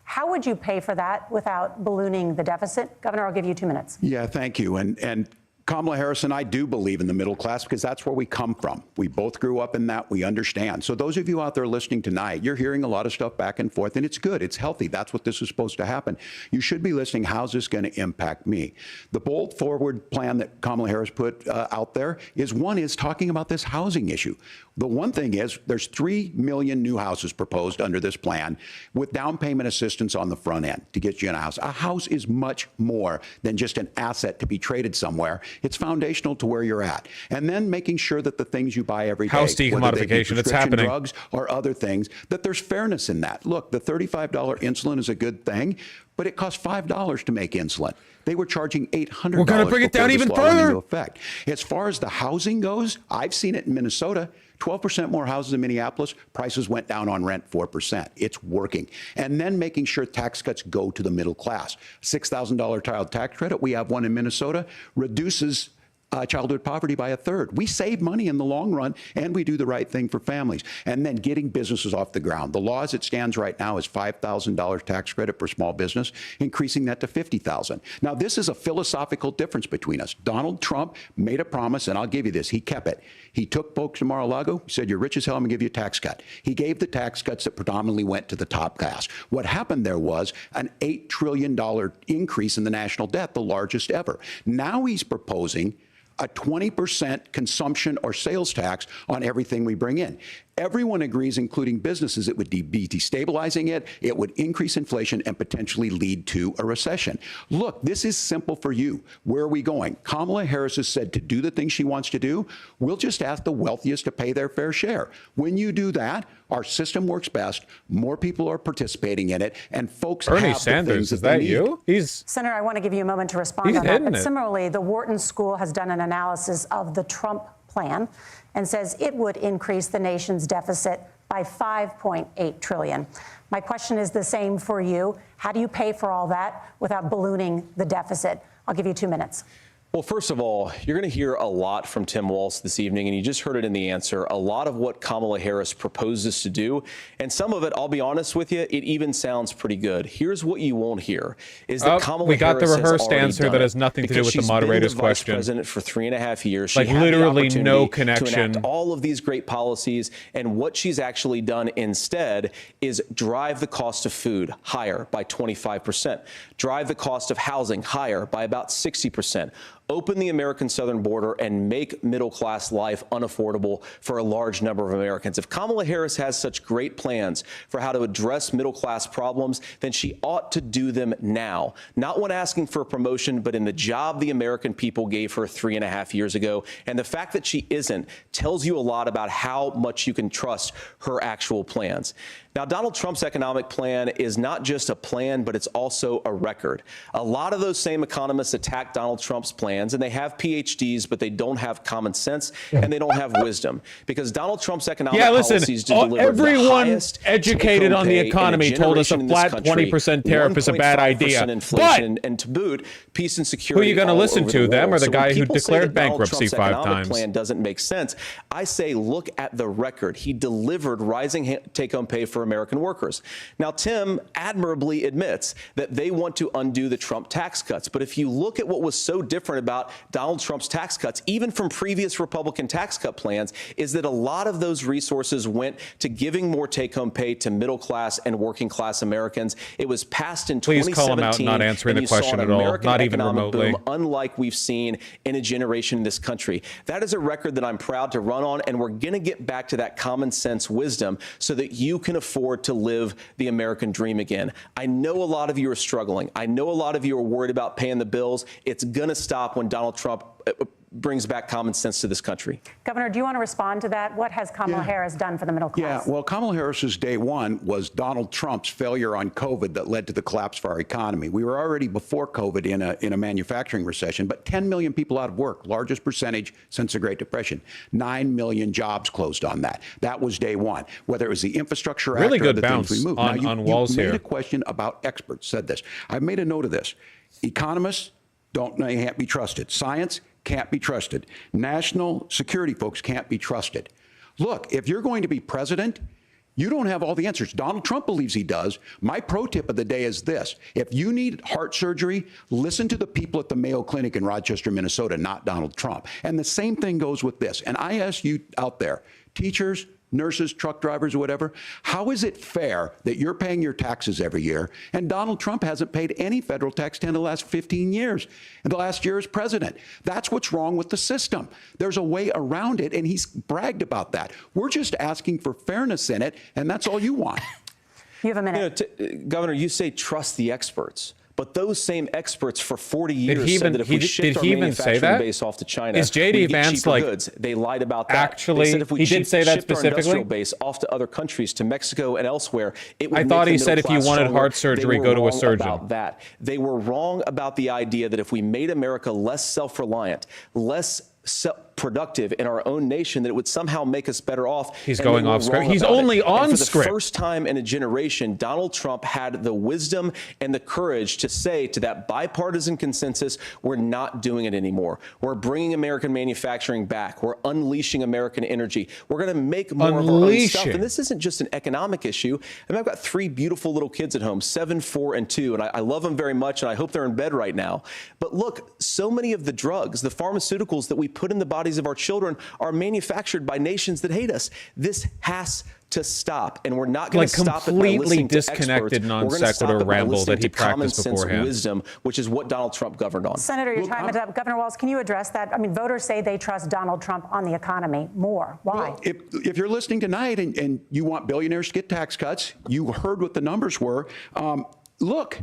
How would you pay for that without ballooning the deficit? Governor, I'll give you 2 minutes. Yeah, thank you. And Kamala Harris and I do believe in the middle class because that's where we come from. We both grew up in that. We understand. So those of you out there listening tonight, you're hearing a lot of stuff back and forth, and it's good. It's healthy. That's what this is supposed to happen. You should be listening. How's this going to impact me? The bold forward plan that Kamala Harris put out there is talking about this housing issue. The one thing is there's 3 million new houses proposed under this plan with down payment assistance on the front end to get you in a house. A house is much more than just an asset to be traded somewhere. It's foundational to where you're at. And then making sure that the things you buy every day, house decommodification, it's happening. Drugs or other things, that there's fairness in that. Look, the $35 insulin is a good thing, but it costs $5 to make insulin. They were charging $800. We're going to bring it down even further. Effect. As far as the housing goes, I've seen it in Minnesota. 12% more houses in Minneapolis, prices went down on rent 4%. It's working. And then making sure tax cuts go to the middle class. $6,000 child tax credit, we have one in Minnesota, reduces childhood poverty by 1/3. We save money in the long run, and we do the right thing for families. And then getting businesses off the ground. The law as it stands right now is $5,000 tax credit for small business, increasing that to $50,000. Now, this is a philosophical difference between us. Donald Trump made a promise, and I'll give you this. He kept it. He took folks to Mar-a-Lago, he said, you're rich as hell, I'm going to give you a tax cut. He gave the tax cuts that predominantly went to the top class. What happened there was an $8 trillion increase in the national debt, the largest ever. Now he's proposing a 20% consumption or sales tax on everything we bring in. Everyone agrees, including businesses, it would be destabilizing it, it would increase inflation and potentially lead to a recession. Look, this is simple for you. Where are we going? Kamala Harris has said to do the things she wants to do. We'll just ask the wealthiest to pay their fair share. When you do that, our system works best, more people are participating in it, and folks Bernie have Sanders, the things is that they that need. you? Senator, I want to give you a moment to respond on that. But similarly, the Wharton School has done an analysis of the Trump plan and says it would increase the nation's deficit by $5.8 trillion. My question is the same for you. How do you pay for all that without ballooning the deficit? I'll give you 2 minutes. Well, first of all, you're going to hear a lot from Tim Walz this evening, and you just heard it in the answer, a lot of what Kamala Harris proposes to do. And some of it, I'll be honest with you, it even sounds pretty good. Here's what you won't hear is that Kamala we got Harris the rehearsed has answer that has nothing to do with the moderator's question. She's been the vice president for 3.5 years. She Like had literally the no opportunity connection. to enact all of these great policies, and what she's actually done instead is drive the cost of food higher by 25%, drive the cost of housing higher by about 60%, open the American southern border and make middle-class life unaffordable for a large number of Americans. If Kamala Harris has such great plans for how to address middle-class problems, then she ought to do them now, not when asking for a promotion, but in the job the American people gave her 3.5 years ago. And the fact that she isn't tells you a lot about how much you can trust her actual plans. Now, Donald Trump's economic plan is not just a plan, but it's also a record. A lot of those same economists attack Donald Trump's plans, and they have PhDs, but they don't have common sense and they don't have wisdom. Because Donald Trump's economic policies deliver everyone the highest educated on the economy told us a flat 20% tariff is a bad idea. Inflation, and to boot, peace and security. Who are you going to listen to, them or the guy who declared bankruptcy 5 times? Donald Trump's plan doesn't make sense. I say, look at the record. He delivered rising take-home pay for American workers. Now, Tim admirably admits that they want to undo the Trump tax cuts. But if you look at what was so different about Donald Trump's tax cuts, even from previous Republican tax cut plans, is that a lot of those resources went to giving more take-home pay to middle-class and working-class Americans. It was passed in 2017. Please call him out, not answering the question at all, not even remotely. Boom, unlike we've seen in a generation in this country. That is a record that I'm proud to run on, and we're going to get back to that common sense wisdom so that you can afford to live the American dream again. I know a lot of you are struggling. I know a lot of you are worried about paying the bills. It's going to stop when Donald Trump brings back common sense to this country. Governor, do you want to respond to that? What has Kamala Harris done for the middle class? Yeah, well, Kamala Harris's day one was Donald Trump's failure on COVID that led to the collapse of our economy. We were already before COVID in a manufacturing recession, but 10 million people out of work, largest percentage since the Great Depression. 9 million jobs closed on that. That was day one. Whether it was the Infrastructure Act really or good the bounce things we moved. on WALZ you made here. a question about experts. Said this. I've made a note of this. Economists can't be trusted. Science can't be trusted. National security folks can't be trusted. Look, if you're going to be president, you don't have all the answers. Donald Trump believes he does. My pro tip of the day is this. If you need heart surgery, listen to the people at the Mayo Clinic in Rochester, Minnesota, not Donald Trump. And the same thing goes with this. And I ask you out there, teachers, nurses, truck drivers, or whatever, how is it fair that you're paying your taxes every year and Donald Trump hasn't paid any federal tax in the last 15 years, in the last year as president? That's what's wrong with the system. There's a way around it, and he's bragged about that. We're just asking for fairness in it, and that's all you want. You have a minute. Governor, you say trust the experts. But those same experts for 40 years said that if we shift our manufacturing base off to China, is JD Vance cheaper like goods. They lied about that. Actually, they said if we he did say that shift our specifically. industrial base off to other countries, to Mexico and elsewhere, it would I make thought the he said if you middle class wanted stronger. heart surgery, They go were to a wrong surgeon. About that. They were wrong about the idea that if we made America less self-reliant, less productive in our own nation, that it would somehow make us better off. He's And going they were off script. wrong He's about only it. on And for script. the first time in a generation, Donald Trump had the wisdom and the courage to say to that bipartisan consensus, we're not doing it anymore. We're bringing American manufacturing back. We're unleashing American energy. We're going to make more of our own stuff. And this isn't just an economic issue. I mean, I've got 3 beautiful little kids at home, 7, 4, and 2, and I love them very much, and I hope they're in bed right now. But look, so many of the drugs, the pharmaceuticals that we put in the bodies of our children are manufactured by nations that hate us. This has to stop, and we're not going to stop it by listening to experts. Disconnected non sequitur ramble that he practiced beforehand. Wisdom, which is what Donald Trump governed on. Senator, your time is up. Governor WALZ, can you address that? I mean, voters say they trust Donald Trump on the economy more. Why? Well, if you're listening tonight and you want billionaires to get tax cuts, you heard what the numbers were. Look,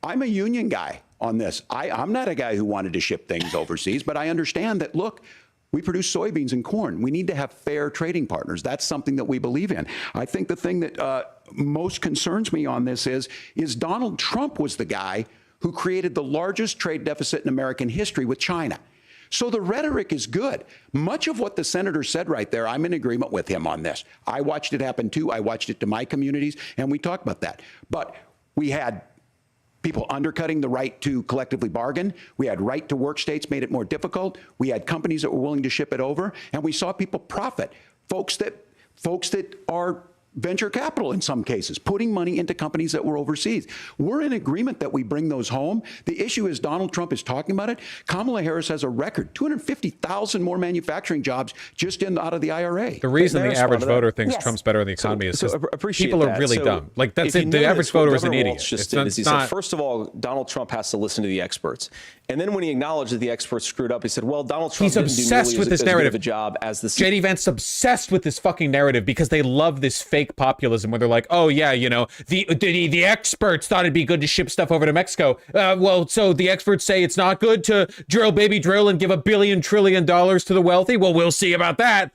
I'm a union guy on this. I'm not a guy who wanted to ship things overseas, but I understand that, look, we produce soybeans and corn. We need to have fair trading partners. That's something that we believe in. I think the thing that most concerns me on this is Donald Trump was the guy who created the largest trade deficit in American history with China. So the rhetoric is good. Much of what the senator said right there, I'm in agreement with him on this. I watched it happen too. I watched it to my communities, and we talked about that. But we had people undercutting the right to collectively bargain. We had right to work states made it more difficult. We had companies that were willing to ship it over, and we saw people profit. Folks that are venture capital in some cases, putting money into companies that were overseas. We're in agreement that we bring those home. The issue is Donald Trump is talking about it. Kamala Harris has a record, 250,000 more manufacturing jobs just out of the IRA. The reason the average voter thinks Trump's better in the economy is because people are really dumb. Like, that's it. The average voter is an idiot. He said, first of all, Donald Trump has to listen to the experts. And then when he acknowledged that the experts screwed up, he said, well, Donald Trump didn't do nearly as good of a job as the... JD Vance is obsessed with this fucking narrative because they love this fake populism where they're like, oh, yeah, you know, the experts thought it'd be good to ship stuff over to Mexico. Well, so the experts say it's not good to drill, baby, drill and give $1 billion trillion to the wealthy. Well, we'll see about that.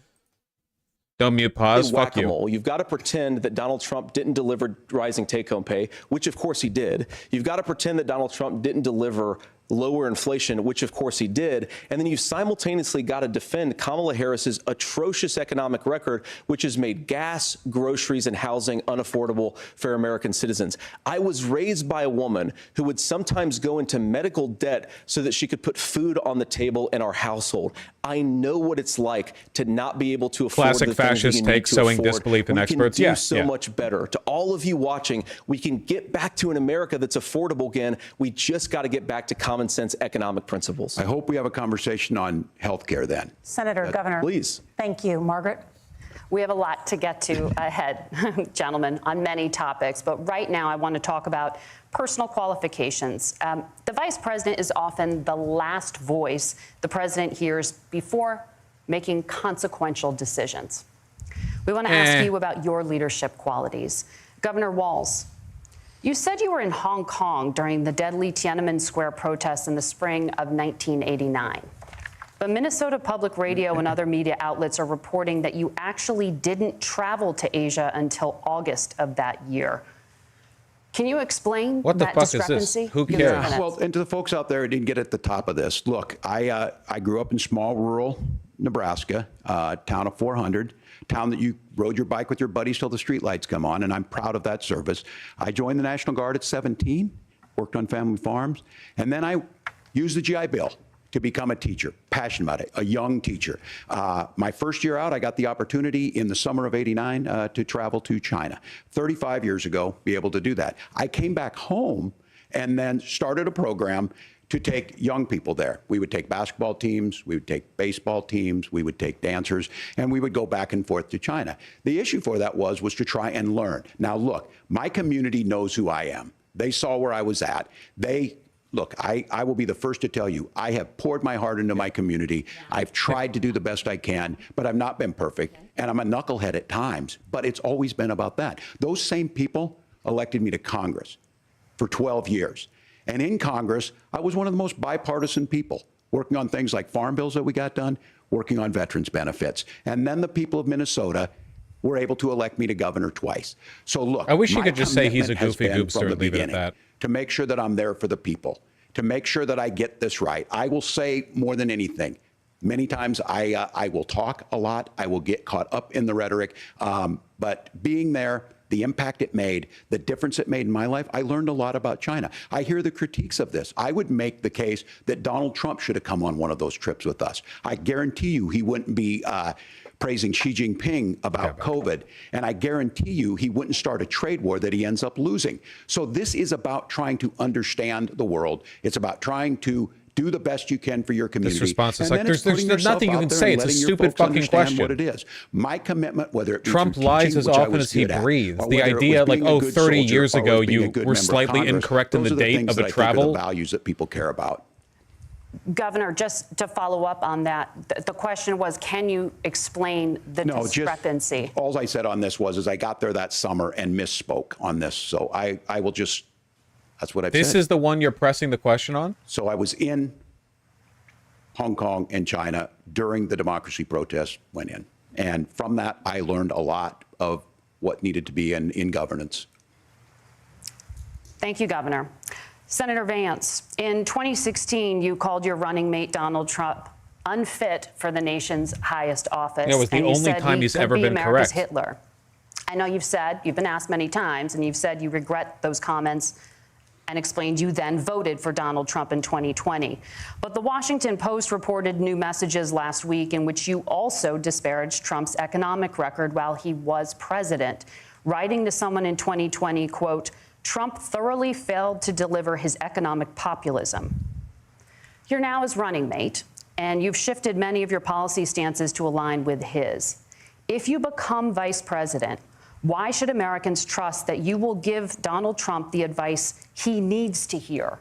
Don't mute, pause, fuck you. You've got to pretend that Donald Trump didn't deliver rising take-home pay, which of course he did. You've got to pretend that Donald Trump didn't deliver lower inflation, which of course he did. And then you simultaneously got to defend Kamala Harris's atrocious economic record, which has made gas, groceries, and housing unaffordable for American citizens. I was raised by a woman who would sometimes go into medical debt so that she could put food on the table in our household. I know what it's like to not be able to afford classic the things fascist that you need take, to sowing afford. disbelief in we experts. Can do so much better. To all of you watching, we can get back to an America that's affordable again. We just got to get back to common sense economic principles. I hope we have a conversation on health care then. Senator, Governor. Please. Thank you. Margaret? We have a lot to get to ahead, gentlemen, on many topics. But right now, I want to talk about personal qualifications. The vice president is often the last voice the president hears before making consequential decisions. We want to ask you about your leadership qualities. Governor WALZ, you said you were in Hong Kong during the deadly Tiananmen Square protests in the spring of 1989. But Minnesota Public Radio and other media outlets are reporting that you actually didn't travel to Asia until August of that year. Can you explain what the that fuck discrepancy? is this? Who cares? Well, and to the folks out there who didn't get at the top of this, look, I grew up in small rural Nebraska, town of 400, town that you rode your bike with your buddies till the streetlights come on, and I'm proud of that service. I joined the National Guard at 17, worked on family farms, and then I used the GI Bill to become a teacher, passionate about it, a young teacher. My first year out, I got the opportunity in the summer of '89 to travel to China. 35 years ago, be able to do that. I came back home and then started a program to take young people there. We would take basketball teams, we would take baseball teams, we would take dancers, and we would go back and forth to China. The issue for that was to try and learn. Now, look, my community knows who I am. They saw where I was at. Look, I will be the first to tell you, I have poured my heart into my community. I've tried to do the best I can, but I've not been perfect. And I'm a knucklehead at times, but it's always been about that. Those same people elected me to Congress for 12 years. And in Congress, I was one of the most bipartisan people, working on things like farm bills that we got done, working on veterans benefits. And then the people of Minnesota were able to elect me to governor twice. So look, I wish you my could just say he's a commitment goofy has been goobster from the and leave it at beginning that. to make sure that I'm there for the people, to make sure that I get this right. I will say more than anything, many times I will talk a lot. I will get caught up in the rhetoric. But being there, the impact it made, the difference it made in my life, I learned a lot about China. I hear the critiques of this. I would make the case that Donald Trump should have come on one of those trips with us. I guarantee you he wouldn't be praising Xi Jinping about COVID. And I guarantee you he wouldn't start a trade war that he ends up losing. So this is about trying to understand the world. It's about trying to do the best you can for your community. This response is And like, then it's there's putting yourself nothing you out can there say. and It's a letting your stupid folks fucking understand question. what it is. My commitment, whether it be Trump through lies teaching, as which I often was as he good at, breathes. or The whether it idea was like, being a oh, good 30 soldier, years or ago, being a you good were member of slightly Congress, incorrect in those the are the date things of that a I think are travel. the values that people care about. Governor, just to follow up on that, the question was, can you explain the discrepancy? All I said on this was I got there that summer and misspoke on this. So I will just, that's what I've said. This is the one you're pressing the question on? So I was in Hong Kong and China during the democracy protests went in. And from that, I learned a lot of what needed to be in governance. Thank you, Governor. Senator Vance, in 2016, you called your running mate Donald Trump unfit for the nation's highest office. Yeah, it was the and you only said time he he's could ever be been America's correct. Hitler. I know you've been asked many times, and you've said you regret those comments and explained you then voted for Donald Trump in 2020. But the Washington Post reported new messages last week in which you also disparaged Trump's economic record while he was president, writing to someone in 2020, quote, Trump thoroughly failed to deliver his economic populism. You're now his running mate, and you've shifted many of your policy stances to align with his. If you become vice president, why should Americans trust that you will give Donald Trump the advice he needs to hear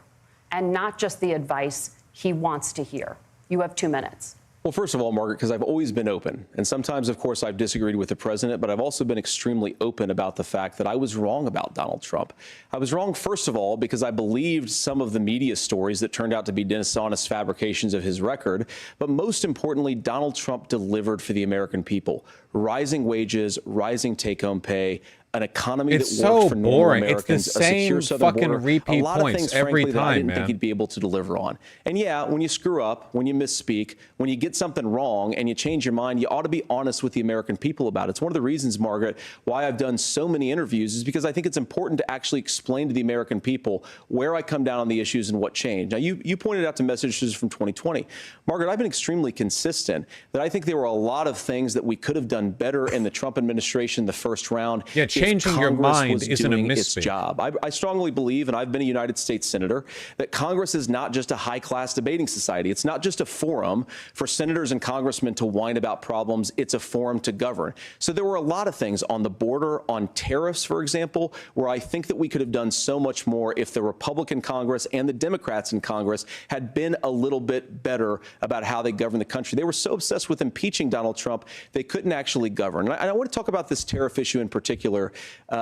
and not just the advice he wants to hear? You have 2 minutes. Well, first of all, Margaret, because I've always been open. And sometimes, of course, I've disagreed with the president, but I've also been extremely open about the fact that I was wrong about Donald Trump. I was wrong, first of all, because I believed some of the media stories that turned out to be dishonest fabrications of his record. But most importantly, Donald Trump delivered for the American people. Rising wages, rising take-home pay, an economy It's that works so for normal boring. It's Americans, the a secure same southern fucking border, repeat a lot of points things, every frankly, that I time, didn't think man. he'd be able to deliver on. And yeah, when you screw up, when you misspeak, when you get something wrong and you change your mind, you ought to be honest with the American people about it. It's one of the reasons, Margaret, why I've done so many interviews is because I think it's important to actually explain to the American people where I come down on the issues and what changed. Now, you pointed out the messages from 2020. Margaret, I've been extremely consistent that I think there were a lot of things that we could have done better in the Trump administration the first round. Yeah, changing your mind isn't a its misspeak. job. I strongly believe, and I've been a United States Senator, that Congress is not just a high-class debating society. It's not just a forum for senators and congressmen to whine about problems. It's a forum to govern. So there were a lot of things on the border, on tariffs, for example, where I think that we could have done so much more if the Republican Congress and the Democrats in Congress had been a little bit better about how they govern the country. They were so obsessed with impeaching Donald Trump, they couldn't actually govern. And I want to talk about this tariff issue in particular,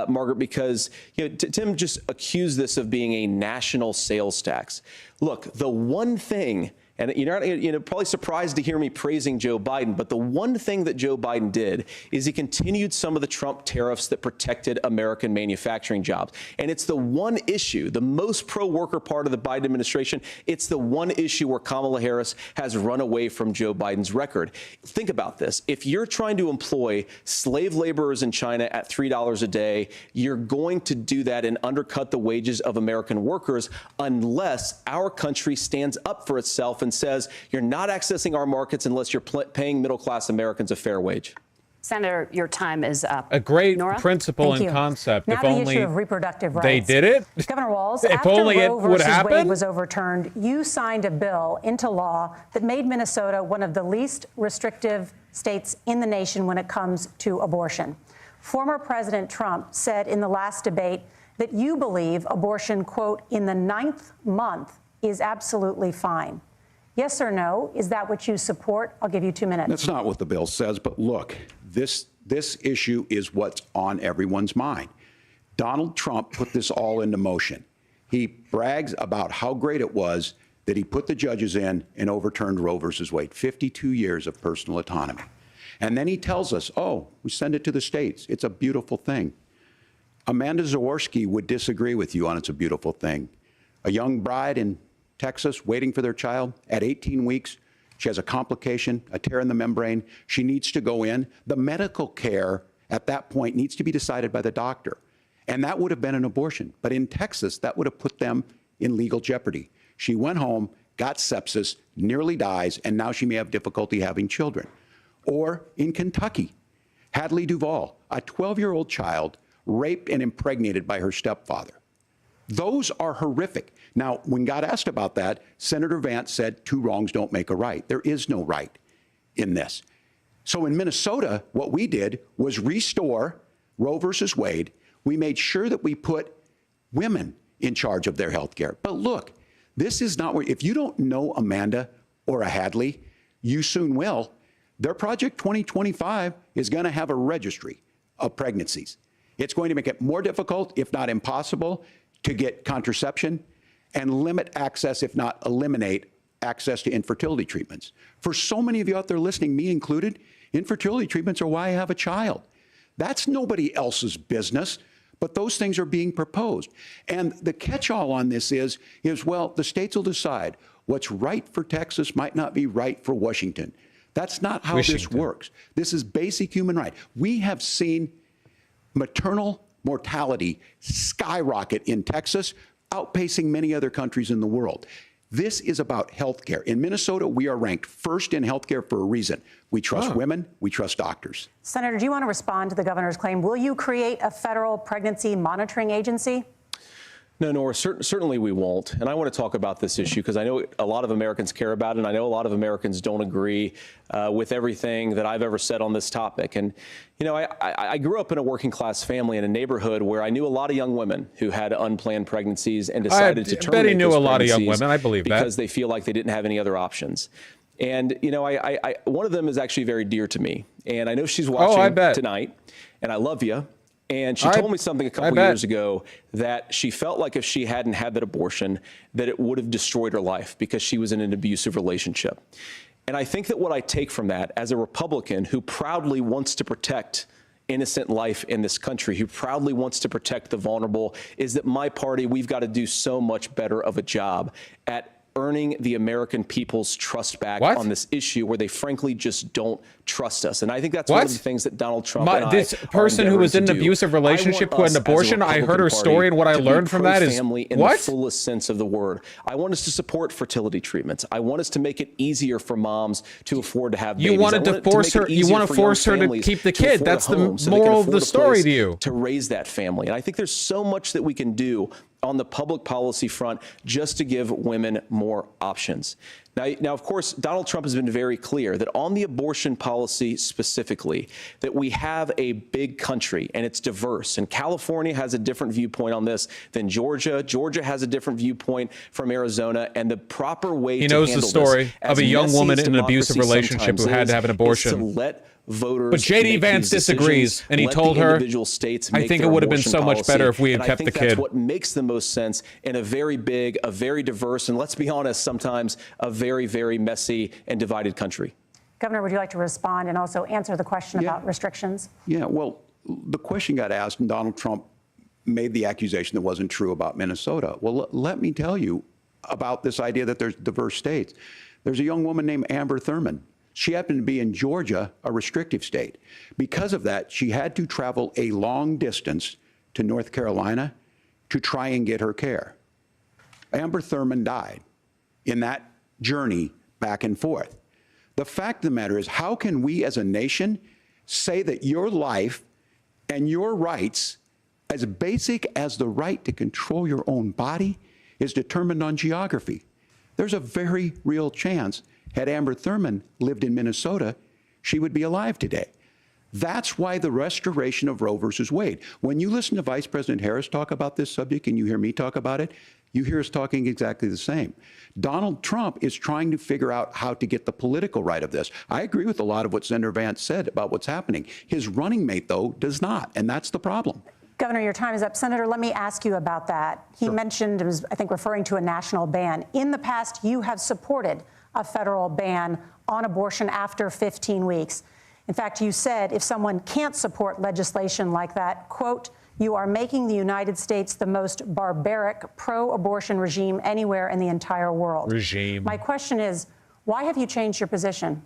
Margaret, because Tim just accused this of being a national sales tax. Look, the one thing, And you're not, probably surprised to hear me praising Joe Biden, but the one thing that Joe Biden did is he continued some of the Trump tariffs that protected American manufacturing jobs. And it's the one issue, the most pro-worker part of the Biden administration, it's the one issue where Kamala Harris has run away from Joe Biden's record. Think about this. If you're trying to employ slave laborers in China at $3 a day, you're going to do that and undercut the wages of American workers unless our country stands up for itself and says you're not accessing our markets unless you're paying middle-class Americans a fair wage. Senator, your time is up. A great Nora? principle Thank and you. concept. Now if the only issue of reproductive rights. they did it. Governor WALZ, if after only Roe it would versus happen. Wade was overturned, you signed a bill into law that made Minnesota one of the least restrictive states in the nation when it comes to abortion. Former President Trump said in the last debate that you believe abortion, quote, in the 9th month is absolutely fine. Yes or no? Is that what you support? I'll give you 2 minutes. That's not what the bill says, but look, this issue is what's on everyone's mind. Donald Trump put this all into motion. He brags about how great it was that he put the judges in and overturned Roe versus Wade, 52 years of personal autonomy. And then he tells us, oh, we send it to the states. It's a beautiful thing. Amanda Zaworski would disagree with you on it's a beautiful thing. A young bride in Texas waiting for their child at 18 weeks. She has a complication, a tear in the membrane. She needs to go in. The medical care at that point needs to be decided by the doctor. And that would have been an abortion. But in Texas, that would have put them in legal jeopardy. She went home, got sepsis, nearly dies, and now she may have difficulty having children. Or in Kentucky, Hadley Duvall, a 12-year-old child raped and impregnated by her stepfather. Those are horrific. Now, when God asked about that, Senator Vance said 2 wrongs don't make a right. There is no right in this. So in Minnesota, what we did was restore Roe versus Wade. We made sure that we put women in charge of their health care. But look, this is not where, if you don't know Amanda or a Hadley, you soon will. Their Project 2025 is going to have a registry of pregnancies. It's going to make it more difficult, if not impossible, to get contraception and limit access, if not eliminate access to infertility treatments. For so many of you out there listening, me included, infertility treatments are why I have a child. That's nobody else's business, but those things are being proposed. And the catch-all on this is, well, the states will decide what's right for Texas might not be right for Washington. That's not how this works. This is basic human right. We have seen maternal mortality skyrocket in Texas, outpacing many other countries in the world. This is about health care. In Minnesota, we are ranked first in health care for a reason. We trust women, we trust doctors. Senator, do you want to respond to the governor's claim? Will you create a federal pregnancy monitoring agency? No, Nora, certainly we won't. And I want to talk about this issue because I know a lot of Americans care about it, and I know a lot of Americans don't agree with everything that I've ever said on this topic. And, you know, I grew up in a working class family in a neighborhood where I knew a lot of young women who had unplanned pregnancies and decided to terminate Betty knew those a lot of young pregnancies women. I believe that. because they feel like they didn't have any other options. And, you know, one of them is actually very dear to me. And I know she's watching tonight, and I love you. And she told me something a couple years ago that she felt like if she hadn't had that abortion, that it would have destroyed her life because she was in an abusive relationship. And I think that what I take from that as a Republican who proudly wants to protect innocent life in this country, who proudly wants to protect the vulnerable, is that my party, we've got to do so much better of a job at earning the American people's trust back on this issue where they frankly just don't trust us. And I think that's one of the things that Donald Trump and I this person who was in an abusive relationship who had an abortion, I heard her story, and what I learned from that is family in the fullest sense of the word. I want us to support fertility treatments. I want us to make it easier for moms to afford to have babies. You wanted to force her. You want to force her to keep the kid. That's the moral of the story to you. To raise that family. And I think there's so much that we can do on the public policy front just to give women more options. Now, of course, Donald Trump has been very clear that on the abortion policy specifically, that we have a big country and it's diverse. And California has a different viewpoint on this than Georgia. Georgia has a different viewpoint from Arizona. And the proper way he knows the story of a young woman in an abusive relationship who had to have an abortion. To let voters. But JD make Vance these disagrees, decisions, and he let told the her, individual states I make think it their would have been abortion so much policy. better if we had And kept I think the that's kid. what makes the most sense in a very big, a very diverse, and let's be honest, sometimes a very, very messy and divided country. Governor, would you like to respond and also answer the question about restrictions? Yeah, well, the question got asked, and Donald Trump made the accusation that wasn't true about Minnesota. Well, let me tell you about this idea that there's diverse states. There's a young woman named Amber Thurman. She happened to be in Georgia, a restrictive state. Because of that, she had to travel a long distance to North Carolina to try and get her care. Amber Thurman died in that journey back and forth. The fact of the matter is, how can we as a nation say that your life and your rights, as basic as the right to control your own body, is determined on geography? There's a very real chance, had Amber Thurman lived in Minnesota, she would be alive today. That's why the restoration of Roe versus Wade. When you listen to Vice President Harris talk about this subject and you hear me talk about it, you hear us talking exactly the same. Donald Trump is trying to figure out how to get the political right of this. I agree with a lot of what Senator Vance said about what's happening. His running mate, though, does not, and that's the problem. Governor, your time is up. Senator, let me ask you about that. He mentioned, was, I think, referring to a national ban. In the past, you have supported a federal ban on abortion after 15 weeks. In fact, you said if someone can't support legislation like that, quote, you are making the United States the most barbaric pro-abortion regime anywhere in the entire world. My question is, why have you changed your position?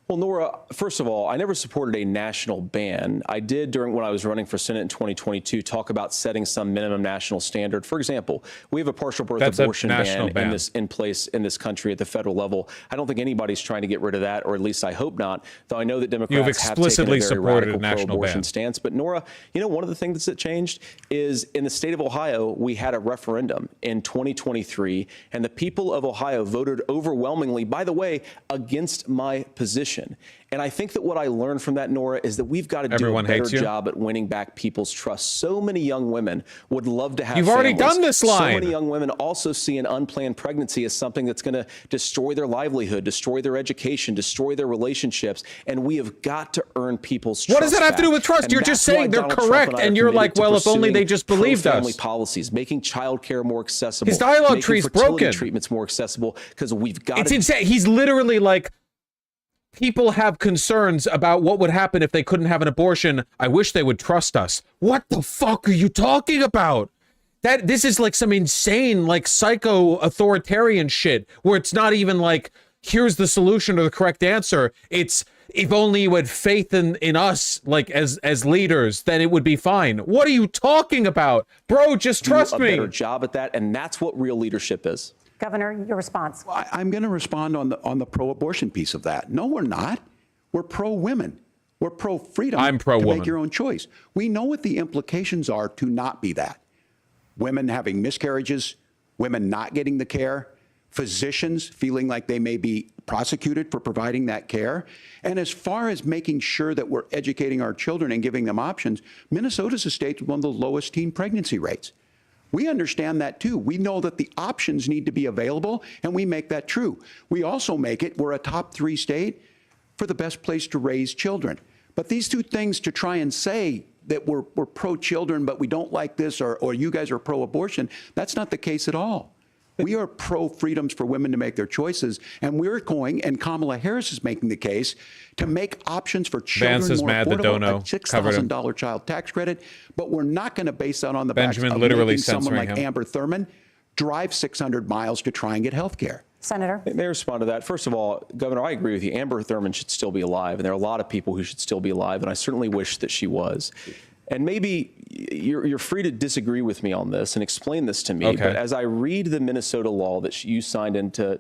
Well, Nora, first of all, I never supported a national ban. I did, when I was running for Senate in 2022, talk about setting some minimum national standard. For example, we have a partial birth abortion ban in place in this country at the federal level. I don't think anybody's trying to get rid of that, or at least I hope not, though I know that Democrats have taken a very radical pro-abortion stance. But Nora, you know, one of the things that changed is in the state of Ohio, we had a referendum in 2023, and the people of Ohio voted overwhelmingly, by the way, against my position. And I think that what I learned from that, Nora, is that we've got to do a better job at winning back people's trust. So many young women would love to have You've already done this line. So many young women also see an unplanned pregnancy as something that's going to destroy their livelihood, destroy their education, destroy their relationships. And we have got to earn people's trust. What does that have to do with trust? You're just saying they're correct, and you're like, well, if only they just believed us. Family policies, making childcare more accessible. His dialogue tree's broken. Treatments more accessible, because we've got. It's insane. He's literally like, people have concerns about what would happen if they couldn't have an abortion. I wish they would trust us. What the fuck are you talking about? This is like some insane, like, psycho authoritarian shit where it's not even like, here's the solution or the correct answer. It's, if only you had faith in us, like, as leaders, then it would be fine. What are you talking about? Bro, just trust me. Do a better job at that, and that's what real leadership is. Governor, your response. I'm going to respond on the pro-abortion piece of that. No, we're not. We're pro-women. We're pro-freedom. I'm pro-woman. To make your own choice. We know what the implications are to not be that. Women having miscarriages, women not getting the care, physicians feeling like they may be prosecuted for providing that care. And as far as making sure that we're educating our children and giving them options, Minnesota's a state with one of the lowest teen pregnancy rates. We understand that too. We know that the options need to be available, and we make that true. We also make it, we're a top 3 state for the best place to raise children. But these two things, to try and say that we're pro-children, but we don't like this, or you guys are pro-abortion, that's not the case at all. We are pro-freedoms for women to make their choices, and we're going, and Kamala Harris is making the case, to make options for children Vance is more mad that affordable, Dono a $6,000 child tax credit, but we're not going to base that on the Benjamin backs of literally making someone censoring like him. Amber Thurman drive 600 miles to try and get health care. Senator? May I respond to that? First of all, Governor, I agree with you. Amber Thurman should still be alive, and there are a lot of people who should still be alive, and I certainly wish that she was. And maybe you're free to disagree with me on this and explain this to me. Okay. But as I read the Minnesota law that you signed into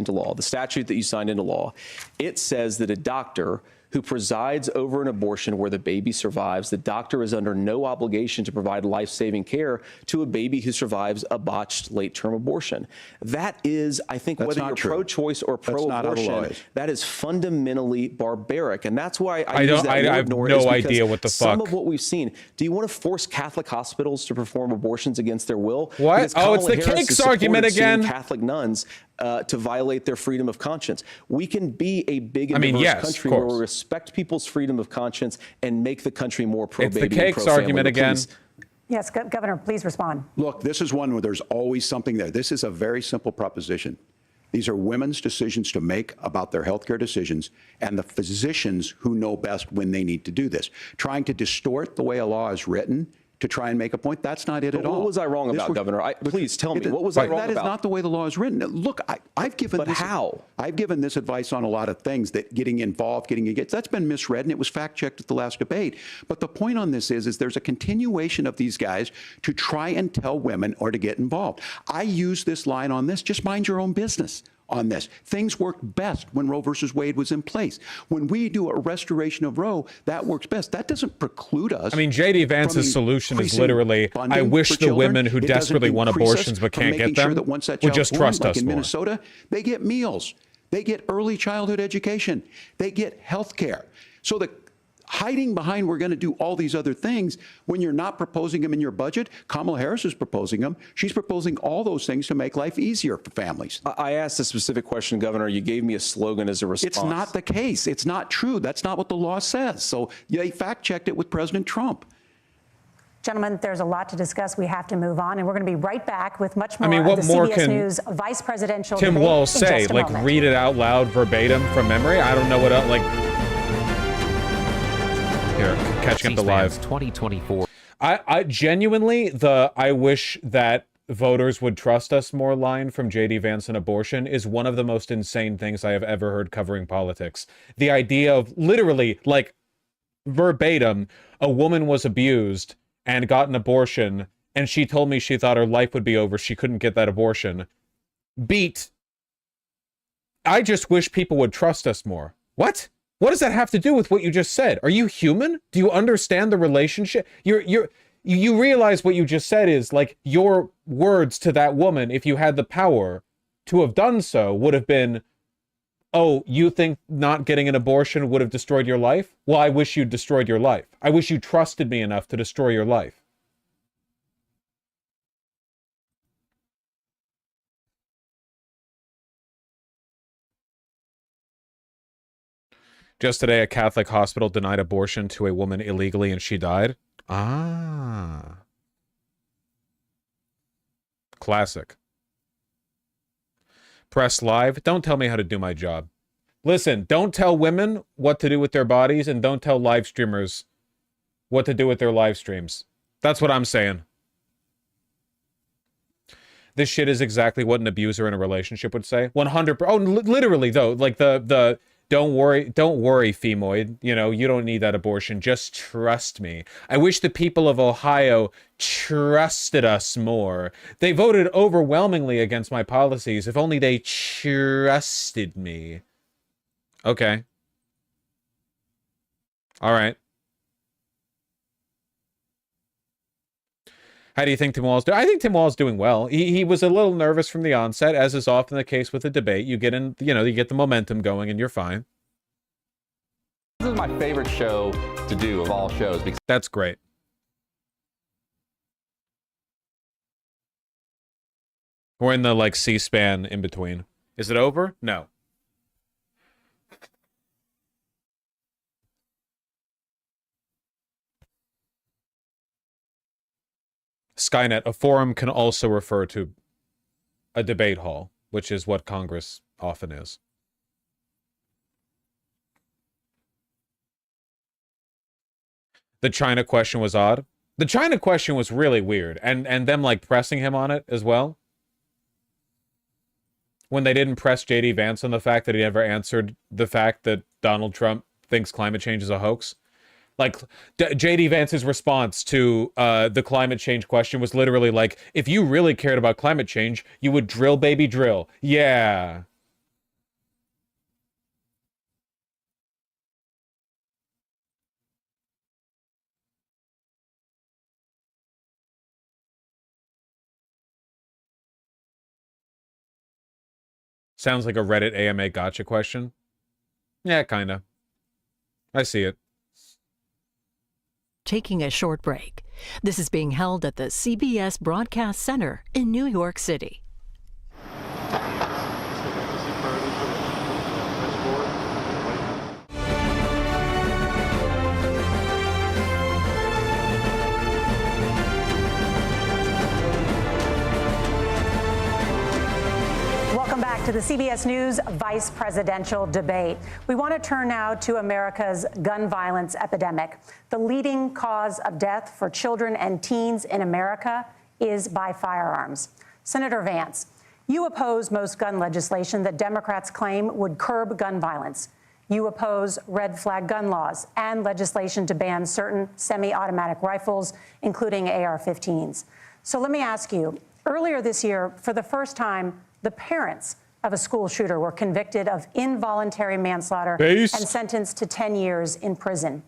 law, the statute that you signed into law, it says that a doctor who presides over an abortion where the baby survives, the doctor is under no obligation to provide life-saving care to a baby who survives a botched late-term abortion. That is, I think, whether you're pro-choice or pro-abortion, that is fundamentally barbaric. And that's why I have no idea what the fuck. Some of what we've seen. Do you want to force Catholic hospitals to perform abortions against their will? What? Oh, it's the cakes argument again. Catholic nuns to violate their freedom of conscience. We can be a big and diverse yes, country where we respect people's freedom of conscience and make the country more pro-baby and pro-family. It's the cakes argument again. Yes, Governor, please respond. Look, this is one where there's always something there. This is a very simple proposition. These are women's decisions to make about their healthcare decisions, and the physicians who know best when they need to do this. Trying to distort the way a law is written to try and make a point, that's not it at all. What was I wrong about, Governor? Please tell me, what was I wrong about? That is not the way the law is written. Look, I've given I've given this advice on a lot of things, that getting involved, getting engaged, that's been misread, and it was fact-checked at the last debate. But the point on this is there's a continuation of these guys to try and tell women or to get involved. I use this line on this, just mind your own business on this. Things worked best when Roe versus Wade was in place. When we do a restoration of Roe, that works best. That doesn't preclude us. I mean, J.D. Vance's solution is literally, I wish the women who desperately want abortions but can't get them would just trust us more. In Minnesota, they get meals. They get early childhood education. They get health care. So the hiding behind we're going to do all these other things when you're not proposing them in your budget. Kamala Harris is proposing them. She's proposing all those things to make life easier for families. I asked a specific question, Governor. You gave me a slogan as a response. It's not the case. It's not true. That's not what the law says. So they fact-checked it with President Trump. Gentlemen, there's a lot to discuss. We have to move on, and we're going to be right back with much more what of the more CBS can News vice presidential Tim debate Walz say? Like, read it out loud verbatim from memory? I don't know what else, like... Here, catching up the live. 2024. I genuinely, I wish that voters would trust us more line from J.D. Vance and abortion is one of the most insane things I have ever heard covering politics. The idea of literally, like, verbatim, a woman was abused and got an abortion, and she told me she thought her life would be over. She couldn't get that abortion. Beat. I just wish people would trust us more. What? What does that have to do with what you just said? Are you human? Do you understand the relationship? You realize what you just said is, like, your words to that woman, if you had the power to have done so, would have been, oh, you think not getting an abortion would have destroyed your life? Well, I wish you destroyed your life. I wish you trusted me enough to destroy your life. Just today, a Catholic hospital denied abortion to a woman illegally and she died. Ah. Classic. Press Live. Don't tell me how to do my job. Listen, don't tell women what to do with their bodies, and don't tell live streamers what to do with their live streams. That's what I'm saying. This shit is exactly what an abuser in a relationship would say. 100%. Oh, literally, though. Like, the don't worry, femoid. You know, you don't need that abortion. Just trust me. I wish the people of Ohio trusted us more. They voted overwhelmingly against my policies. If only they trusted me. Okay. All right. How do you think Tim Walz do? I think Tim Walz doing well. He was a little nervous from the onset, as is often the case with a debate. You get in, you get the momentum going, and you're fine. This is my favorite show to do of all shows because that's great. We're in the like C-SPAN in between. Is it over? No. Skynet, a forum can also refer to a debate hall, which is what Congress often is. The China question was odd. The China question was really weird, and them like pressing him on it as well. When they didn't press J.D. Vance on the fact that he never answered the fact that Donald Trump thinks climate change is a hoax. Like, J.D. Vance's response to the climate change question was literally like, if you really cared about climate change, you would drill, baby, drill. Yeah. Sounds like a Reddit AMA gotcha question. Yeah, kinda. I see it. Taking a short break. This is being held at the CBS Broadcast Center in New York City. to the CBS News vice presidential debate. We want to turn now to America's gun violence epidemic. The leading cause of death for children and teens in America is by firearms. Senator Vance, you oppose most gun legislation that Democrats claim would curb gun violence. You oppose red flag gun laws and legislation to ban certain semi-automatic rifles, including AR-15s. So let me ask you, earlier this year, for the first time, the parents of a school shooter were convicted of involuntary manslaughter and sentenced to 10 years in prison.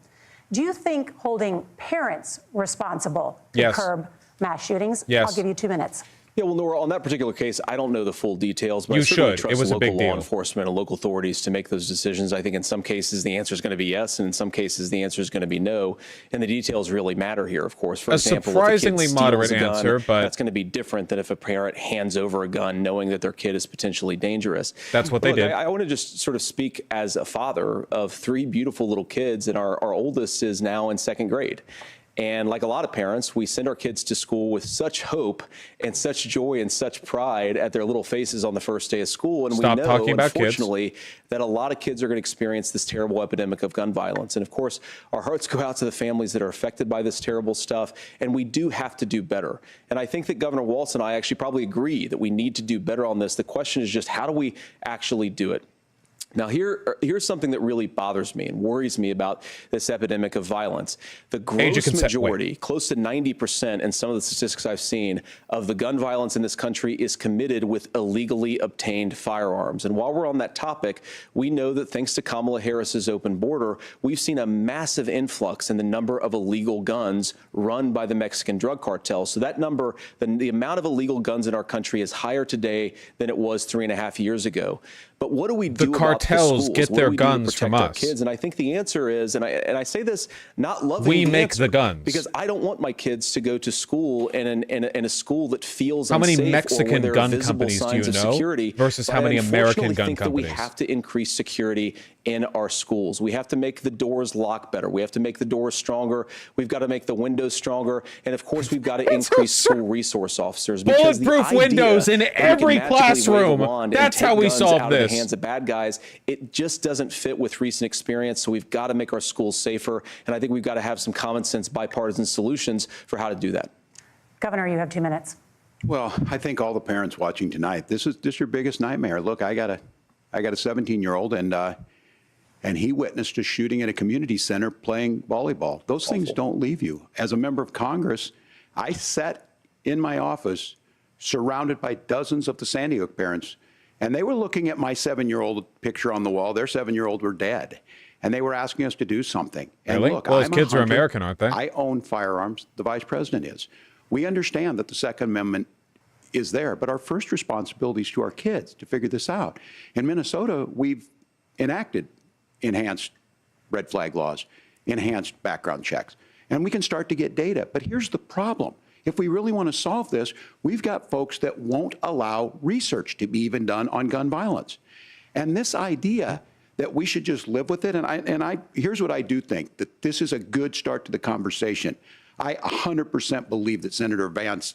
Do you think holding parents responsible to curb mass shootings? I'll give you 2 minutes. Yeah, well, Nora, on that particular case, I don't know the full details, but I certainly trust local law enforcement and local authorities to make those decisions. I think in some cases the answer is going to be yes, and in some cases the answer is going to be no. And the details really matter here, of course. For example, surprisingly if a kid moderate steals a gun, answer, but that's going to be different than if a parent hands over a gun knowing that their kid is potentially dangerous. That's what they did. I want to just sort of speak as a father of 3 beautiful little kids, and our oldest is now in 2nd grade. And like a lot of parents, we send our kids to school with such hope and such joy and such pride at their little faces on the first day of school. And we know, unfortunately, that a lot of kids are going to experience this terrible epidemic of gun violence. And of course, our hearts go out to the families that are affected by this terrible stuff. And we do have to do better. And I think that Governor WALZ and I actually probably agree that we need to do better on this. The question is just, how do we actually do it? Now, here's something that really bothers me and worries me about this epidemic of violence. The gross majority, close to 90%, and some of the statistics I've seen, of the gun violence in this country is committed with illegally obtained firearms. And while we're on that topic, we know that thanks to Kamala Harris's open border, we've seen a massive influx in the number of illegal guns run by the Mexican drug cartels. So that number, the amount of illegal guns in our country is higher today than it was 3.5 years ago. But what do we do about the schools? Get their guns from us. Kids? And I think the answer is, and I say this not loving we make the guns, because I don't want my kids to go to school in a school that feels how unsafe. Many Mexican gun companies do you know security, versus how many American gun companies? That we have to increase security in our schools. We have to make the doors lock better. We have to make the doors stronger. We've got to make the windows stronger. And of course, we've got to increase school resource officers. Bulletproof windows in every classroom. That's how we solve this. Hands of bad guys. It just doesn't fit with recent experience. So we've got to make our schools safer. And I think we've got to have some common sense bipartisan solutions for how to do that. Governor, you have 2 minutes. Well, I think all the parents watching tonight, this is your biggest nightmare. Look, I got a 17-year-old and he witnessed a shooting at a community center playing volleyball. Those things don't leave you. As a member of Congress, I sat in my office surrounded by dozens of the Sandy Hook parents, and they were looking at my 7-year-old picture on the wall. Their 7-year-old were dead, and they were asking us to do something. And really? Look, well, those kids are American, aren't they? I own firearms. The vice president is. We understand that the Second Amendment is there, but our first responsibility is to our kids to figure this out. In Minnesota, we've enacted enhanced red flag laws, enhanced background checks, and we can start to get data. But here's the problem. If we really want to solve this, we've got folks that won't allow research to be even done on gun violence. And this idea that we should just live with it, here's what I do think, that this is a good start to the conversation. I 100% believe that Senator Vance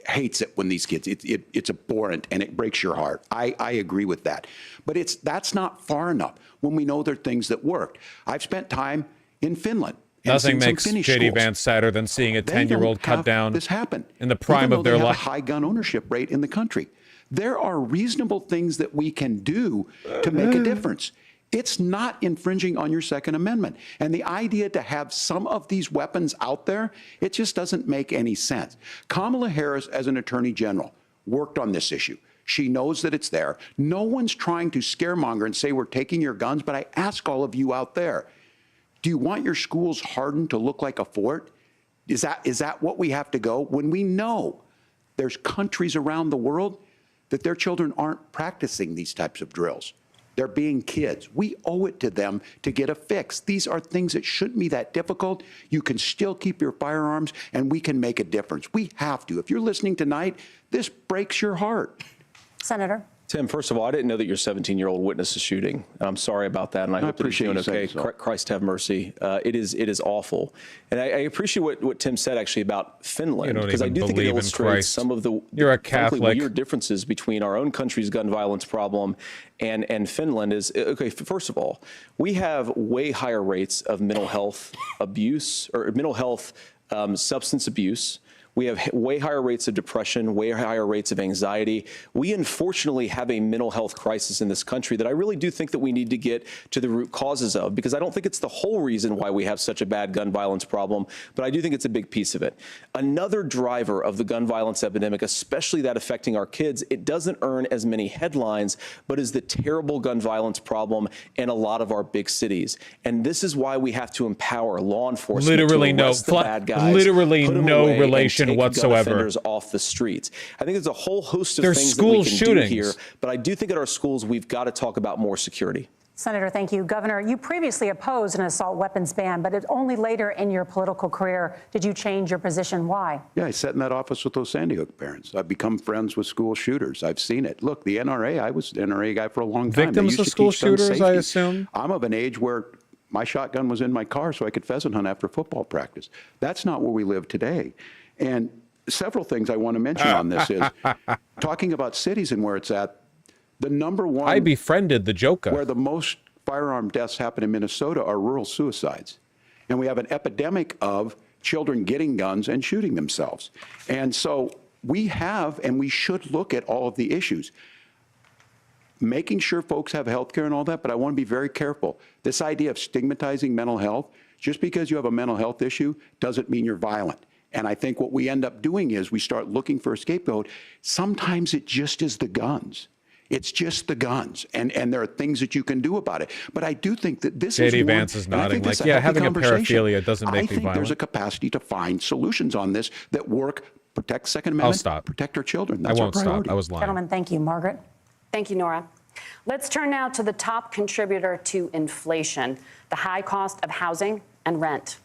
hates it when these kids, it's abhorrent and it breaks your heart. I agree with that. But that's not far enough when we know there are things that worked. I've spent time in Finland. Nothing makes J.D. Vance sadder than seeing a 10-year-old cut down this happen in the prime of their life. A high gun ownership rate in the country. There are reasonable things that we can do to make a difference. It's not infringing on your Second Amendment. And the idea to have some of these weapons out there, it just doesn't make any sense. Kamala Harris, as an attorney general, worked on this issue. She knows that it's there. No one's trying to scaremonger and say we're taking your guns, but I ask all of you out there, do you want your schools hardened to look like a fort? Is that what we have to go? When we know there's countries around the world that their children aren't practicing these types of drills. They're being kids. We owe it to them to get a fix. These are things that shouldn't be that difficult. You can still keep your firearms, and we can make a difference. We have to. If you're listening tonight, this breaks your heart. Senator? Tim, first of all, I didn't know that your 17-year-old witnessed a shooting. I'm sorry about that, and I hope that he's doing okay. Christ have mercy. It is awful. And I appreciate what Tim said, actually, about Finland, because I do think it illustrates some of the weird differences between our own country's gun violence problem and Finland. Is okay, first of all, we have way higher rates of mental health abuse, or mental health substance abuse. We have way higher rates of depression, way higher rates of anxiety. We unfortunately have a mental health crisis in this country that I really do think that we need to get to the root causes of, because I don't think it's the whole reason why we have such a bad gun violence problem, but I do think it's a big piece of it. Another driver of the gun violence epidemic, especially that affecting our kids, it doesn't earn as many headlines, but is the terrible gun violence problem in a lot of our big cities. And this is why we have to empower law enforcement to arrest the bad guys, literally no relation whatsoever. Offenders off the streets. I think there's a whole host of things that we can do here, but I do think at our schools we've got to talk about more security. Senator, thank you. Governor, you previously opposed an assault weapons ban, but it's only later in your political career did you change your position. Why? Yeah, I sat in that office with those Sandy Hook parents. I've become friends with school shooters. I've seen it. Look, the NRA, I was an NRA guy for a long time. Victims of school shooters, I assume? I'm of an age where my shotgun was in my car so I could pheasant hunt after football practice. That's not where we live today. And several things I want to mention on this is talking about cities and where it's at. The number one, I befriended the Joker, where the most firearm deaths happen in Minnesota are rural suicides. And we have an epidemic of children getting guns and shooting themselves. And so we have, and we should look at all of the issues, making sure folks have health care and all that, but I want to be very careful. This idea of stigmatizing mental health, just because you have a mental health issue doesn't mean you're violent. And I think what we end up doing is we start looking for a scapegoat. Sometimes it just is the guns. It's just the guns. And there are things that you can do about it. But I do think that this is JD Vance is nodding like, yeah, having a paraphilia doesn't make me violent. I think there's a capacity to find solutions on this that work, protect Second Amendment, I'll stop. Protect our children. That's I won't our priority. Stop. I was lying. Gentlemen, thank you. Margaret? Thank you, Nora. Let's turn now to the top contributor to inflation, the high cost of housing and rent.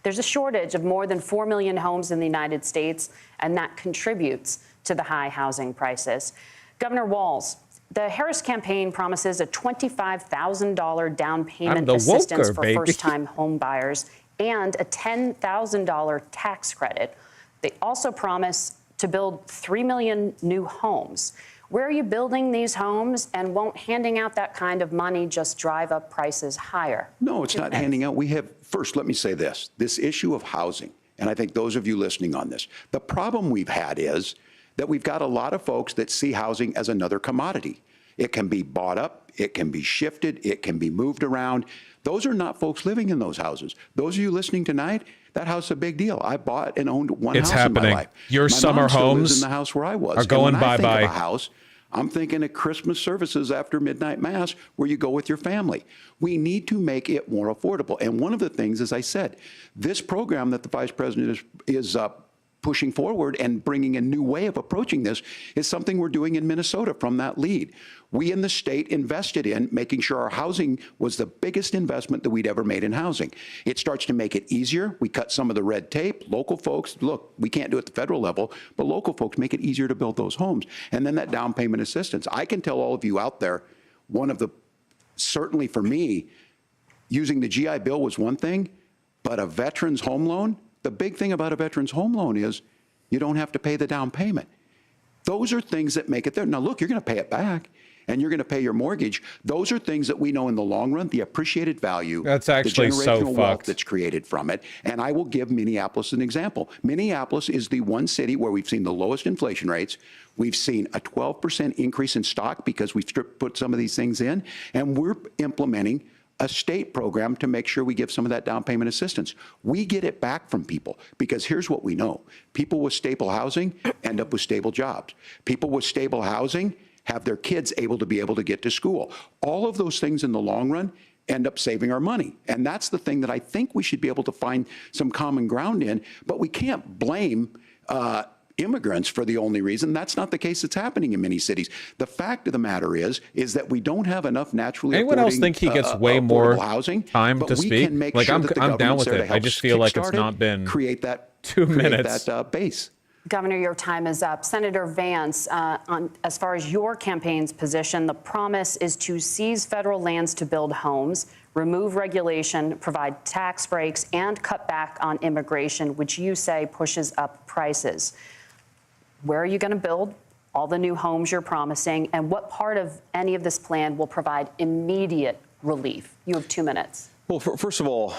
There's a shortage of more than 4 million homes in the United States, and that contributes to the high housing prices. Governor WALZ, the Harris campaign promises a $25,000 down payment assistance for first-time home buyers and a $10,000 tax credit. They also promise to build 3 million new homes. Where are you building these homes, and won't handing out that kind of money just drive up prices higher? No, it's not handing out. We have, first, let me say this issue of housing, and I think those of you listening on this, the problem we've had is that we've got a lot of folks that see housing as another commodity. It can be bought up, it can be shifted, it can be moved around. Those are not folks living in those houses. Those of you listening tonight, that house is a big deal. I bought and owned one house in my life. Your my summer mom still homes lives in the house where I was. are going bye-bye. When I think of a house, I'm thinking of Christmas services after midnight mass where you go with your family. We need to make it more affordable. And one of the things, as I said, this program that the Vice President is pushing forward and bringing a new way of approaching this is something we're doing in Minnesota from that lead. We in the state invested in making sure our housing was the biggest investment that we'd ever made in housing. It starts to make it easier. We cut some of the red tape. Local folks, look, we can't do it at the federal level, but local folks make it easier to build those homes. And then that down payment assistance. I can tell all of you out there, one of the, certainly for me, using the GI Bill was one thing, but a veteran's home loan, the big thing about a veteran's home loan is you don't have to pay the down payment. Those are things that make it there. Now, look, you're going to pay it back, and you're going to pay your mortgage. Those are things that we know in the long run, the appreciated value, that's actually the generational wealth that's created from it. And I will give Minneapolis an example. Minneapolis is the one city where we've seen the lowest inflation rates. We've seen a 12% increase in stock because we've put some of these things in, and we're implementing a state program to make sure we give some of that down payment assistance. We get it back from people because here's what we know. People with stable housing end up with stable jobs. People with stable housing have their kids able to get to school. All of those things in the long run end up saving our money. And that's the thing that I think we should be able to find some common ground in, but we can't blame immigrants for the only reason. That's not the case that's happening in many cities. The fact of the matter is that we don't have enough naturally Anyone else think he gets way more housing, time to speak? Like, I'm down with it. I just feel like it's not been create that 2 minutes. That base. Governor, your time is up. Senator Vance, as far as your campaign's position, the promise is to seize federal lands to build homes, remove regulation, provide tax breaks, and cut back on immigration, which you say pushes up prices. Where are you going to build all the new homes you're promising, and what part of any of this plan will provide immediate relief? You have 2 minutes. Well, first of all,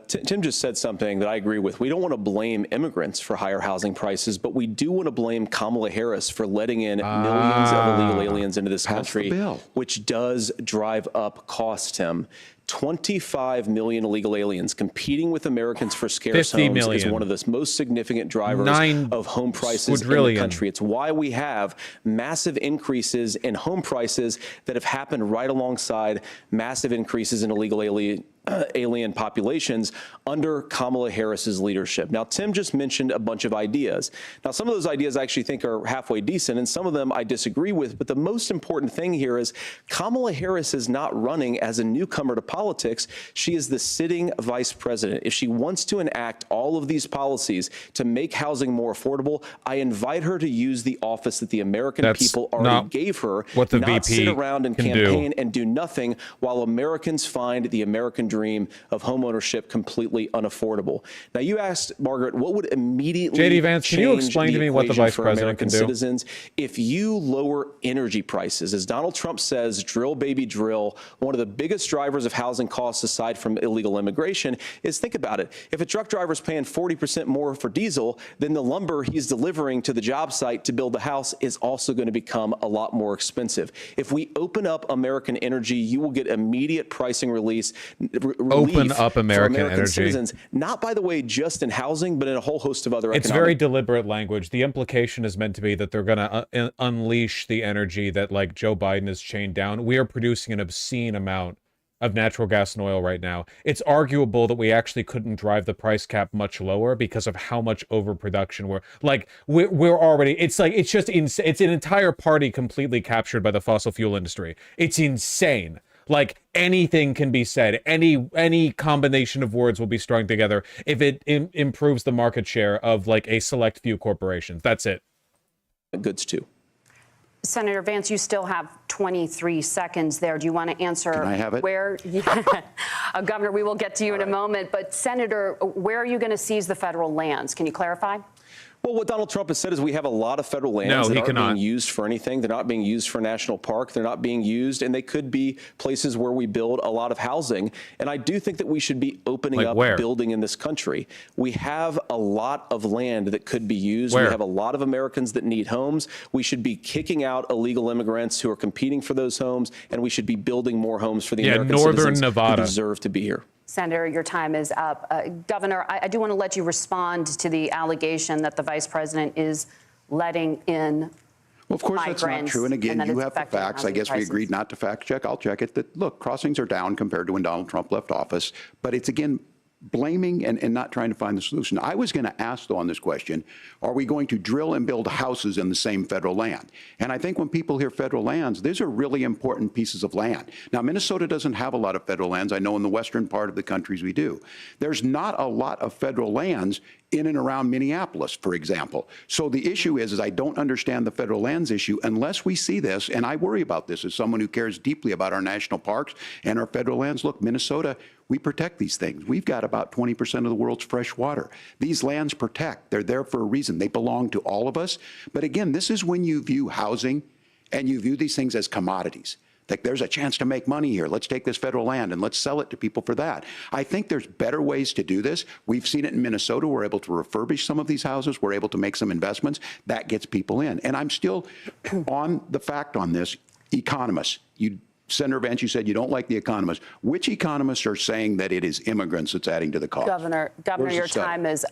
Tim just said something that I agree with. We don't want to blame immigrants for higher housing prices, but we do want to blame Kamala Harris for letting in millions of illegal aliens into this country, which does drive up costs, Tim. 25 million illegal aliens competing with Americans for scarce homes is one of the most significant drivers of home prices in the country. It's why we have massive increases in home prices that have happened right alongside massive increases in illegal alien populations under Kamala Harris's leadership. Now, Tim just mentioned a bunch of ideas. Now, some of those ideas I actually think are halfway decent, and some of them I disagree with. But the most important thing here is Kamala Harris is not running as a newcomer to politics. She is the sitting vice president. If she wants to enact all of these policies to make housing more affordable, I invite her to use the office that the American people already gave her, not sit around and campaign and do nothing while Americans find the American dream of homeownership completely unaffordable. Now, you asked, Margaret, what would immediately JD Vance, can you explain to me what the vice president can do? Citizens, if you lower energy prices, as Donald Trump says, drill, baby, drill, one of the biggest drivers of housing costs aside from illegal immigration is, think about it, if a truck driver is paying 40% more for diesel, then the lumber he's delivering to the job site to build the house is also going to become a lot more expensive. If we open up American energy, you will get immediate pricing relief open up American energy. Citizens, not, by the way, just in housing, but in a whole host of other It's very deliberate language. The implication is meant to be that they're going to unleash the energy that, like, Joe Biden has chained down. We are producing an obscene amount of natural gas and oil right now. It's arguable that we actually couldn't drive the price cap much lower because of how much overproduction we're already. It's like, it's just insane. It's an entire party completely captured by the fossil fuel industry. It's insane. Like, anything can be said. Any combination of words will be strung together if it improves the market share of, like, a select few corporations. That's it. Goods too. Senator Vance, you still have 23 seconds there. Do you want to answer? Can I have it? Where, Governor, we will get to you in a moment. But Senator, where are you going to seize the federal lands? Can you clarify? Well, what Donald Trump has said is we have a lot of federal lands that aren't being used for anything. They're not being used for a national park. They're not being used, and they could be places where we build a lot of housing. And I do think that we should be opening up building in this country. We have a lot of land that could be used. We have a lot of Americans that need homes. We should be kicking out illegal immigrants who are competing for those homes, and we should be building more homes for the American citizens who deserve to be here. Senator, your time is up. Governor, I do want to let you respond to the allegation that the vice president is letting in Well, of course, that's not true. And again, you have the facts. I guess we agreed not to fact check. I'll check it. That, look, crossings are down compared to when Donald Trump left office. But it's, again, blaming and not trying to find the solution. I was going to ask, though, on this question, are we going to drill and build houses in the same federal land? And I think when people hear federal lands, these are really important pieces of land. Now, Minnesota doesn't have a lot of federal lands. I know in the western part of the countries we do. There's not a lot of federal lands in and around Minneapolis, for example. So the issue is I don't understand the federal lands issue unless we see this, and I worry about this as someone who cares deeply about our national parks and our federal lands. Look, Minnesota, we protect these things. We've got about 20% of the world's fresh water. These lands protect. They're there for a reason. They belong to all of us. But again, this is when you view housing and you view these things as commodities. Like, there's a chance to make money here. Let's take this federal land and let's sell it to people for that. I think there's better ways to do this. We've seen it in Minnesota. We're able to refurbish some of these houses. We're able to make some investments. That gets people in. And I'm still on the fact on this. Economists, Senator Vance, you said you don't like the economists. Which economists are saying that it is immigrants that's adding to the cost? Governor, your time is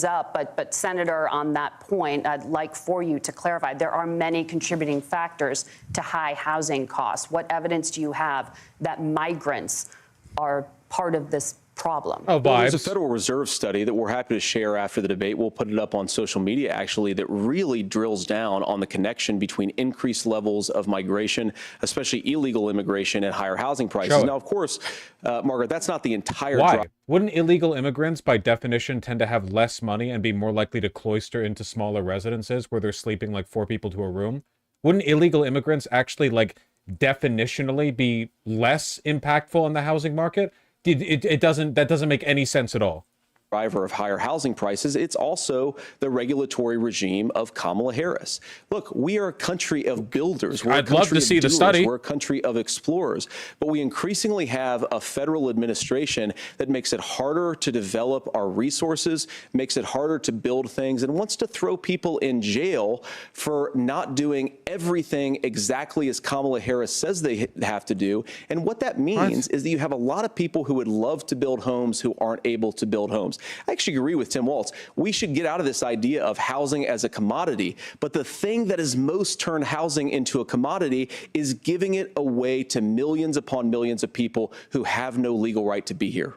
up. But Senator, on that point, I'd like for you to clarify. There are many contributing factors to high housing costs. What evidence do you have that migrants are part of this problem. Oh, well, there's a vibes. Federal Reserve study that we're happy to share after the debate. We'll put it up on social media, actually, that really drills down on the connection between increased levels of migration, especially illegal immigration, and higher housing prices. Now, of course, Margaret, that's not the entire Why? Wouldn't illegal immigrants, by definition, tend to have less money and be more likely to cloister into smaller residences where they're sleeping like 4 people to a room? Wouldn't illegal immigrants actually, like, definitionally be less impactful on the housing market? That doesn't make any sense at all. Driver of higher housing prices, it's also the regulatory regime of Kamala Harris. Look, we are a country of builders. I'd love to see the study. We're a country of explorers, but we increasingly have a federal administration that makes it harder to develop our resources, makes it harder to build things, and wants to throw people in jail for not doing everything exactly as Kamala Harris says they have to do. And what that means is that you have a lot of people who would love to build homes who aren't able to build homes. I actually agree with Tim WALZ. We should get out of this idea of housing as a commodity. But the thing that has most turned housing into a commodity is giving it away to millions upon millions of people who have no legal right to be here.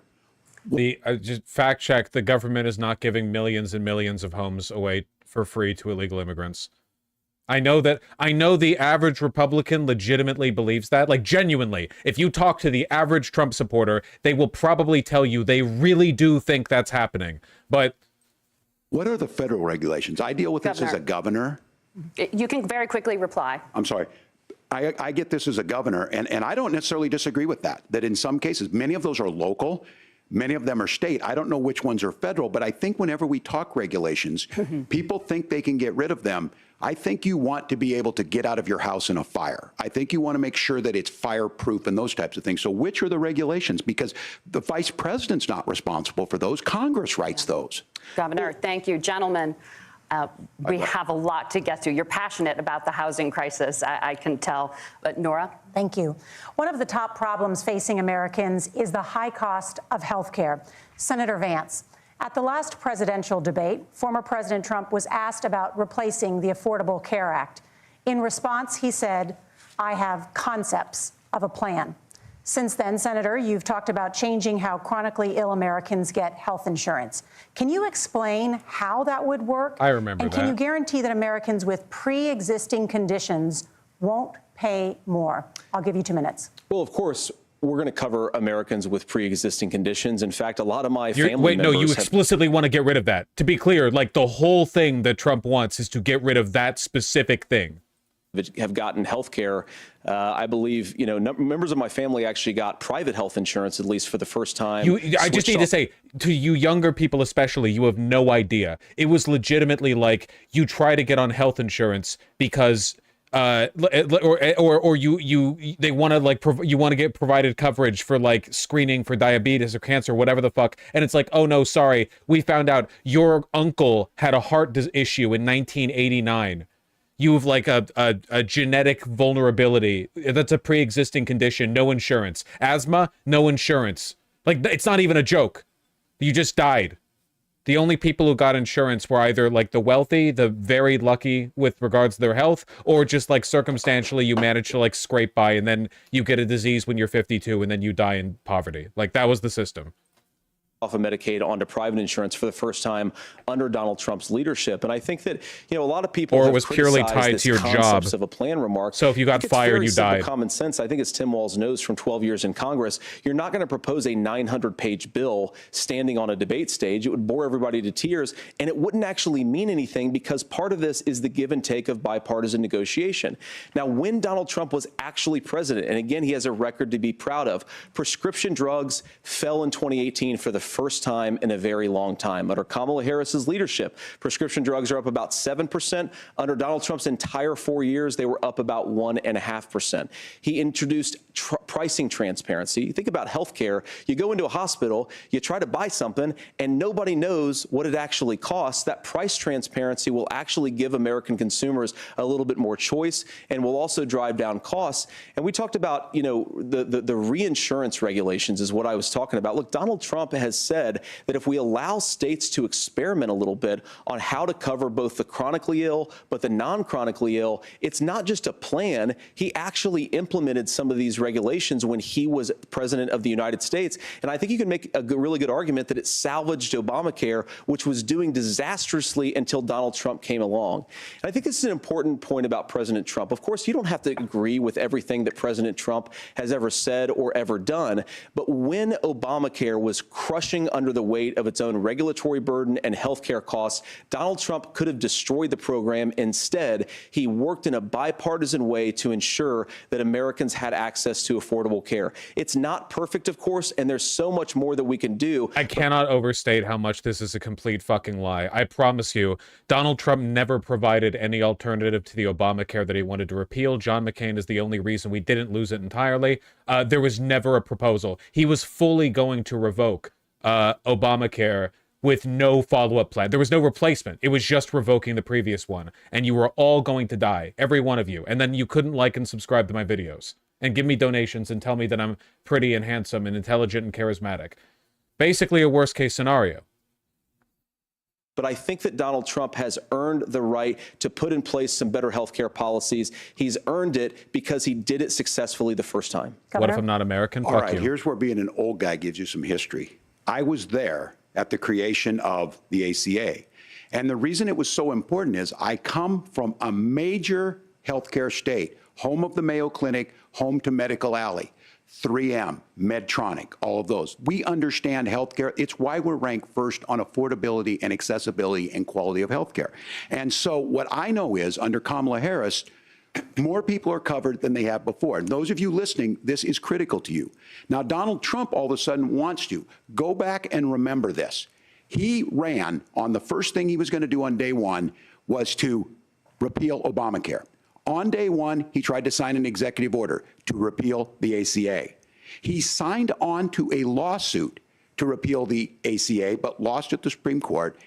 Just fact check, the government is not giving millions and millions of homes away for free to illegal immigrants. I know the average Republican legitimately believes that, like genuinely. If you talk to the average Trump supporter, they will probably tell you they really do think that's happening. But what are the federal regulations? I deal with this as a governor. You can very quickly reply. I'm sorry. I get this as a governor, and I don't necessarily disagree with that in some cases, many of those are local. Many of them are state. I don't know which ones are federal, but I think whenever we talk regulations, people think they can get rid of them. I think you want to be able to get out of your house in a fire. I think you want to make sure that it's fireproof and those types of things. So which are the regulations? Because the vice president's not responsible for those. Congress writes those. Governor, thank you. Gentlemen, we have a lot to get to. You're passionate about the housing crisis, I can tell. But Nora? Thank you. One of the top problems facing Americans is the high cost of health care. Senator Vance, at the last presidential debate, former President Trump was asked about replacing the Affordable Care Act. In response, he said, "I have concepts of a plan." Since then, Senator, you've talked about changing how chronically ill Americans get health insurance. Can you explain how that would work? I remember that. And can you guarantee that Americans with pre-existing conditions won't pay more? I'll give you 2 minutes. Well, of course, we're going to cover Americans with pre-existing conditions. In fact, a lot of my family members you explicitly want to get rid of that. To be clear, like the whole thing that Trump wants is to get rid of that specific thing. Have gotten health care. I believe, members of my family actually got private health insurance, at least for the first time. I just need to say, to you younger people especially, you have no idea. It was legitimately like you try to get on health insurance because they want to like you want to get provided coverage for like screening for diabetes or cancer or whatever the fuck, and it's like, oh no, sorry, we found out your uncle had a heart issue in 1989. You have like a genetic vulnerability that's a pre-existing condition, no insurance. Asthma, no insurance. Like, it's not even a joke. You just died. The only people who got insurance were either like the wealthy, the very lucky with regards to their health, or just like circumstantially you manage to like scrape by and then you get a disease when you're 52 and then you die in poverty. Like, that was the system. Off of Medicaid onto private insurance for the first time under Donald Trump's leadership. And I think that, a lot of people or it was purely tied to your job of a plan remark. So if you got fired, you died. Common sense. I think as Tim WALZ knows from 12 years in Congress, you're not going to propose a 900-page bill standing on a debate stage. It would bore everybody to tears, and it wouldn't actually mean anything because part of this is the give and take of bipartisan negotiation. Now, when Donald Trump was actually president, and again, he has a record to be proud of, prescription drugs fell in 2018 for the first time in a very long time. Under Kamala Harris's leadership, prescription drugs are up about 7%. Under Donald Trump's entire 4 years, they were up about 1.5%. He introduced pricing transparency. You think about healthcare, you go into a hospital, you try to buy something, and nobody knows what it actually costs. That price transparency will actually give American consumers a little bit more choice and will also drive down costs. And we talked about, the reinsurance regulations is what I was talking about. Look, Donald Trump has said that if we allow states to experiment a little bit on how to cover both the chronically ill but the non-chronically ill, it's not just a plan. He actually implemented some of these regulations when he was president of the United States. And I think you can make a really good argument that it salvaged Obamacare, which was doing disastrously until Donald Trump came along. And I think this is an important point about President Trump. Of course, you don't have to agree with everything that President Trump has ever said or ever done. But when Obamacare was crushing under the weight of its own regulatory burden and health care costs, Donald Trump could have destroyed the program. Instead, he worked in a bipartisan way to ensure that Americans had access to affordable care. It's not perfect, of course, and there's so much more that we can do. I cannot overstate how much this is a complete fucking lie. I promise you, Donald Trump never provided any alternative to the Obamacare that he wanted to repeal. John McCain is the only reason we didn't lose it entirely. There was never a proposal. He was fully going to revoke Obamacare with no follow-up plan. There was no replacement. It was just revoking the previous one. And you were all going to die, every one of you. And then you couldn't like and subscribe to my videos and give me donations and tell me that I'm pretty and handsome and intelligent and charismatic. Basically a worst-case scenario. But I think that Donald Trump has earned the right to put in place some better health care policies. He's earned it because he did it successfully the first time. What if I'm not American? All Fuck right, you. here's where being an old guy gives you some history. I was there at the creation of the ACA. And the reason it was so important is I come from a major healthcare state, home of the Mayo Clinic, home to Medical Alley, 3M, Medtronic, all of those. We understand healthcare. It's why we're ranked first on affordability and accessibility and quality of healthcare. And so what I know is under Kamala Harris, more people are covered than they have before. And those of you listening, this is critical to you. Now, Donald Trump all of a sudden wants to. Go back and remember this. He ran on the first thing he was going to do on day one was to repeal Obamacare. On day one, he tried to sign an executive order to repeal the ACA. He signed on to a lawsuit to repeal the ACA, but lost at the Supreme Court.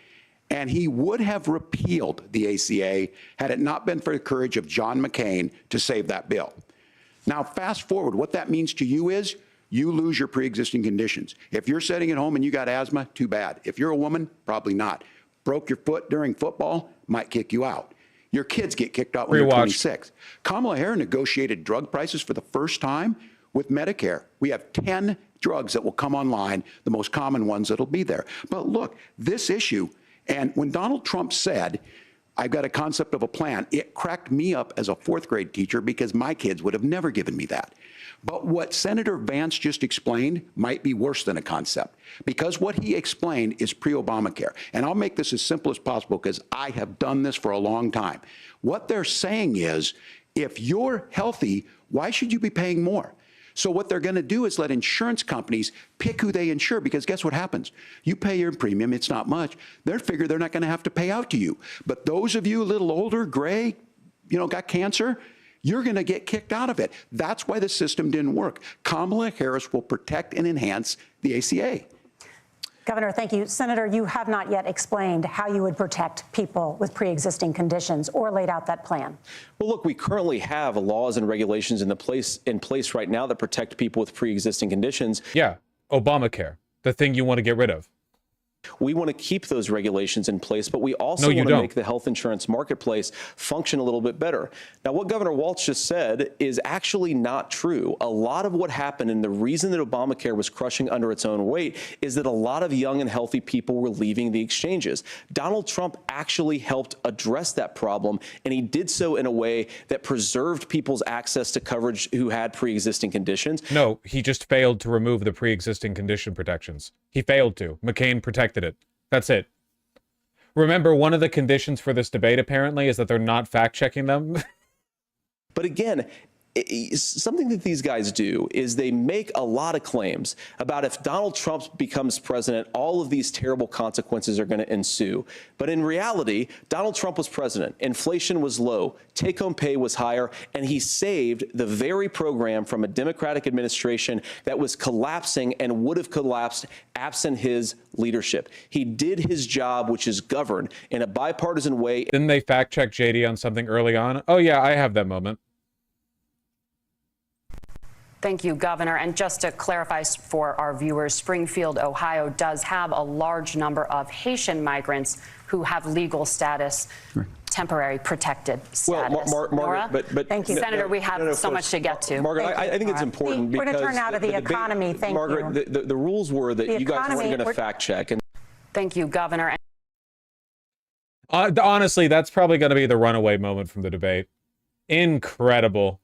And he would have repealed the ACA had it not been for the courage of John McCain to save that bill. Now, fast forward, what that means to you is you lose your pre-existing conditions. If you're sitting at home and you got asthma, too bad. If you're a woman, probably not. Broke your foot during football, might kick you out. Your kids get kicked out when you're 26. Kamala Harris negotiated drug prices for the first time with Medicare. We have 10 drugs that will come online, the most common ones that'll be there. But look, this issue, and when Donald Trump said, I've got a concept of a plan, it cracked me up as a fourth grade teacher because my kids would have never given me that. But what Senator Vance just explained might be worse than a concept, because what he explained is pre-Obamacare. And I'll make this as simple as possible because I have done this for a long time. What they're saying is, if you're healthy, why should you be paying more? So what they're going to do is let insurance companies pick who they insure, because guess what happens? You pay your premium, it's not much. They figure they're not going to have to pay out to you. But those of you a little older, gray, got cancer, you're going to get kicked out of it. That's why the system didn't work. Kamala Harris will protect and enhance the ACA. Governor, thank you. Senator, you have not yet explained how you would protect people with pre-existing conditions or laid out that plan. Well, look, we currently have laws and regulations in place right now that protect people with pre-existing conditions. Yeah, Obamacare, the thing you want to get rid of. We want to keep those regulations in place, but we also want to make the health insurance marketplace function a little bit better. Now, what Governor Walz just said is actually not true. A lot of what happened, and the reason that Obamacare was crushing under its own weight, is that a lot of young and healthy people were leaving the exchanges. Donald Trump actually helped address that problem, and he did so in a way that preserved people's access to coverage who had pre-existing conditions. No, he just failed to remove the pre-existing condition protections. He failed to. McCain protected it. That's it. Remember, one of the conditions for this debate, apparently, is that they're not fact-checking them. But again, something that these guys do is they make a lot of claims about if Donald Trump becomes president, all of these terrible consequences are going to ensue. But in reality, Donald Trump was president. Inflation was low. Take-home pay was higher. And he saved the very program from a Democratic administration that was collapsing and would have collapsed absent his leadership. He did his job, which is governed in a bipartisan way. Didn't they fact-check JD on something early on? Oh, yeah, I have that moment. Thank you, Governor. And just to clarify for our viewers, Springfield, Ohio does have a large number of Haitian migrants who have legal status, temporary protected status. Well, Margaret, but thank you, Senator. We have so much to get to. Margaret, I think it's important we're because going to turn out of the economy. Thank Margaret, you. the rules were that you guys weren't going to fact check. And thank you, Governor. Honestly, that's probably going to be the runaway moment from the debate. Incredible.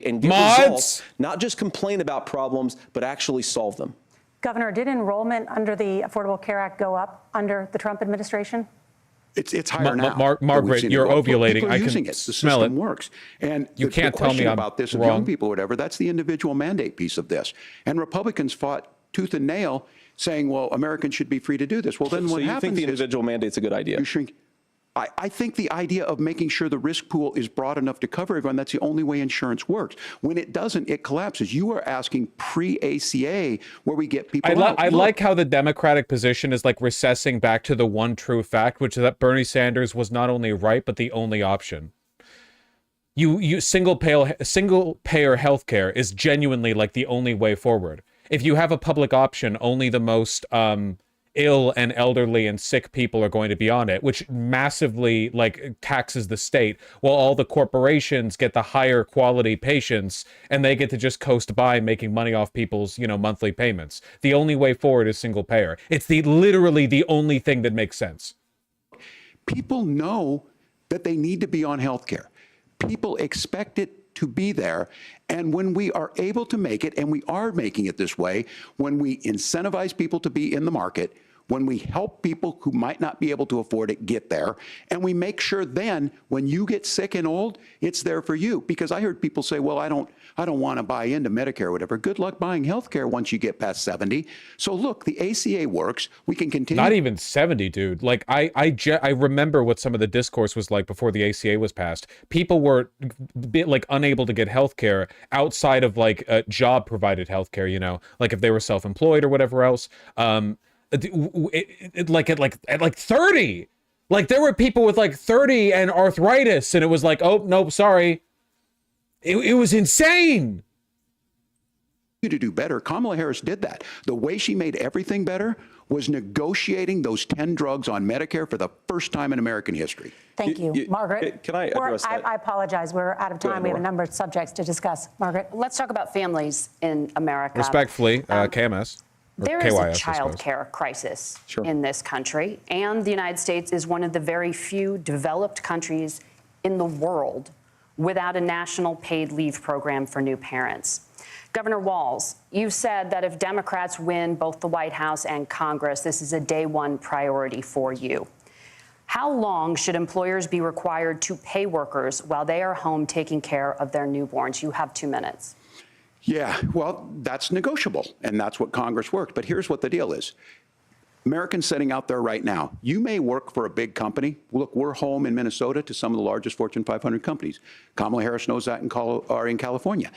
And get results, not just complain about problems, but actually solve them. Governor, did enrollment under the Affordable Care Act go up under the Trump administration? It's higher now. Margaret, you're ovulating. People are using it. The system works. And you can't tell me I'm about this wrong. Of young people, or whatever. That's the individual mandate piece of this. And Republicans fought tooth and nail, saying, "Well, Americans should be free to do this." Well, then what happens? So you think the individual mandate's a good idea? You shrink. I think the idea of making sure the risk pool is broad enough to cover everyone, that's the only way insurance works. When it doesn't, it collapses. You are asking pre-ACA where we get people out. I like how the Democratic position is like recessing back to the one true fact, which is that Bernie Sanders was not only right, but the only option. Single payer healthcare is genuinely like the only way forward. If you have a public option, only the most ill and elderly and sick people are going to be on it, which massively like taxes the state, while all the corporations get the higher quality patients and they get to just coast by making money off people's, monthly payments. The only way forward is single payer. It's literally the only thing that makes sense. People know that they need to be on health care. People expect it to be there. And when we are able to make it, and we are making it this way, when we incentivize people to be in the market, when we help people who might not be able to afford it get there, and we make sure then when you get sick and old, it's there for you. Because I heard people say, well, I don't want to buy into Medicare or whatever. Good luck buying health care once you get past 70. So look, the ACA works. We can continue. Not even 70, dude. Like I remember what some of the discourse was like before the ACA was passed. People were like unable to get health care outside of like job provided health care, like if they were self-employed or whatever else. At 30, like there were people with like 30 and arthritis, and it was like, oh no, sorry. It was insane. To do better. Kamala Harris did that. The way she made everything better was negotiating those 10 drugs on Medicare for the first time in American history. Thank you. Margaret. Can I address that? I apologize. We're out of time. We have a number of subjects to discuss. Margaret. Let's talk about families in America. Respectfully, KMS. There is a child care crisis in this country, and the United States is one of the very few developed countries in the world without a national paid leave program for new parents. Governor WALZ, you said that if Democrats win both the White House and Congress, this is a day one priority for you. How long should employers be required to pay workers while they are home taking care of their newborns? You have 2 minutes. Yeah, well, that's negotiable, and that's what Congress worked. But here's what the deal is. Americans sitting out there right now, you may work for a big company. Look, we're home in Minnesota to some of the largest Fortune 500 companies. Kamala Harris knows that in California.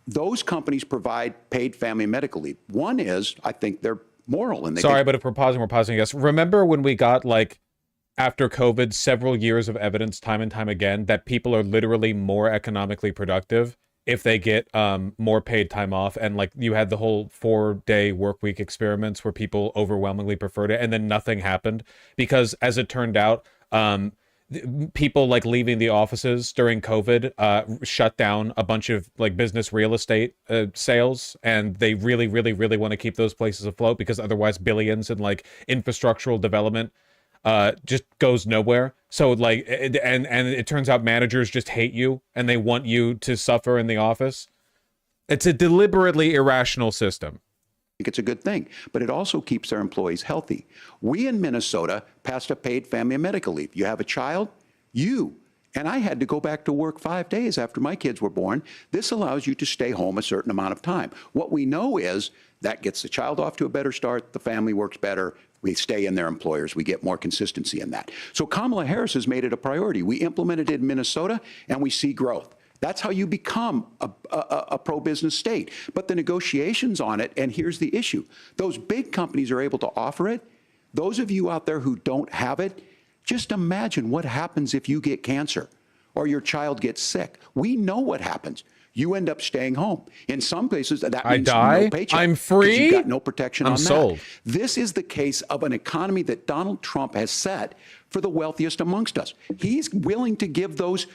Those companies provide paid family medical leave. One is, I think they're moral. And Sorry, but if we're pausing, yes. Remember when we got, like, after COVID, several years of evidence time and time again that people are literally more economically productive if they get more paid time off, and like you had the whole 4-day work week experiments where people overwhelmingly preferred it, and then nothing happened because, as it turned out, people like leaving the offices during COVID shut down a bunch of like business real estate sales, and they really want to keep those places afloat because otherwise billions in like infrastructural development just goes nowhere. So like, and it turns out managers just hate you and they want you to suffer in the office. It's a deliberately irrational system. I think it's a good thing, but it also keeps their employees healthy. We in Minnesota passed a paid family and medical leave. You have a child, and I had to go back to work 5 days after my kids were born. This allows you to stay home a certain amount of time. What we know is that gets the child off to a better start, the family works better, we stay in their employers, we get more consistency in that. So Kamala Harris has made it a priority. We implemented it in Minnesota, and we see growth. That's how you become a pro-business state. But the negotiations on it, and here's the issue, those big companies are able to offer it. Those of you out there who don't have it, just imagine what happens if you get cancer. or your child gets sick, we know what happens. You end up staying home. In some cases, that means no paycheck. I'm free. You've got no protection on sold. that. This is the case of an economy that Donald Trump has set for the wealthiest amongst us. He's willing to give those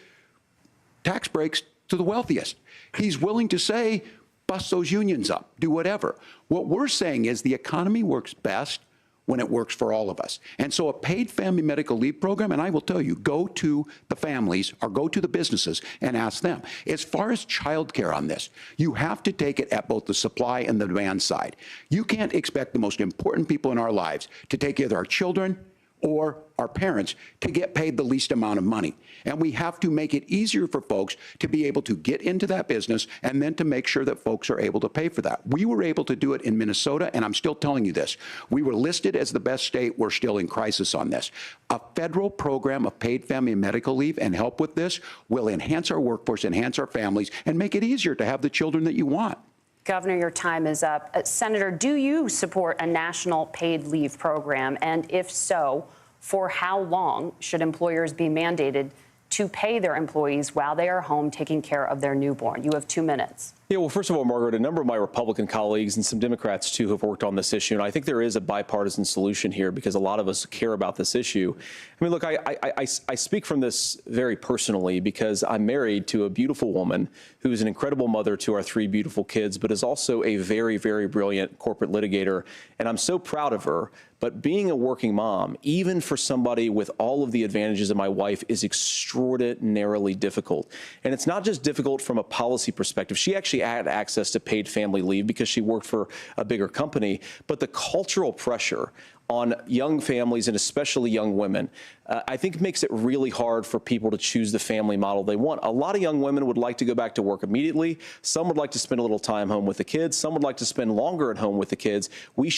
tax breaks to the wealthiest. He's willing to say, bust those unions up, do whatever. What we're saying is the economy works best when it works for all of us. And so a paid family medical leave program, and I will tell you, go to the families or go to the businesses and ask them. As far as childcare on this, you have to take it at both the supply and the demand side. You can't expect the most important people in our lives to take either our children or our parents to get paid the least amount of money. And we have to make it easier for folks to be able to get into that business and then to make sure that folks are able to pay for that. We were able to do it in Minnesota, and I'm still telling you this. We were listed as the best state. We're still in crisis on this. A federal program of paid family and medical leave and help with this will enhance our workforce, enhance our families, and make it easier to have the children that you want. Governor, your time is up. Senator, do you support a national paid leave program? And if so, for how long should employers be mandated to pay their employees while they are home taking care of their newborn? You have 2 minutes. Yeah, well, first of all, Margaret, a number of my Republican colleagues and some Democrats, too, have worked on this issue. And I think there is a bipartisan solution here because a lot of us care about this issue. I mean, look, I speak from this very personally because I'm married to a beautiful woman who is an incredible mother to our 3 beautiful kids, but is also a very, very brilliant corporate litigator. And I'm so proud of her. But being a working mom, even for somebody with all of the advantages of my wife, is extraordinarily difficult. And it's not just difficult from a policy perspective. She actually had access to paid family leave because she worked for a bigger company. But the cultural pressure on young families and especially young women, I think makes it really hard for people to choose the family model they want. A lot of young women would like to go back to work immediately. Some would like to spend a little time home with the kids. Some would like to spend longer at home with the kids.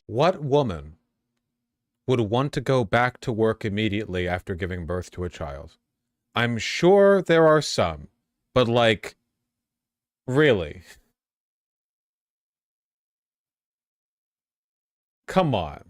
What woman would want to go back to work immediately after giving birth to a child? I'm sure there are some, but like, really? Come on.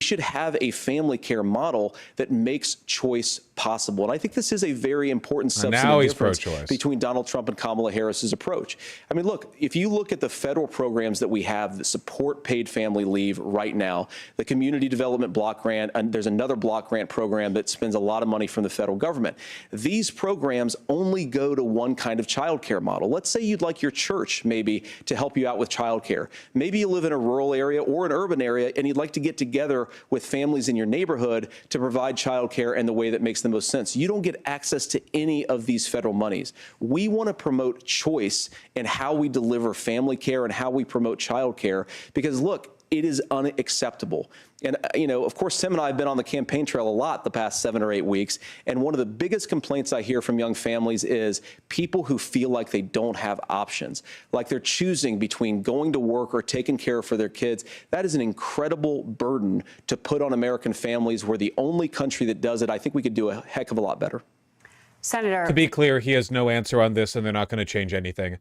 We should have a family care model that makes choice possible. And I think this is a very important substantive difference between Donald Trump and Kamala Harris's approach. I mean, look, if you look at the federal programs that we have that support paid family leave right now, the Community Development Block Grant, and there's another block grant program that spends a lot of money from the federal government. These programs only go to one kind of child care model. Let's say you'd like your church maybe to help you out with child care. Maybe you live in a rural area or an urban area and you'd like to get together with families in your neighborhood to provide child care in the way that makes the most sense. You don't get access to any of these federal monies. We want to promote choice in how we deliver family care and how we promote child care because, look, it is unacceptable. And, you know, of course, Tim and I have been on the campaign trail a lot the past 7 or 8 weeks. And one of the biggest complaints I hear from young families is people who feel like they don't have options, like they're choosing between going to work or taking care for their kids. That is an incredible burden to put on American families. We're the only country that does it. I think we could do a heck of a lot better. Senator. To be clear, he has no answer on this, and they're not going to change anything.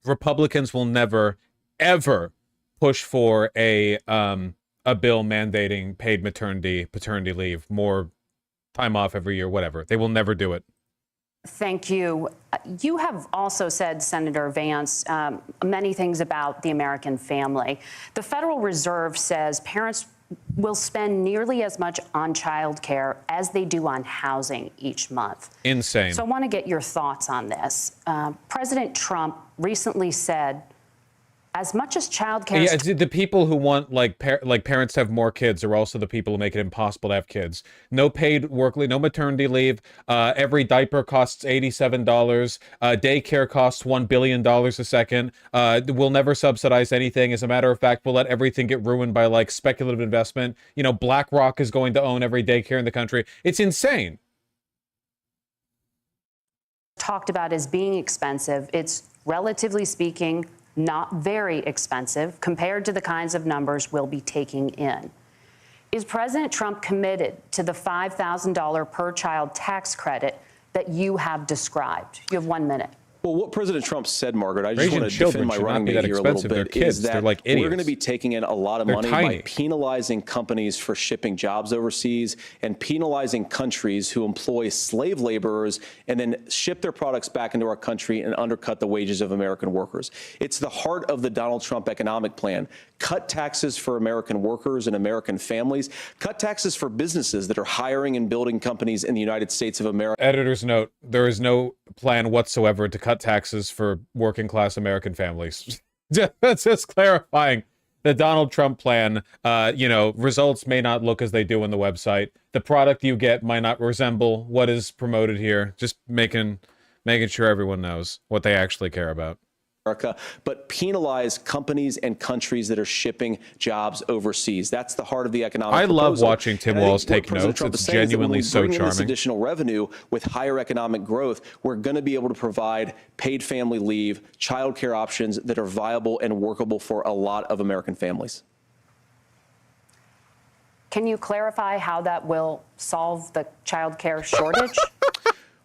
Republicans will never, ever push for a bill mandating paid paternity leave, more time off every year, whatever. They will never do it. Thank you. You have also said, Senator Vance, many things about the American family. The Federal Reserve says parents will spend nearly as much on child care as they do on housing each month. Insane. So I want to get your thoughts on this. President Trump recently said, as much as child care... Yeah, the people who want parents to have more kids are also the people who make it impossible to have kids. No paid work leave, no maternity leave. Every diaper costs $87. Daycare costs $1 billion a second. We'll never subsidize anything. As a matter of fact, we'll let everything get ruined by like speculative investment. You know, BlackRock is going to own every daycare in the country. It's insane. Talked about as being expensive. It's relatively speaking not very expensive compared to the kinds of numbers we'll be taking in. Is President Trump committed to the $5,000 per child tax credit that you have described? You have 1 minute. Well, what President Trump said, Margaret, I just want to defend my running mate here a little bit, is that like we're going to be taking in a lot of money by penalizing companies for shipping jobs overseas and penalizing countries who employ slave laborers and then ship their products back into our country and undercut the wages of American workers. It's the heart of the Donald Trump economic plan. Cut taxes for American workers and American families. Cut taxes for businesses that are hiring and building companies in the United States of America. Editor's note, there is no plan whatsoever to cut taxes for working class American families. That's just clarifying. The Donald Trump plan, results may not look as they do on the website. The product you get might not resemble what is promoted here. Just making sure everyone knows what they actually care about. But penalize companies and countries that are shipping jobs overseas. That's the heart of the economic proposal. Love watching Tim Walz take notes. It's genuinely so charming. This additional revenue with higher economic growth, we're going to be able to provide paid family leave, child care options that are viable and workable for a lot of American families. Can you clarify how that will solve the child care shortage?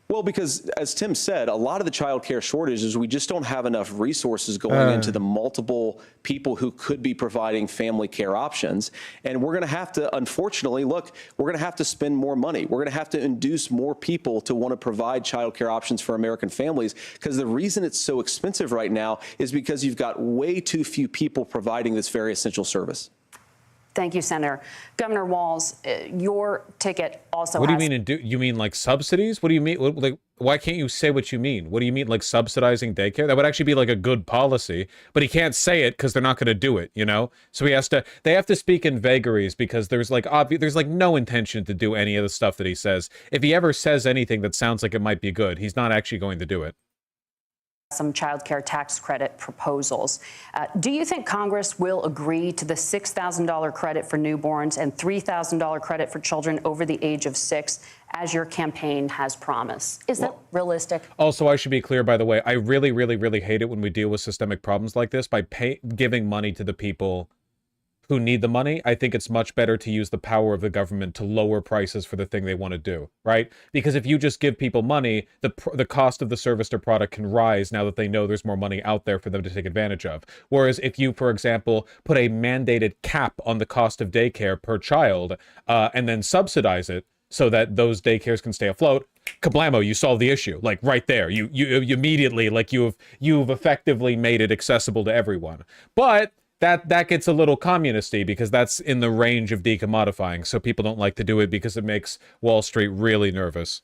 Well, because as Tim said, a lot of the child care shortage is we just don't have enough resources going into the multiple people who could be providing family care options. And we're going to have to, unfortunately, we're going to have to spend more money. We're going to have to induce more people to want to provide child care options for American families, because the reason it's so expensive right now is because you've got way too few people providing this very essential service. Thank you, Senator. Governor Walz, your ticket also What do you mean? You mean like subsidies? What do you mean? Like, why can't you say what you mean? What do you mean, like subsidizing daycare? That would actually be like a good policy, but he can't say it because they're not going to do it, So they have to speak in vagaries, because there's no intention to do any of the stuff that he says. If he ever says anything that sounds like it might be good, he's not actually going to do it. Some child care tax credit proposals. Do you think Congress will agree to the $6,000 credit for newborns and $3,000 credit for children over the age of 6, as your campaign has promised? Is that realistic? Also, I should be clear, by the way, I really, really, really hate it when we deal with systemic problems like this by giving money to the people who need the money. I think it's much better to use the power of the government to lower prices for the thing they want to do, right? Because if you just give people money, the cost of the service or product can rise now that they know there's more money out there for them to take advantage of. Whereas if you, for example, put a mandated cap on the cost of daycare per child and then subsidize it so that those daycares can stay afloat, kablamo, you solve the issue. Like right there, you immediately, like you've effectively made it accessible to everyone. But that gets a little communisty, because that's in the range of decommodifying. So people don't like to do it because it makes Wall Street really nervous.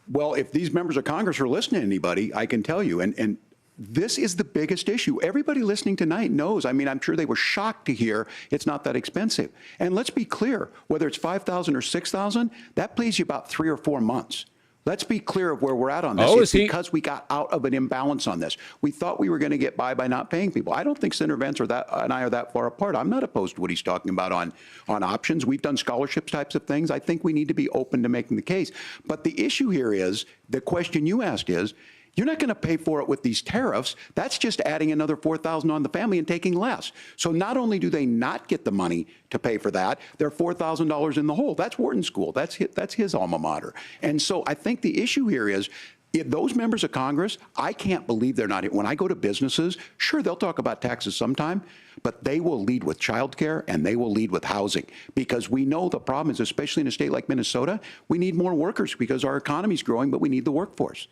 Well, if these members of Congress are listening to anybody, I can tell you, and this is the biggest issue. Everybody listening tonight knows. I mean, I'm sure they were shocked to hear it's not that expensive. And let's be clear, whether it's $5,000 or $6,000, that pays you about 3 or 4 months. Let's be clear of where we're at on this. It's because we got out of an imbalance on this. We thought we were going to get by not paying people. I don't think Senator Vance and I are that far apart. I'm not opposed to what he's talking about on options. We've done scholarships types of things. I think we need to be open to making the case. But the issue here is, the question you asked is, you're not going to pay for it with these tariffs. That's just adding another $4,000 on the family and taking less. So not only do they not get the money to pay for that, they're $4,000 in the hole. That's Wharton School. That's his alma mater. And so I think the issue here is, if those members of Congress, I can't believe they're not. When I go to businesses, sure, they'll talk about taxes sometime, but they will lead with childcare and they will lead with housing, because we know the problem is, especially in a state like Minnesota, we need more workers because our economy's growing, but we need the workforce.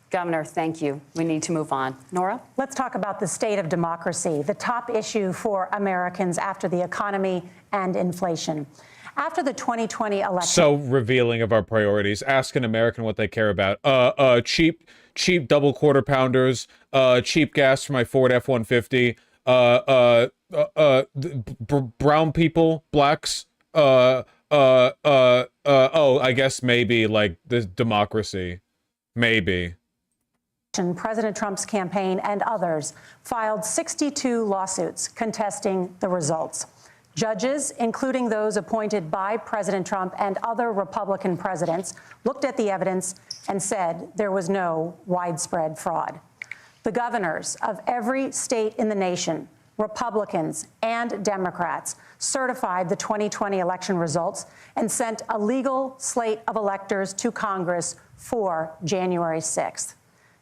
Governor, thank you. We need to move on. Nora? Let's talk about the state of democracy, the top issue for Americans after the economy and inflation. After the 2020 election... So revealing of our priorities. Ask an American what they care about. Cheap double quarter pounders, cheap gas for my Ford F-150, brown people, blacks, I guess maybe like the democracy. Maybe. President Trump's campaign and others filed 62 lawsuits contesting the results. Judges, including those appointed by President Trump and other Republican presidents, looked at the evidence and said there was no widespread fraud. The governors of every state in the nation, Republicans and Democrats, certified the 2020 election results and sent a legal slate of electors to Congress for January 6th.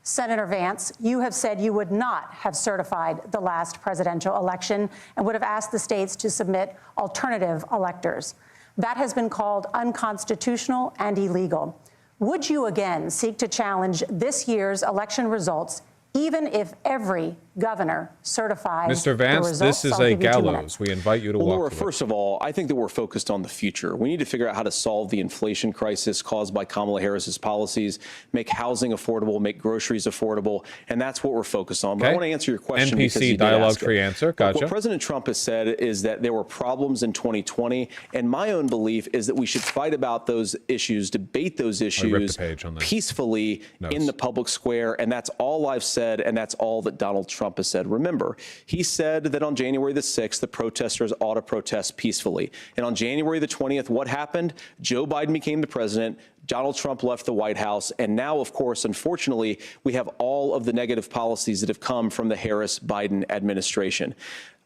Senator Vance, you have said you would not have certified the last presidential election and would have asked the states to submit alternative electors. That has been called unconstitutional and illegal. Would you again seek to challenge this year's election results, even if every governor certifies Mr. Vance, the results? this is a gallows. We invite you to walk Laura, through first of all, I think that we're focused on the future. We need to figure out how to solve the inflation crisis caused by Kamala Harris's policies, make housing affordable, make groceries affordable, and that's what we're focused on. But I want to answer your question because you NPC did ask dialogue-free it. answer. Look, Gotcha. what President Trump has said is that there were problems in 2020, and my own belief is that we should fight about those issues, debate those issues peacefully in the public square, and that's all I've said, and that's all that Donald Trump has said. Remember, he said that on January the 6th, the protesters ought to protest peacefully. And on January the 20th, what happened? Joe Biden became the president. Donald Trump left the White House. And now, of course, unfortunately, we have all of the negative policies that have come from the Harris-Biden administration.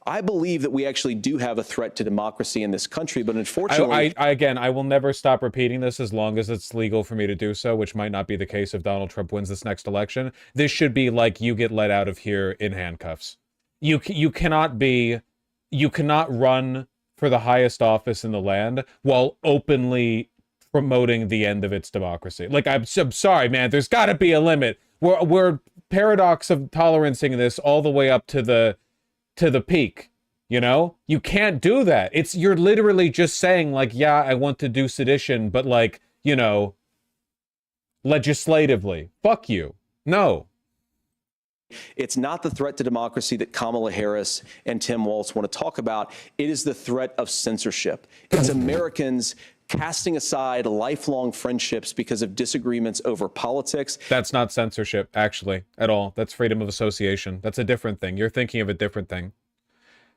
I believe that we actually do have a threat to democracy in this country, but unfortunately... Again, I will never stop repeating this as long as it's legal for me to do so, which might not be the case if Donald Trump wins this next election. This should be like you get let out of here in handcuffs. You cannot run for the highest office in the land while openly promoting the end of its democracy. Like, I'm sorry, man. There's got to be a limit. We're paradox of tolerancing this all the way up to the peak. You know, you can't do that. You're literally just saying like, yeah, I want to do sedition, but like, you know, legislatively. Fuck you. No. It's not the threat to democracy that Kamala Harris and Tim Walz want to talk about. It is the threat of censorship. It's Americans casting aside lifelong friendships because of disagreements over politics. That's not censorship, actually, at all. That's freedom of association. That's a different thing. You're thinking of a different thing.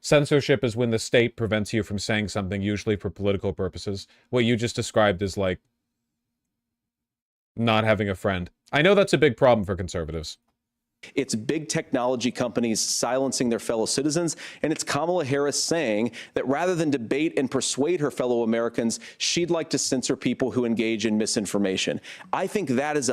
Censorship is when the state prevents you from saying something, usually for political purposes. What you just described is like not having a friend. I know that's a big problem for conservatives. It's big technology companies silencing their fellow citizens, and it's Kamala Harris saying that rather than debate and persuade her fellow Americans, she'd like to censor people who engage in misinformation. I think that is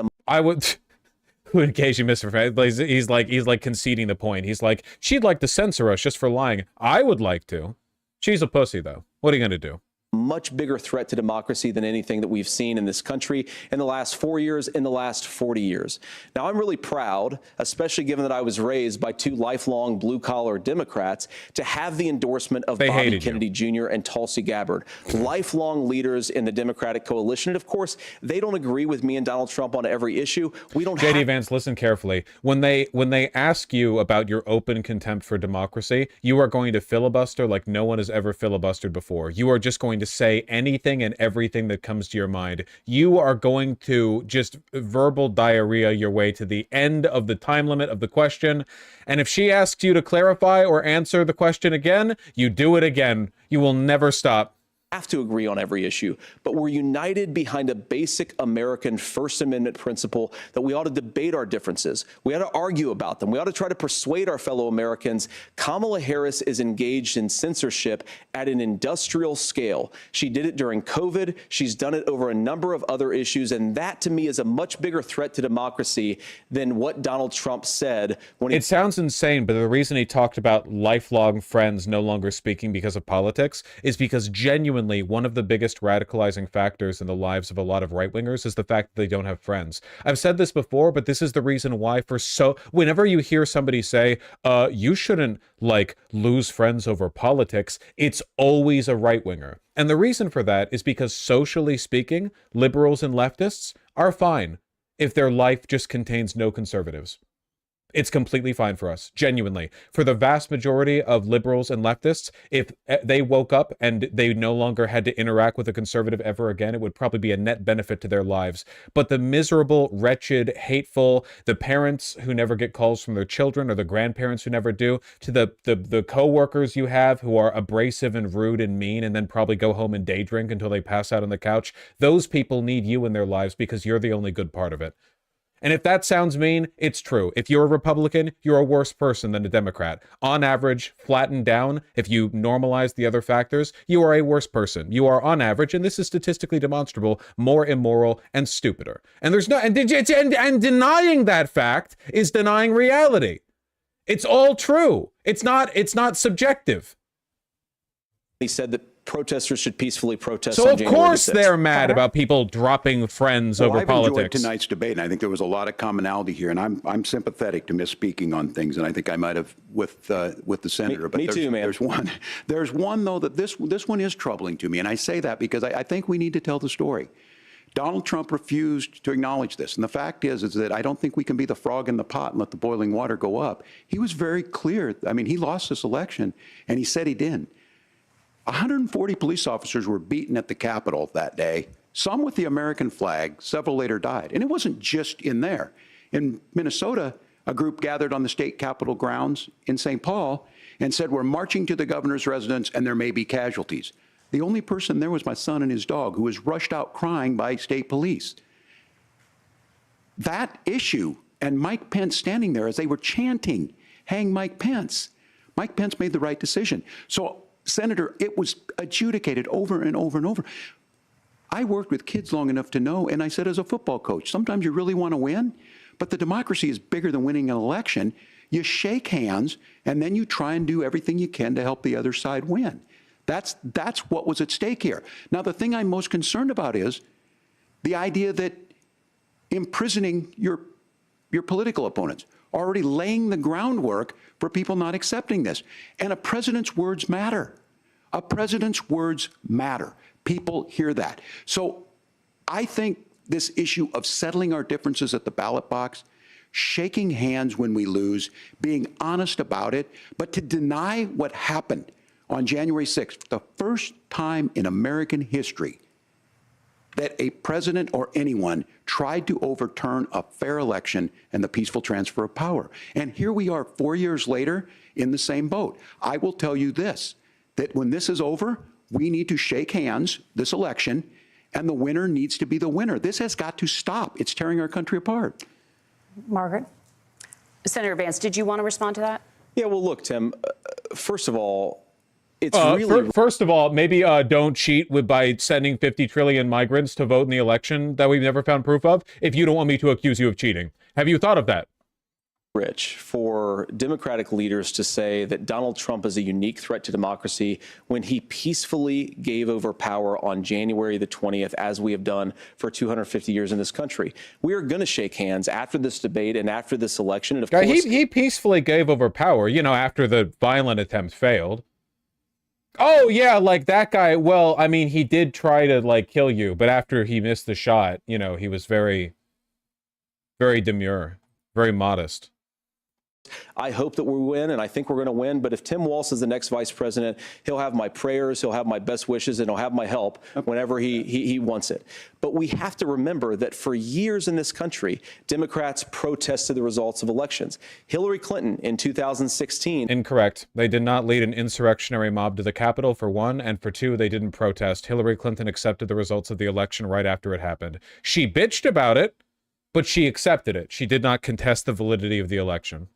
who engage in misinformation. He's like conceding the point. He's like, she'd like to censor us just for lying. I would like to. She's a pussy, though. What are you going to do? Much bigger threat to democracy than anything that we've seen in this country in the last 4 years, in the last 40 years. Now, I'm really proud, especially given that I was raised by two lifelong blue-collar Democrats, to have the endorsement of Bobby Kennedy Jr. and Tulsi Gabbard, lifelong leaders in the Democratic coalition. And of course, they don't agree with me and Donald Trump on every issue. We don't JD Vance, listen carefully. When they ask you about your open contempt for democracy, you are going to filibuster like no one has ever filibustered before. You are just going to say anything and everything that comes to your mind. You are going to just verbal diarrhea your way to the end of the time limit of the question. And if she asks you to clarify or answer the question again, you do it again. You will never stop. Have to agree on every issue, but we're united behind a basic American First Amendment principle that we ought to debate our differences. We ought to argue about them. We ought to try to persuade our fellow Americans. Kamala Harris is engaged in censorship at an industrial scale. She did it during COVID. She's done it over a number of other issues, and that to me is a much bigger threat to democracy than what Donald Trump said when he... It sounds insane, but the reason he talked about lifelong friends no longer speaking because of politics is because genuinely one of the biggest radicalizing factors in the lives of a lot of right-wingers is the fact that they don't have friends. I've said this before, but this is the reason why whenever you hear somebody say, you shouldn't like lose friends over politics, it's always a right-winger. And the reason for that is because socially speaking, liberals and leftists are fine if their life just contains no conservatives. It's completely fine for us, genuinely. For the vast majority of liberals and leftists, if they woke up and they no longer had to interact with a conservative ever again, it would probably be a net benefit to their lives. But the miserable, wretched, hateful, the parents who never get calls from their children or the grandparents who never do, to the co-workers you have who are abrasive and rude and mean and then probably go home and day drink until they pass out on the couch, those people need you in their lives because you're the only good part of it. And if that sounds mean, it's true. If you're a Republican, you're a worse person than a Democrat. On average, flattened down, if you normalize the other factors, you are a worse person. You are, on average, and this is statistically demonstrable, more immoral and stupider. And there's no, and denying that fact is denying reality. It's all true. It's not subjective. He said that protesters should peacefully protest. So on of January course 6th. they're mad about people dropping friends over I've politics. enjoyed tonight's debate, and I think there was a lot of commonality here. And I'm sympathetic to misspeaking on things, and I think I might have with the senator. Me too, man. There's one though that this one is troubling to me, and I say that because I think we need to tell the story. Donald Trump refused to acknowledge this, and the fact is that I don't think we can be the frog in the pot and let the boiling water go up. He was very clear. I mean, he lost this election, and he said he didn't. 140 police officers were beaten at the Capitol that day, some with the American flag, several later died. And it wasn't just in there. In Minnesota, a group gathered on the state capitol grounds in St. Paul and said, we're marching to the governor's residence and there may be casualties. The only person there was my son and his dog, who was rushed out crying by state police. That issue, and Mike Pence standing there as they were chanting, hang Mike Pence. Mike Pence made the right decision. So, Senator, it was adjudicated over and over and over. I worked with kids long enough to know, and I said as a football coach, sometimes you really want to win, but the democracy is bigger than winning an election. You shake hands, and then you try and do everything you can to help the other side win. That's what was at stake here. Now, the thing I'm most concerned about is the idea that imprisoning your political opponents, already laying the groundwork for people not accepting this. And a president's words matter. A president's words matter. People hear that. So I think this issue of settling our differences at the ballot box, shaking hands when we lose, being honest about it, but to deny what happened on January 6th, the first time in American history that a president or anyone tried to overturn a fair election and the peaceful transfer of power. And here we are 4 years later in the same boat. I will tell you this, that when this is over, we need to shake hands this election, and the winner needs to be the winner. This has got to stop. It's tearing our country apart. Margaret? Senator Vance, did you want to respond to that? Yeah, well, look, Tim, first of all, it's first of all, maybe don't cheat by sending 50 trillion migrants to vote in the election that we've never found proof of, if you don't want me to accuse you of cheating. Have you thought of that? Rich, for Democratic leaders to say that Donald Trump is a unique threat to democracy when he peacefully gave over power on January the 20th, as we have done for 250 years in this country. We are going to shake hands after this debate and after this election. And of course, he peacefully gave over power, you know, after the violent attempt failed. Oh, yeah, like that guy. Well, I mean, he did try to, like, kill you, but after he missed the shot, you know, he was very, very demure, very modest. I hope that we win, and I think we're going to win. But if Tim Walz is the next vice president, he'll have my prayers, he'll have my best wishes, and he'll have my help whenever he wants it. But we have to remember that for years in this country, Democrats protested the results of elections. Hillary Clinton in 2016. Incorrect. They did not lead an insurrectionary mob to the Capitol, for one, and for two, they didn't protest. Hillary Clinton accepted the results of the election right after it happened. She bitched about it, but she accepted it. She did not contest the validity of the election.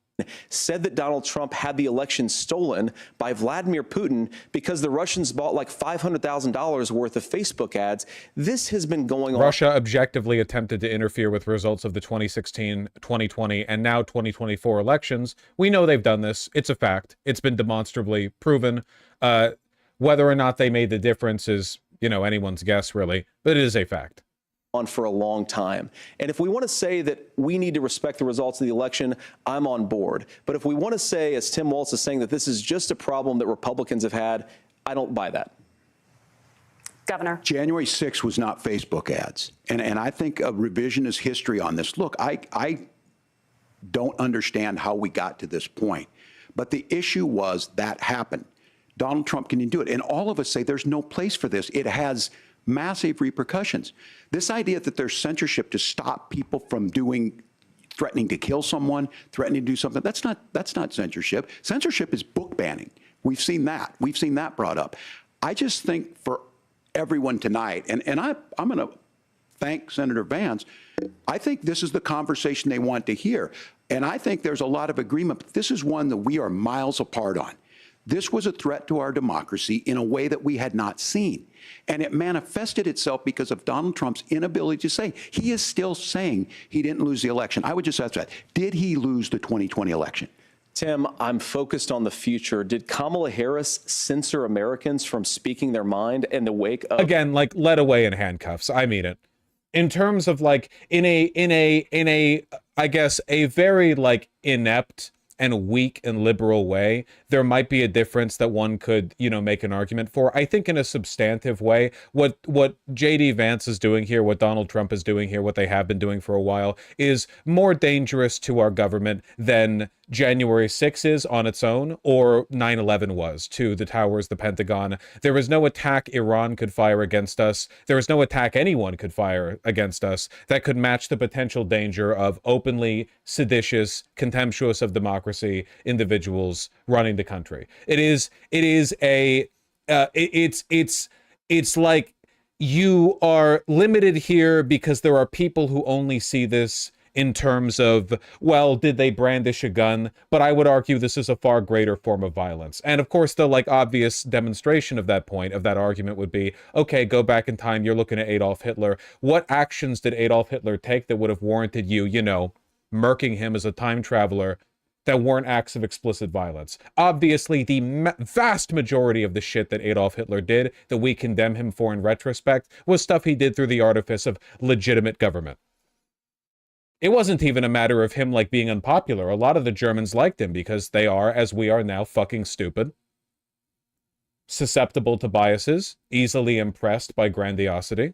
Said that Donald Trump had the election stolen by Vladimir Putin because the Russians bought like $500,000 worth of Facebook ads. This has been going on. Russia objectively attempted to interfere with results of the 2016, 2020, and now 2024 elections. We know they've done this. It's a fact. It's been demonstrably proven. Whether or not they made the difference is, you know, anyone's guess, really, but it is a fact. On for a long time. And if we want to say that we need to respect the results of the election, I'm on board. But if we want to say, as Tim Walz is saying, that this is just a problem that Republicans have had, I don't buy that. Governor. January 6th was not Facebook ads. And I think a revisionist history on this. Look, I don't understand how we got to this point. But the issue was that happened. Donald Trump can do it. And all of us say there's no place for this. It has massive repercussions. This idea that there's censorship to stop people from threatening to kill someone, threatening to do something, that's not censorship. Censorship is book banning. We've seen that. We've seen that brought up. I just think for everyone tonight, and I'm going to thank Senator Vance. I think this is the conversation they want to hear. And I think there's a lot of agreement. But this is one that we are miles apart on. This was a threat to our democracy in a way that we had not seen. And it manifested itself because of Donald Trump's inability to say. He is still saying he didn't lose the election. I would just ask that. Did he lose the 2020 election? Tim, I'm focused on the future. Did Kamala Harris censor Americans from speaking their mind in the wake of... Again, like, led away in handcuffs. I mean it. In terms of, like, in a I guess, a very, like, inept and weak and liberal way, there might be a difference that one could, you know, make an argument for. I think in a substantive way, what JD Vance is doing here, what Donald Trump is doing here, what they have been doing for a while, is more dangerous to our government than January 6th is on its own, or 9/11 was to the towers, the Pentagon. There was no attack Iran could fire against us. There was no attack anyone could fire against us that could match the potential danger of openly seditious, contemptuous of democracy individuals running the country. It's like you are limited here because there are people who only see this in terms of, well, did they brandish a gun? But I would argue this is a far greater form of violence. And of course, the like obvious demonstration of that point, of that argument would be, okay, go back in time, you're looking at Adolf Hitler. What actions did Adolf Hitler take that would have warranted you, you know, murking him as a time traveler that weren't acts of explicit violence? Obviously, the vast majority of the shit that Adolf Hitler did, that we condemn him for in retrospect, was stuff he did through the artifice of legitimate government. It wasn't even a matter of him, like, being unpopular. A lot of the Germans liked him because they are, as we are now, fucking stupid, susceptible to biases, easily impressed by grandiosity.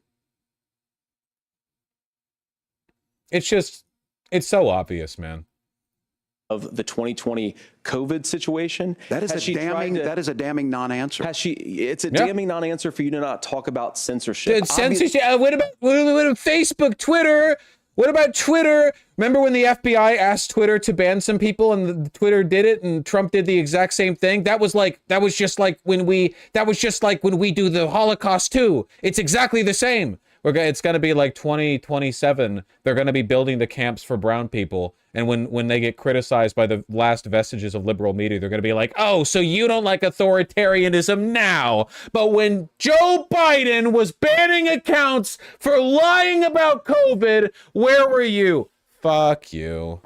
It's just, it's so obvious, man. Of the 2020 COVID situation. That is a damning non-answer. It's a damning non-answer for you to not talk about censorship. Censorship. What about Facebook, Twitter? What about Twitter? Remember when the FBI asked Twitter to ban some people and Twitter did it and Trump did the exact same thing? That was just like when we do the Holocaust too. It's exactly the same. It's going to be like 2027. They're going to be building the camps for brown people. And when they get criticized by the last vestiges of liberal media, they're going to be like, oh, so you don't like authoritarianism now. But when Joe Biden was banning accounts for lying about COVID, where were you? Fuck you.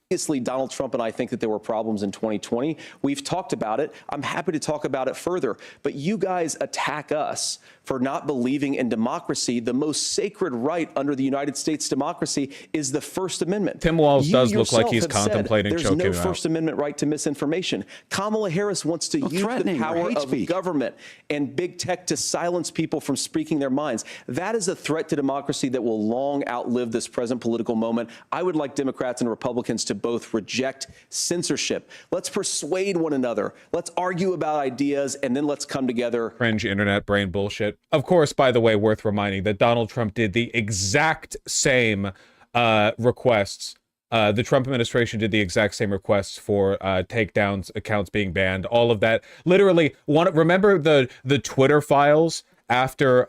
Obviously, Donald Trump and I think that there were problems in 2020. We've talked about it. I'm happy to talk about it further. But you guys attack us for not believing in democracy. The most sacred right under the United States democracy is the First Amendment. Tim Walz does look like he's contemplating choking him out. There's no First Amendment right to misinformation. Kamala Harris wants to use the power of government and big tech to silence people from speaking their minds. That is a threat to democracy that will long outlive this present political moment. I would like Democrats and Republicans to both reject censorship. Let's persuade one another. Let's argue about ideas, and then let's come together. Cringe internet brain bullshit. Of course, by the way, worth reminding that Donald Trump did the exact same requests. The Trump administration did the exact same requests for takedowns, accounts being banned, all of that. Literally, remember the Twitter files after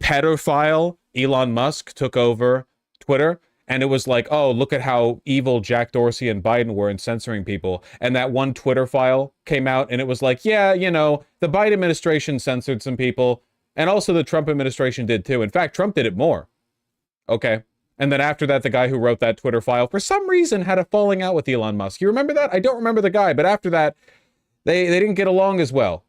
pedophile Elon Musk took over Twitter? And it was like, oh, look at how evil Jack Dorsey and Biden were in censoring people. And that one Twitter file came out and it was like, yeah, you know, the Biden administration censored some people. And also the Trump administration did too. In fact, Trump did it more. Okay. And then after that, the guy who wrote that Twitter file, for some reason, had a falling out with Elon Musk. You remember that? I don't remember the guy. But after that, they didn't get along as well.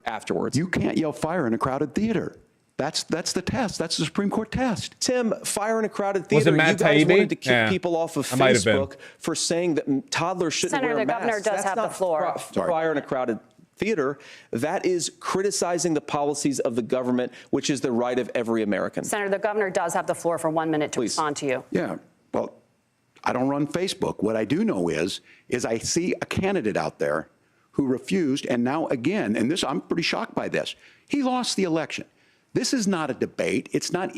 Afterwards. You can't yell fire in a crowded theater. That's the test. That's the Supreme Court test. Tim, fire in a crowded theater. Was it Matt you guys Taibbi? wanted to kick people off of Facebook for saying that toddlers shouldn't wear masks. Senator, the governor does have the floor. Fire in a crowded theater. That is criticizing the policies of the government, which is the right of every American. Senator, the governor does have the floor for 1 minute to respond to you. Yeah. Well, I don't run Facebook. What I do know is I see a candidate out there who refused, and now again, and this, I'm pretty shocked by this. He lost the election. This is not a debate. It's not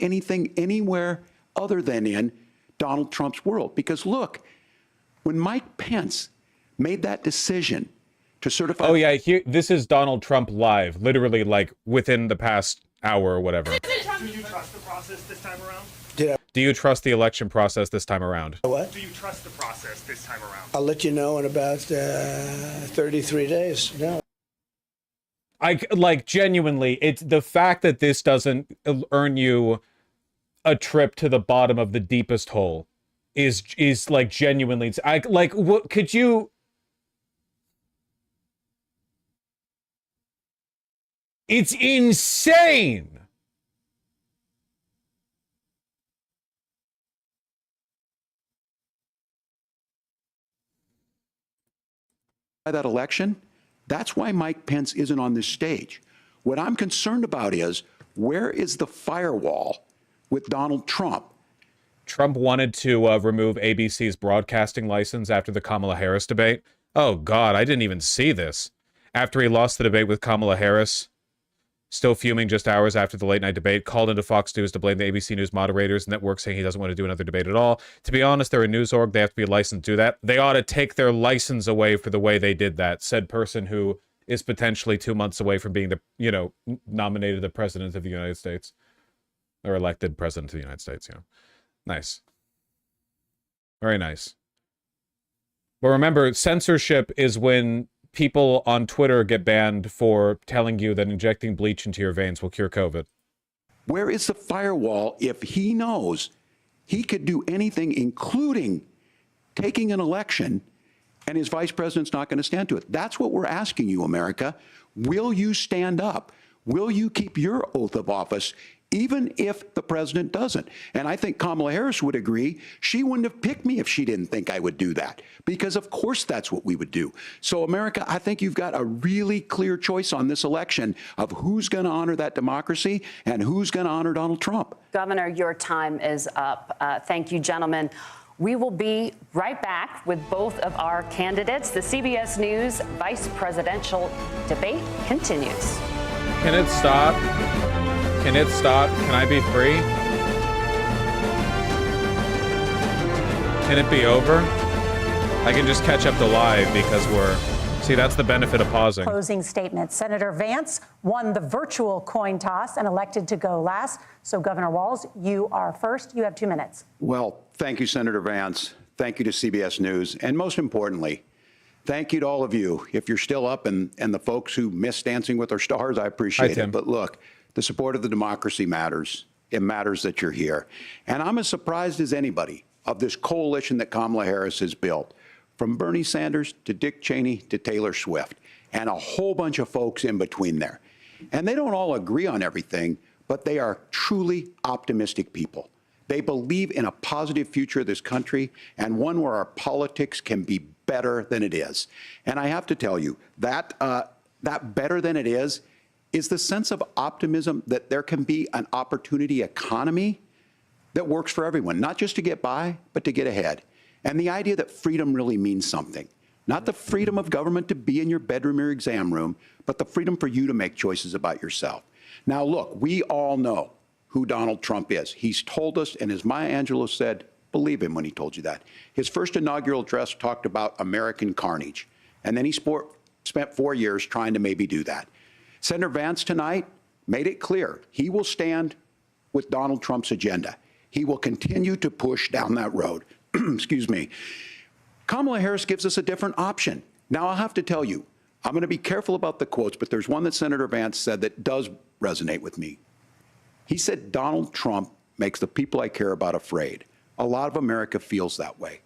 anything anywhere other than in Donald Trump's world. Because look, when Mike Pence made that decision to certify... Oh, yeah, this is Donald Trump live, literally like within the past hour or whatever. process this time around? Do you trust the election process this time around? What? Do you trust the process this time around? I'll let you know in about 33 days. No. Like, genuinely, it's the fact that this doesn't earn you a trip to the bottom of the deepest hole is like genuinely. What could you? It's insane. That election, that's why Mike Pence isn't on this stage. What I'm concerned about is, where is the firewall with Donald Trump? Trump wanted to remove ABC's broadcasting license after the Kamala Harris debate. Oh, God, I didn't even see this. After he lost the debate with Kamala Harris, still fuming just hours after the late-night debate, called into Fox News to blame the ABC News moderators and network, saying he doesn't want to do another debate at all. To be honest, they're a news org. They have to be licensed to do that. They ought to take their license away for the way they did that, said person who is potentially 2 months away from being the, nominated the president of the United States. Or elected president of the United States, Nice. Very nice. But remember, censorship is when people on Twitter get banned for telling you that injecting bleach into your veins will cure COVID. Where is the firewall if he knows he could do anything, including taking an election, and his vice president's not going to stand to it? That's what we're asking you, America. Will you stand up? Will you keep your oath of office, even if the president doesn't? And I think Kamala Harris would agree. She wouldn't have picked me if she didn't think I would do that, because of course that's what we would do. So America, I think you've got a really clear choice on this election of who's going to honor that democracy and who's going to honor Donald Trump. Governor, your time is up. Thank you, gentlemen. We will be right back with both of our candidates. The CBS News vice presidential debate continues. Can it stop? Can it stop? Can I be free? Can it be over? I can just catch up to live because see, that's the benefit of pausing. Closing statement. Senator Vance won the virtual coin toss and elected to go last. So Governor WALZ, you are first. You have 2 minutes. Well, thank you, Senator Vance. Thank you to CBS News. And most importantly, thank you to all of you. If you're still up and the folks who miss Dancing with Our Stars, I appreciate it. But look, the support of the democracy matters. It matters that you're here. And I'm as surprised as anybody of this coalition that Kamala Harris has built, from Bernie Sanders to Dick Cheney to Taylor Swift, and a whole bunch of folks in between there. And they don't all agree on everything, but they are truly optimistic people. They believe in a positive future of this country, and one where our politics can be better than it is. And I have to tell you, that better than it is the sense of optimism that there can be an opportunity economy that works for everyone, not just to get by, but to get ahead. And the idea that freedom really means something. Not the freedom of government to be in your bedroom or exam room, but the freedom for you to make choices about yourself. Now, look, we all know who Donald Trump is. He's told us, and as Maya Angelou said, believe him when he told you that. His first inaugural address talked about American carnage, and then he spent 4 years trying to maybe do that. Senator Vance tonight made it clear he will stand with Donald Trump's agenda. He will continue to push down that road. Excuse me. Kamala Harris gives us a different option. Now, I'll have to tell you, I'm going to be careful about the quotes, but there's one that Senator Vance said that does resonate with me. He said, Donald Trump makes the people I care about afraid. A lot of America feels that way.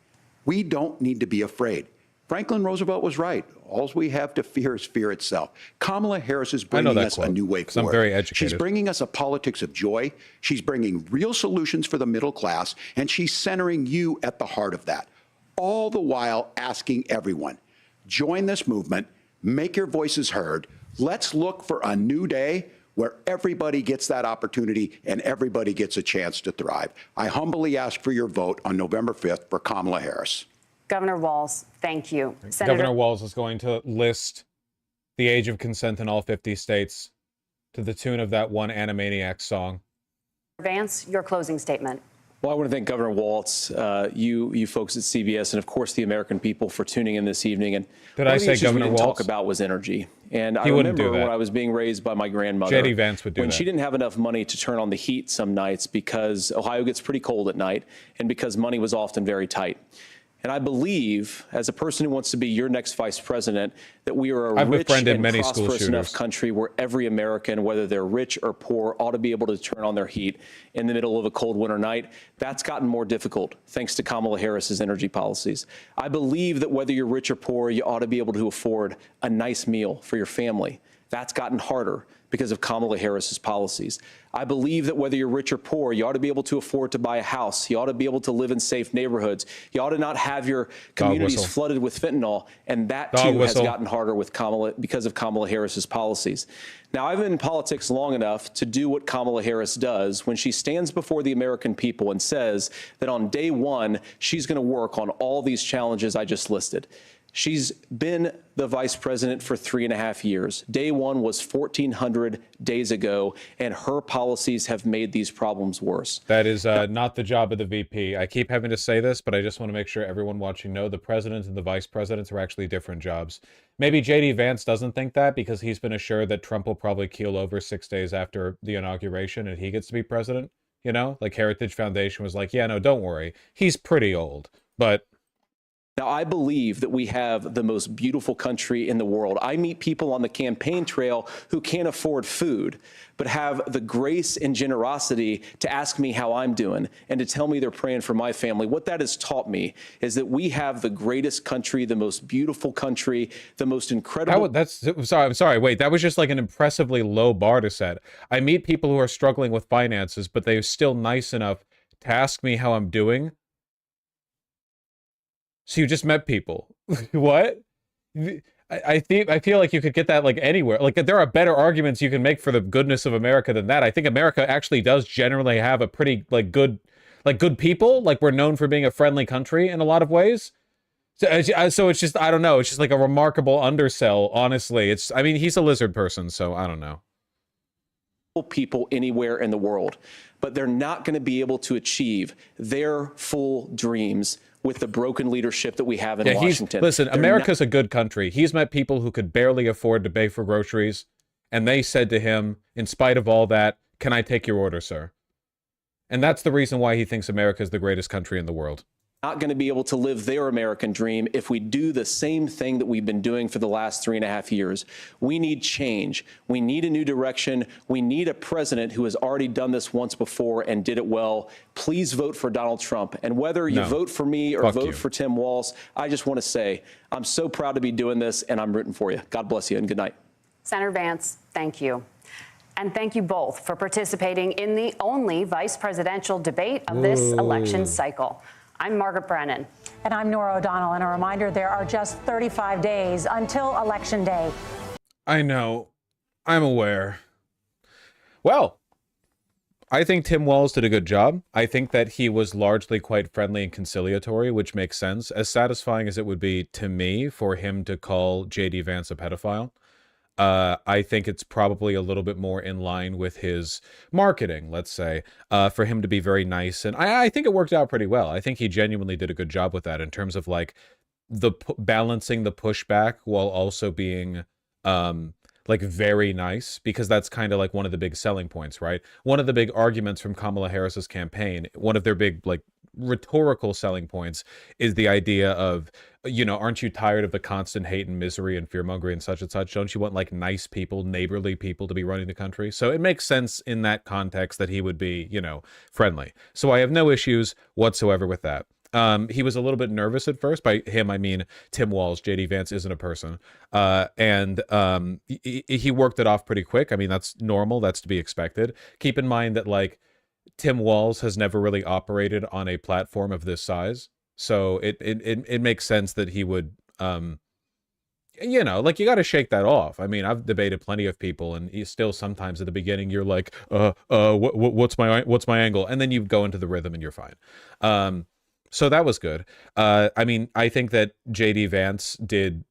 We don't need to be afraid. Franklin Roosevelt was right. All we have to fear is fear itself. Kamala Harris is bringing us a new way forward. I'm very educated. She's bringing us a politics of joy. She's bringing real solutions for the middle class, and she's centering you at the heart of that. All the while asking everyone, join this movement, make your voices heard. Let's look for a new day where everybody gets that opportunity and everybody gets a chance to thrive. I humbly ask for your vote on November 5th for Kamala Harris. Governor WALZ, thank you. Governor WALZ is going to list the age of consent in all 50 states to the tune of that one Animaniacs song. Vance, your closing statement. Well, I want to thank Governor Walz, you folks at CBS, and of course the American people for tuning in this evening. And did I say Governor Walz? Talk about was energy. And I remember when I was being raised by my grandmother, JD Vance would do when that. she didn't have enough money to turn on the heat some nights because Ohio gets pretty cold at night, and because money was often very tight. And I believe, as a person who wants to be your next vice president, that we are a rich and prosperous enough country where every American, whether they're rich or poor, ought to be able to turn on their heat in the middle of a cold winter night. That's gotten more difficult thanks to Kamala Harris's energy policies. I believe that whether you're rich or poor, you ought to be able to afford a nice meal for your family. That's gotten harder because of Kamala Harris's policies. I believe that whether you're rich or poor, you ought to be able to afford to buy a house. You ought to be able to live in safe neighborhoods. You ought to not have your communities flooded with fentanyl. And that too has gotten harder with because of Kamala Harris's policies. Now, I've been in politics long enough to do what Kamala Harris does when she stands before the American people and says that on day one, she's going to work on all these challenges I just listed. She's been the vice president for 3.5 years. Day one was 1,400 days ago, and her policies have made these problems worse. That is not the job of the VP. I keep having to say this, but I just want to make sure everyone watching know the president and the vice presidents are actually different jobs. Maybe JD Vance doesn't think that because he's been assured that Trump will probably keel over 6 days after the inauguration and he gets to be president. You know, like Heritage Foundation was like, yeah, no, don't worry. He's pretty old, but... Now, I believe that we have the most beautiful country in the world. I meet people on the campaign trail who can't afford food, but have the grace and generosity to ask me how I'm doing and to tell me they're praying for my family. What that has taught me is that we have the greatest country, the most beautiful country, the most incredible... I'm sorry. Wait, that was just like an impressively low bar to set. I meet people who are struggling with finances, but they're still nice enough to ask me how I'm doing. So you just met people. What? I feel like you could get that like anywhere. Like there are better arguments you can make for the goodness of America than that. I think America actually does generally have a pretty good people. Like we're known for being a friendly country in a lot of ways. So it's just, I don't know. It's just like a remarkable undersell, honestly. I mean, he's a lizard person, so I don't know. People anywhere in the world, but they're not going to be able to achieve their full dreams with the broken leadership that we have in Washington. Listen, America's a good country. He's met people who could barely afford to pay for groceries, and they said to him, in spite of all that, "Can I take your order, sir?" And that's the reason why he thinks America is the greatest country in the world. Not going to be able to live their American dream if we do the same thing that we've been doing for the last 3.5 years. We need change. We need a new direction. We need a president who has already done this once before and did it well. Please vote for Donald Trump. And whether you vote for me or vote for Tim Walz, I just want to say I'm so proud to be doing this, and I'm rooting for you. God bless you, and good night. Senator Vance, thank you. And thank you both for participating in the only vice presidential debate of this election cycle. I'm Margaret Brennan. And I'm Nora O'Donnell. And a reminder, there are just 35 days until Election Day. I know. I'm aware. Well, I think Tim Walz did a good job. I think that he was largely quite friendly and conciliatory, which makes sense. As satisfying as it would be to me for him to call JD Vance a pedophile, I think it's probably a little bit more in line with his marketing, let's say, for him to be very nice. And I think it worked out pretty well. I think he genuinely did a good job with that in terms of like balancing the pushback while also being like very nice, because that's kind of like one of the big selling points, right? One of the big arguments from Kamala Harris's campaign, one of their big like rhetorical selling points is the idea of, you know, aren't you tired of the constant hate and misery and fear-mongering and such? Don't you want like nice people, neighborly people to be running the country? So it makes sense in that context that he would be, you know, friendly. So I have no issues whatsoever with that. He was a little bit nervous at first. By him, I mean Tim Walz. JD Vance isn't a person. And he worked it off pretty quick. I mean, that's normal. That's to be expected. Keep in mind that like Tim Walz has never really operated on a platform of this size. So it makes sense that he would, you know, like you got to shake that off. I mean, I've debated plenty of people, and you still sometimes at the beginning you're like, what's my angle, and then you go into the rhythm and you're fine. So that was good. I mean, I think that JD Vance did.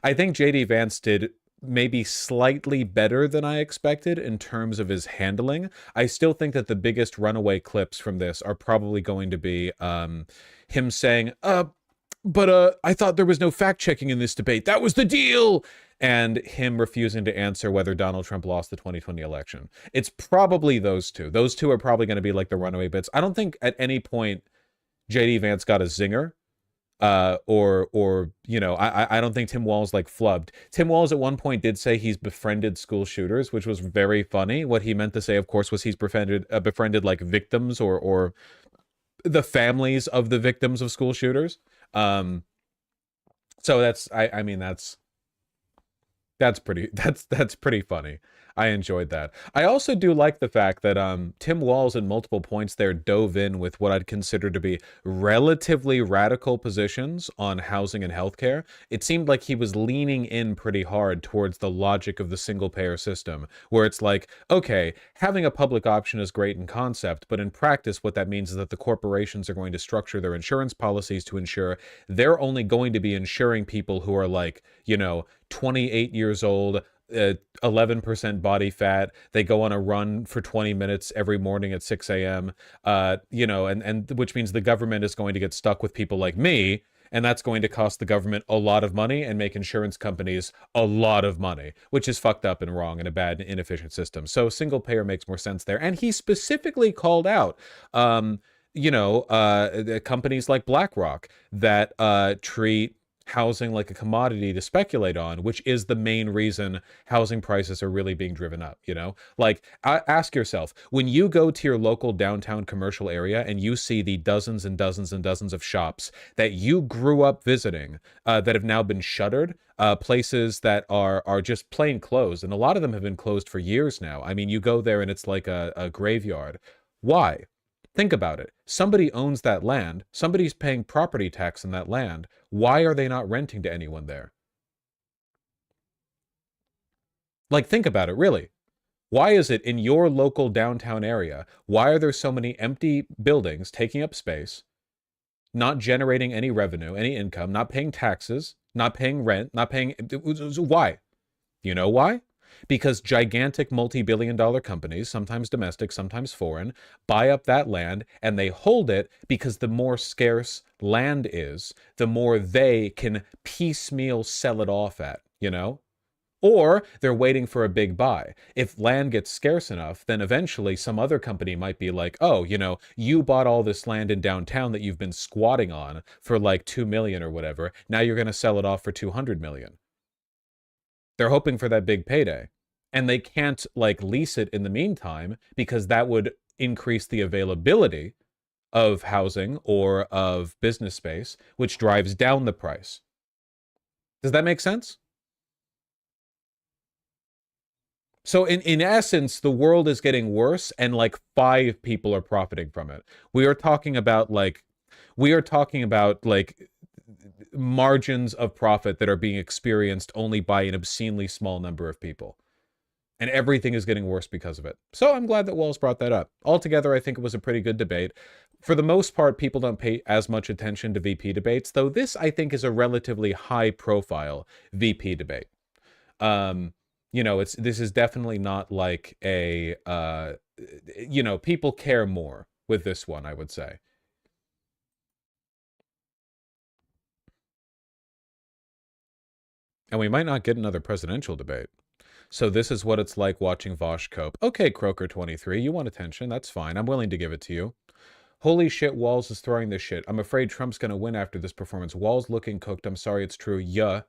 I think JD Vance did maybe slightly better than I expected in terms of his handling. I still think that the biggest runaway clips from this are probably going to be him saying, but I thought there was no fact-checking in this debate. That was the deal! And him refusing to answer whether Donald Trump lost the 2020 election. It's probably those two. Those two are probably going to be like the runaway bits. I don't think at any point JD Vance got a zinger. Or you know, I don't think Tim Walz like flubbed. Tim Walz at one point did say he's befriended school shooters, which was very funny. What he meant to say, of course, was he's befriended like victims or the families of the victims of school shooters. So that's I mean that's pretty funny. I enjoyed that. I also do like the fact that Tim Walz at multiple points there dove in with what I'd consider to be relatively radical positions on housing and healthcare. It seemed like he was leaning in pretty hard towards the logic of the single-payer system, where it's like, okay, having a public option is great in concept, but in practice what that means is that the corporations are going to structure their insurance policies to ensure they're only going to be insuring people who are like, you know, 28 years old, 11% body fat. They go on a run for 20 minutes every morning at 6 a.m. You know, and which means the government is going to get stuck with people like me, and that's going to cost the government a lot of money and make insurance companies a lot of money, which is fucked up and wrong and a bad and inefficient system. So single payer makes more sense there. And he specifically called out, you know, companies like BlackRock that treat housing like a commodity to speculate on, which is the main reason housing prices are really being driven up, you know? Like, ask yourself, when you go to your local downtown commercial area and you see the dozens and dozens and dozens of shops that you grew up visiting that have now been shuttered, places that are just plain closed, and a lot of them have been closed for years now. I mean, you go there and it's like a graveyard. Why? Think about it. Somebody owns that land. Somebody's paying property tax on that land. Why are they not renting to anyone there? Like, think about it, really. Why is it in your local downtown area, why are there so many empty buildings taking up space, not generating any revenue, any income, not paying taxes, not paying rent, not paying... Why? You know why? Because gigantic multi-billion-dollar companies, sometimes domestic, sometimes foreign, buy up that land and they hold it because the more scarce land is, the more they can piecemeal sell it off at, you know? Or they're waiting for a big buy. If land gets scarce enough, then eventually some other company might be like, oh, you know, you bought all this land in downtown that you've been squatting on for like $2 million or whatever. Now you're going to sell it off for $200 million. They're hoping for that big payday. And they can't, like, lease it in the meantime because that would increase the availability of housing or of business space, which drives down the price. Does that make sense? So in essence, the world is getting worse and like 5 people are profiting from it. We are talking about like margins of profit that are being experienced only by an obscenely small number of people. And everything is getting worse because of it. So I'm glad that Walz brought that up. Altogether, I think it was a pretty good debate. For the most part, people don't pay as much attention to VP debates, though this, I think, is a relatively high-profile VP debate. You know, this is definitely not like a, you know, people care more with this one, I would say. And we might not get another presidential debate. So this is what it's like watching Vosh cope. Okay, Croker23, you want attention. That's fine. I'm willing to give it to you. Holy shit, Walz is throwing this shit. I'm afraid Trump's going to win after this performance. Walz looking cooked. I'm sorry, it's true. Yeah.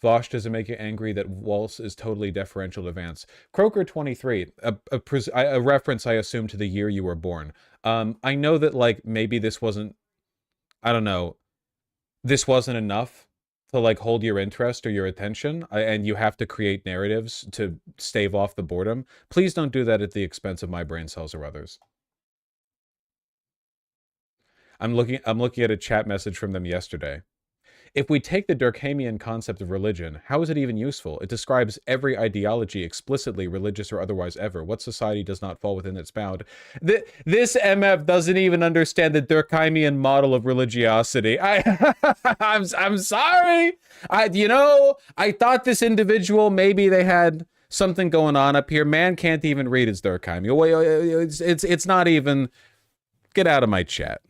Vosh, does it make you angry that Walz is totally deferential to Vance? Croker23, a reference, I assume, to the year you were born. I know that, like, maybe this wasn't, I don't know, this wasn't enough to like hold your interest or your attention, and you have to create narratives to stave off the boredom. Please don't do that at the expense of my brain cells or others. I'm looking at a chat message from them yesterday. If we take the Durkheimian concept of religion, how is it even useful? It describes every ideology explicitly, religious or otherwise ever. What society does not fall within its bound? This MF doesn't even understand the Durkheimian model of religiosity. I'm sorry. I thought this individual, maybe they had something going on up here. Man can't even read his Durkheim. It's not even... Get out of my chat.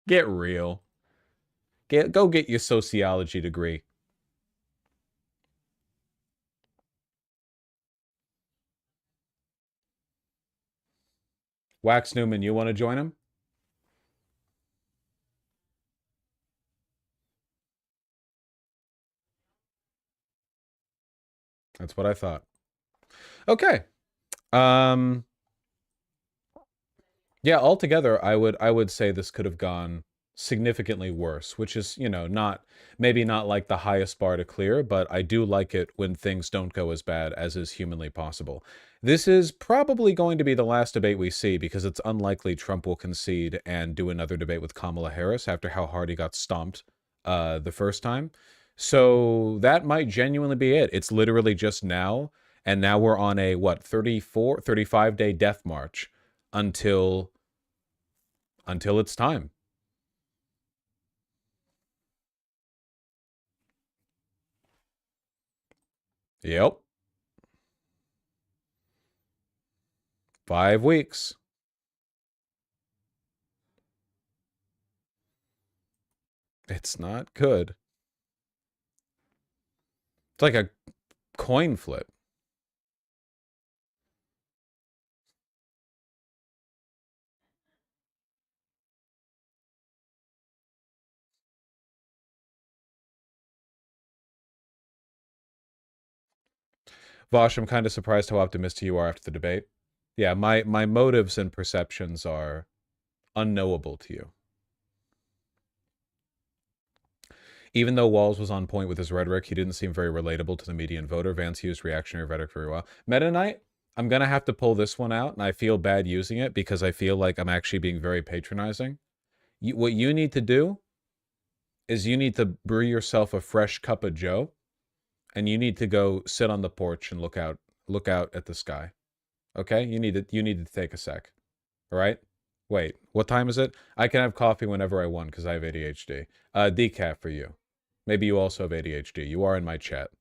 Get real. Go get your sociology degree. Wax Newman, you want to join him? That's what I thought. Okay. Yeah, altogether, I would say this could have gone significantly worse, which is, maybe not like the highest bar to clear, but I do like it when things don't go as bad as is humanly possible. This is probably going to be the last debate we see because it's unlikely Trump will concede and do another debate with Kamala Harris after how hard he got stomped the first time. So that might genuinely be it. It's literally just now, and now we're on a, 35-day death march until it's time. Yep. 5 weeks. It's not good. It's like a coin flip. Vosh, I'm kind of surprised how optimistic you are after the debate. Yeah, my motives and perceptions are unknowable to you. Even though WALZ was on point with his rhetoric, he didn't seem very relatable to the median voter. Vance used reactionary rhetoric very well. Meta Knight, I'm going to have to pull this one out, and I feel bad using it because I feel like I'm actually being very patronizing. What you need to do is you need to brew yourself a fresh cup of joe, and you need to go sit on the porch and look out at the sky. Okay? You need to take a sec. All right? Wait, what time is it? I can have coffee whenever I want because I have ADHD. Decaf for you. Maybe you also have ADHD. You are in my chat.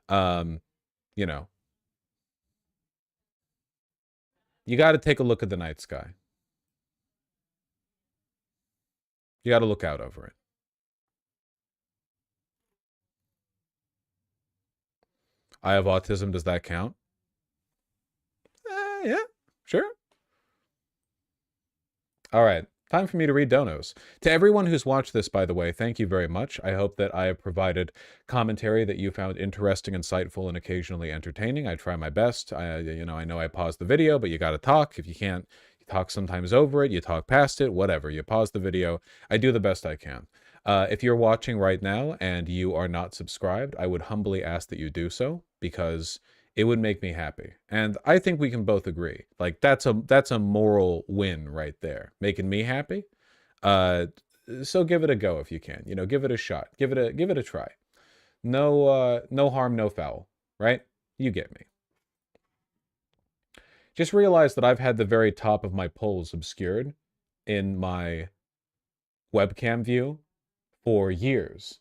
You got to take a look at the night sky. You got to look out over it. I have autism. Does that count? Yeah, sure. All right. Time for me to read donos. To everyone who's watched this, by the way, thank you very much. I hope that I have provided commentary that you found interesting, insightful, and occasionally entertaining. I try my best. I know I paused the video, but you got to talk. If you can't, you talk sometimes over it, you talk past it, whatever. You pause the video. I do the best I can. If you're watching right now and you are not subscribed, I would humbly ask that you do so because it would make me happy. And I think we can both agree. Like that's a moral win right there. Making me happy. So give it a go if you can. Give it a shot. Give it a try. No harm, no foul, right? You get me. Just realize that I've had the very top of my polls obscured in my webcam view for years.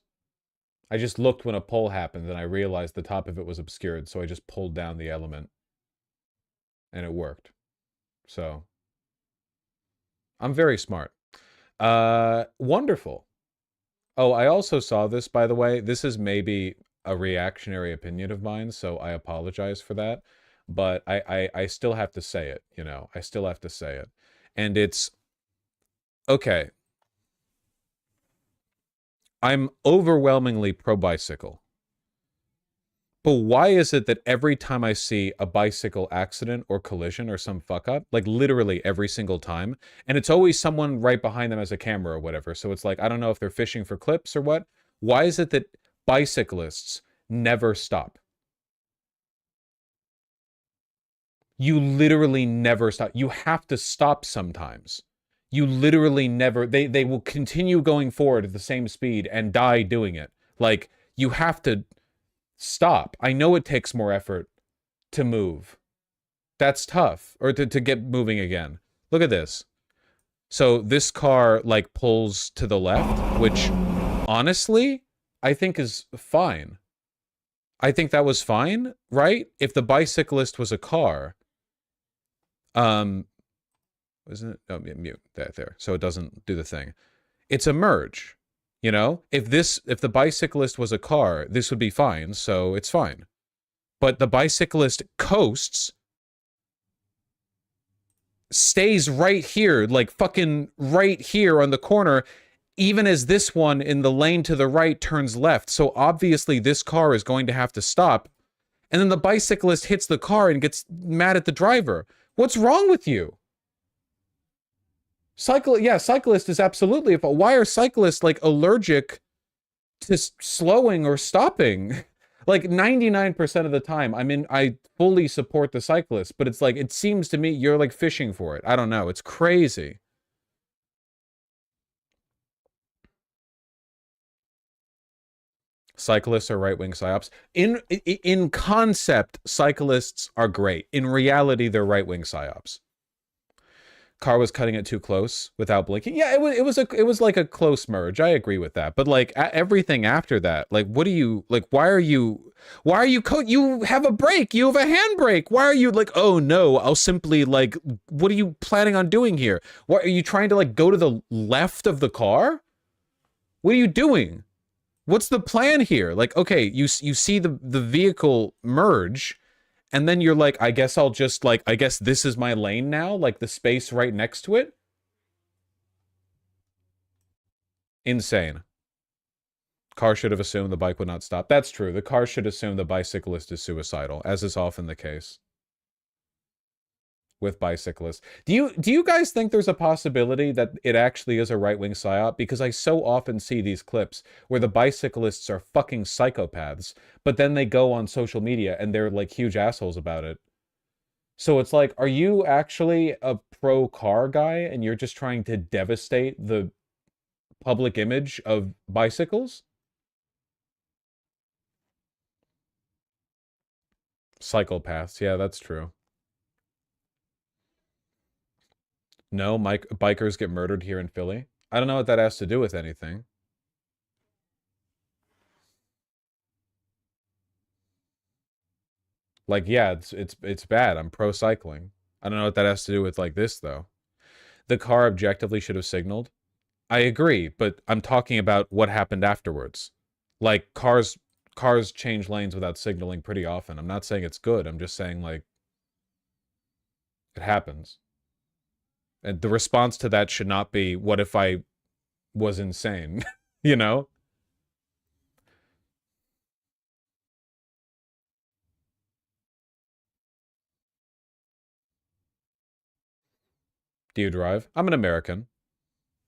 I just looked when a poll happened and I realized the top of it was obscured, so I just pulled down the element and it worked. So I'm very smart. Wonderful. Oh, I also saw this, by the way. This is maybe a reactionary opinion of mine, so I apologize for that. But I still have to say it, I still have to say it. And it's okay. I'm overwhelmingly pro-bicycle. But why is it that every time I see a bicycle accident or collision or some fuck up, like literally every single time, and it's always someone right behind them as a camera or whatever, so it's like, I don't know if they're fishing for clips or what. Why is it that bicyclists never stop? You literally never stop. You have to stop sometimes. You literally never, they will continue going forward at the same speed and die doing it. Like, you have to stop. I know it takes more effort to move. That's tough. Or to get moving again. Look at this. So this car, like, pulls to the left, which, honestly, I think is fine. I think that was fine, right? If the bicyclist was a car, isn't it? Oh, mute that there, so it doesn't do the thing. It's a merge, you know? If the bicyclist was a car, this would be fine, so it's fine. But the bicyclist coasts, stays right here, like fucking right here on the corner, even as this one in the lane to the right turns left. So obviously this car is going to have to stop. And then the bicyclist hits the car and gets mad at the driver. What's wrong with you? Cyclist is absolutely. Why are cyclists like allergic to slowing or stopping? Like 99% of the time, I fully support the cyclist, but it's like, it seems to me you're like fishing for it. I don't know. It's crazy. Cyclists are right-wing psyops. In concept, cyclists are great. In reality, they're right-wing psyops. Car was cutting it too close without blinking. Yeah, it was like a close merge. I agree with that. But like everything after that, like what do you like? Why are you you have a brake? You have a handbrake. Why are you like? Oh no, I'll simply like. What are you planning on doing here? What are you trying to like go to the left of the car? What are you doing? What's the plan here? Like, okay, you see the vehicle merge, and then you're like, I guess I'll just like, I guess this is my lane now, like the space right next to it. Insane. Car should have assumed the bike would not stop. That's true. The car should assume the bicyclist is suicidal, as is often the case with bicyclists. Do you guys think there's a possibility that it actually is a right-wing psyop? Because I so often see these clips where the bicyclists are fucking psychopaths, but then they go on social media and they're like huge assholes about it. So it's like, are you actually a pro-car guy and you're just trying to devastate the public image of bicycles? Psychopaths, yeah, that's true. No, bikers get murdered here in Philly. I don't know what that has to do with anything. Like, yeah, it's bad. I'm pro cycling. I don't know what that has to do with like this though. The car objectively should have signaled. I agree, but I'm talking about what happened afterwards. Like cars change lanes without signaling pretty often. I'm not saying it's good. I'm just saying like it happens. And the response to that should not be, what if I was insane? You know? Do you drive? I'm an American.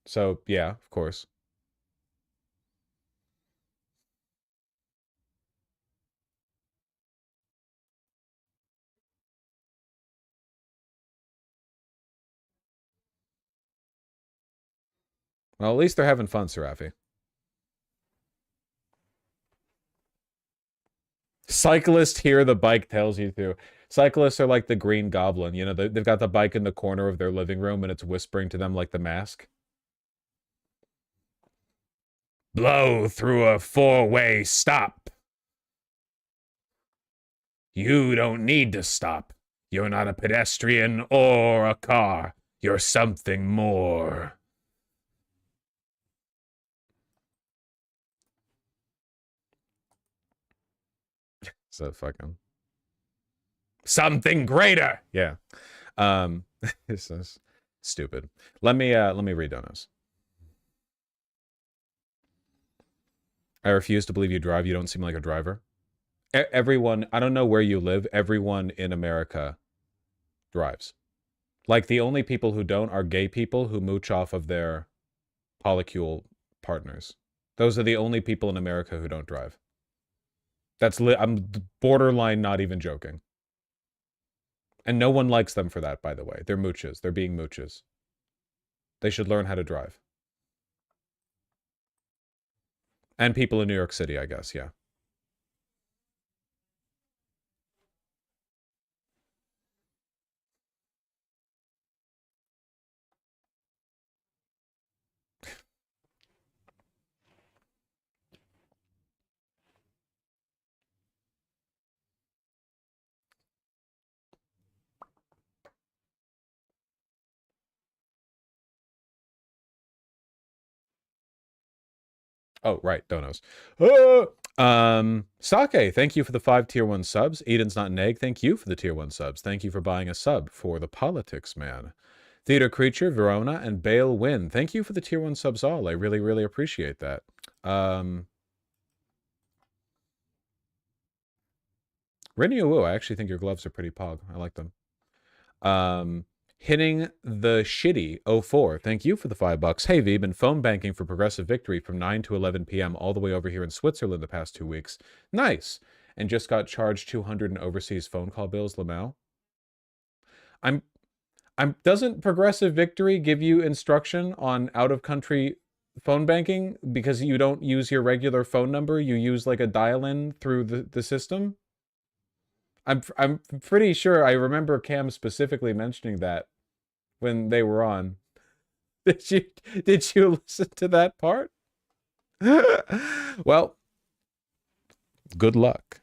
So, yeah, of course. Well, at least they're having fun, Serafi. Cyclist here, the bike tells you to. Cyclists are like the Green Goblin. You know, they've got the bike in the corner of their living room and it's whispering to them like the mask. Blow through a four-way stop. You don't need to stop. You're not a pedestrian or a car. You're something more. So fucking something greater. Yeah. This is stupid. Let me read donos. I refuse to believe you drive. You don't seem like a driver. Everyone, I don't know where you live. Everyone in America drives. Like the only people who don't are gay people who mooch off of their polycule partners. Those are the only people in America who don't drive. I'm borderline not even joking. And no one likes them for that, by the way. They're mooches. They're being mooches. They should learn how to drive. And people in New York City, I guess, yeah. Oh, right, donos. Sake, thank you for the 5 tier 1 subs. Eden's Not an Egg, thank you for the tier 1 subs. Thank you for buying a sub for the Politics Man. Theater Creature, Verona, and Bale Win. Thank you for the tier 1 subs all. I really, really appreciate that. Renio Wu, I actually think your gloves are pretty pog. I like them. Hitting the Shitty 04. Thank you for the $5. Hey, V, been phone banking for Progressive Victory from 9 to 11 p.m. all the way over here in Switzerland the past 2 weeks. Nice. And just got charged 200 in overseas phone call bills, Lamau. Doesn't Progressive Victory give you instruction on out-of-country phone banking because you don't use your regular phone number? You use like a dial-in through the system? I'm pretty sure I remember Cam specifically mentioning that when they were on. Did you listen to that part? Well, good luck.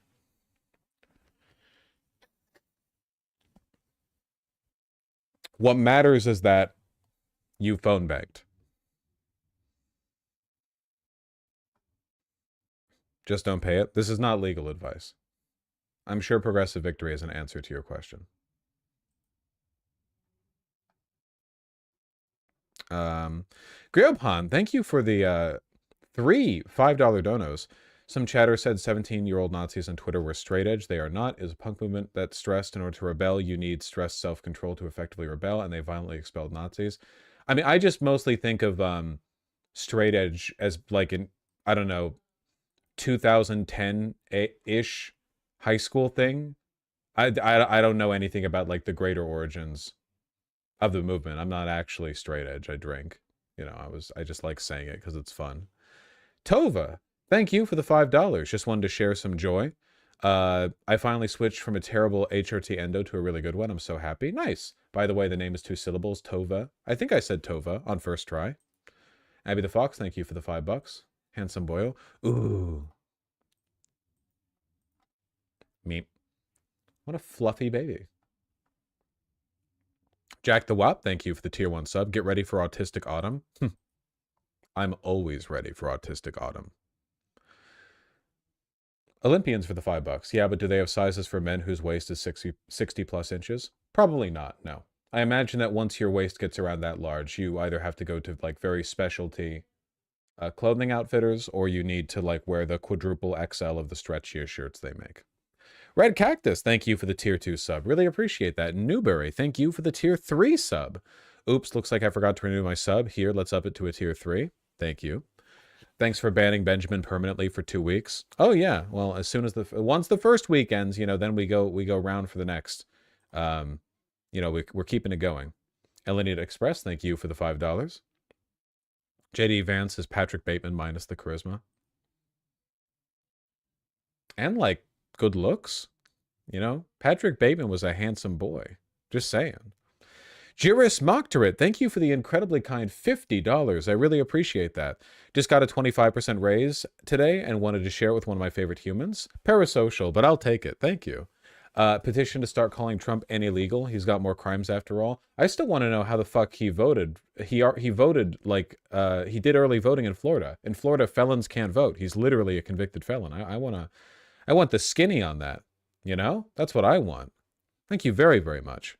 What matters is that you phone banked. Just don't pay it. This is not legal advice. I'm sure Progressive Victory has an answer to your question. Griopan, thank you for the 3 $5 donos. Some chatter said 17-year-old Nazis on Twitter were straight edge. They are not. It is a punk movement that's stressed. In order to rebel, you need stressed self-control to effectively rebel, and they violently expelled Nazis. I mean, I just mostly think of straight edge as like an, I don't know, 2010-ish high school thing. I don't know anything about like the greater origins of the movement. I'm not actually straight edge. I drink. You know, I just like saying it because it's fun. Tova, thank you for the $5. Just wanted to share some joy. I finally switched from a terrible HRT endo to a really good one. I'm so happy. Nice. By the way, the name is 2 syllables. Tova. I think I said Tova on first try. Abby the Fox, thank you for the $5. Handsome boyo. Ooh. Meep. What a fluffy baby. Jack the Wop, thank you for the tier 1 sub. Get ready for Autistic Autumn. I'm always ready for Autistic Autumn. Olympians for the $5. Yeah, but do they have sizes for men whose waist is 60 plus inches? Probably not, no. I imagine that once your waist gets around that large, you either have to go to like very specialty clothing outfitters, or you need to like wear the quadruple XL of the stretchiest shirts they make. Red Cactus, thank you for the tier 2 sub. Really appreciate that. Newberry, thank you for the tier 3 sub. Oops, looks like I forgot to renew my sub. Here, let's up it to a tier 3. Thank you. Thanks for banning Benjamin permanently for 2 weeks. Oh yeah, well, as soon as once the first week ends, you know, then we go round for the next. You know, we're keeping it going. Elenita Express, thank you for the $5. JD Vance is Patrick Bateman minus the charisma. And like good looks, you know? Patrick Bateman was a handsome boy. Just saying. Jiris Mocterit, thank you for the incredibly kind $50. I really appreciate that. Just got a 25% raise today and wanted to share it with one of my favorite humans. Parasocial, but I'll take it. Thank you. Petition to start calling Trump illegal. He's got more crimes after all. I still want to know how the fuck he voted. He voted like he did early voting in Florida. In Florida, felons can't vote. He's literally a convicted felon. I want the skinny on that. You know, that's what I want. Thank you very, very much.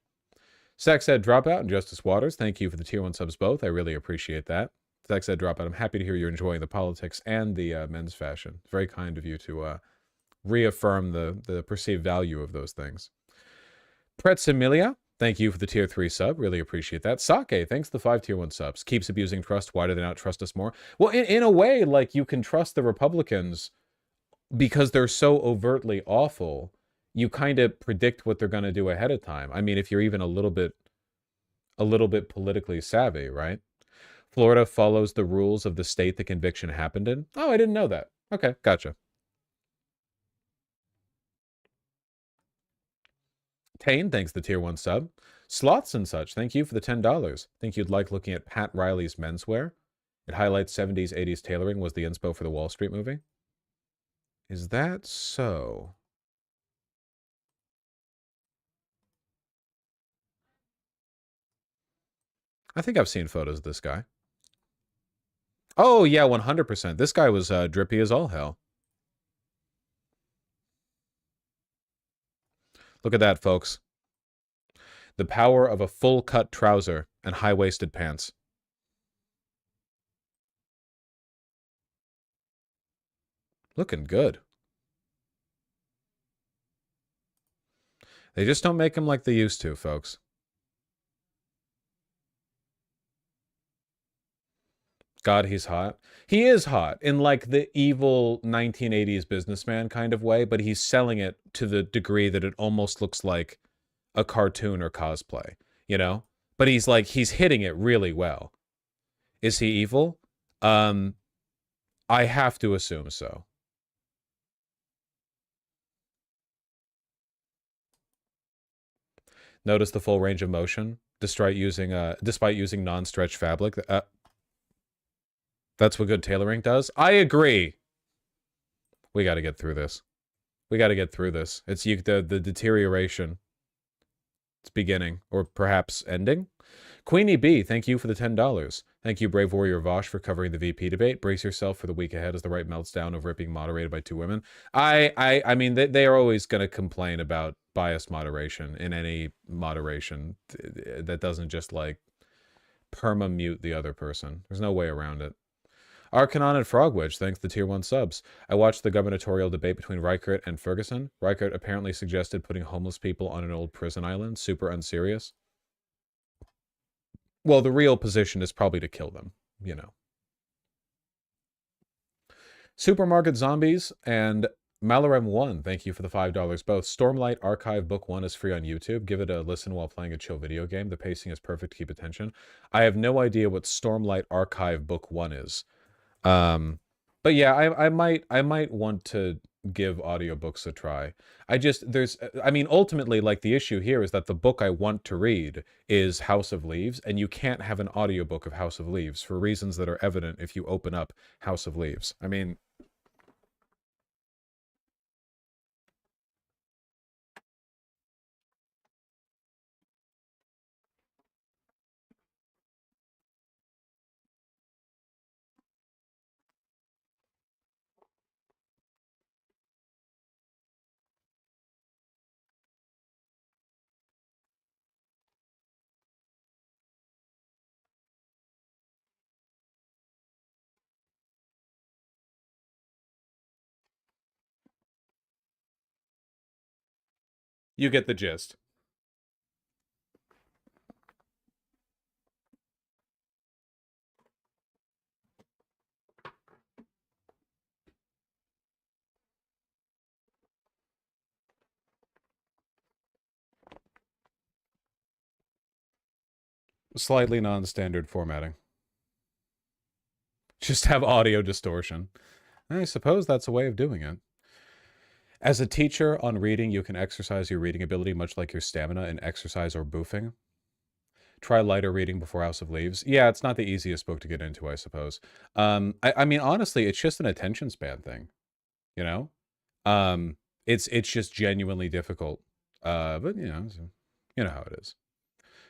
Sex Ed Dropout and Justice Waters, thank you for the tier 1 subs both. I really appreciate that. Sex Ed Dropout, I'm happy to hear you're enjoying the politics and the men's fashion. It's very kind of you to reaffirm the perceived value of those things. Pretzemilia, thank you for the tier 3 sub. Really appreciate that. Sake, thanks for the 5 tier 1 subs. Keeps abusing trust. Why do they not trust us more? Well, in a way, like you can trust the Republicans because they're so overtly awful. you kind of predict what they're going to do ahead of time. I mean, if you're even a little bit politically savvy, right? Florida follows the rules of the state the conviction happened in. Oh, I didn't know that. Okay, gotcha. Tane, thanks the tier 1 sub. Sloths and such, thank you for the $10. Think you'd like looking at Pat Riley's menswear? It highlights 70s, 80s tailoring, was the inspo for the Wall Street movie. Is that so? I think I've seen photos of this guy. Oh, yeah, 100%. This guy was drippy as all hell. Look at that, folks. The power of a full-cut trouser and high-waisted pants. Looking good. They just don't make him like they used to, folks. God, he's hot. He is hot in like the evil 1980s businessman kind of way, but he's selling it to the degree that it almost looks like a cartoon or cosplay, you know? But he's hitting it really well. Is he evil? I have to assume so. Notice the full range of motion despite using non-stretch fabric. That's what good tailoring does. I agree. We got to get through this. We got to get through this. It's the deterioration. It's beginning, or perhaps ending. Queenie B, thank you for the $10. Thank you, Brave Warrior Vosh, for covering the VP debate. Brace yourself for the week ahead as the right melts down over it being moderated by two women. I mean, they are always going to complain about biased moderation in any moderation that doesn't just like perma-mute the other person. There's no way around it. Arcanon and Frogwedge, thanks to tier 1 subs. I watched the gubernatorial debate between Reichert and Ferguson. Reichert apparently suggested putting homeless people on an old prison island. Super unserious. Well, the real position is probably to kill them, you know. Supermarket Zombies and Malarem1, thank you for the $5 both. Stormlight Archive Book 1 is free on YouTube. Give it a listen while playing a chill video game. The pacing is perfect to keep attention. I have no idea what Stormlight Archive Book 1 is. But yeah, I might want to give audiobooks a try. I mean, ultimately, like, the issue here is that the book I want to read is House of Leaves, and you can't have an audiobook of House of Leaves for reasons that are evident if you open up House of Leaves. I mean, you get the gist. Slightly non-standard formatting. Just have audio distortion. I suppose that's a way of doing it. As a teacher on reading, you can exercise your reading ability much like your stamina in exercise or boofing. Try lighter reading before House of Leaves. Yeah, it's not the easiest book to get into, I suppose. I mean, honestly, it's just an attention span thing, you know? It's just genuinely difficult. But, you know how it is.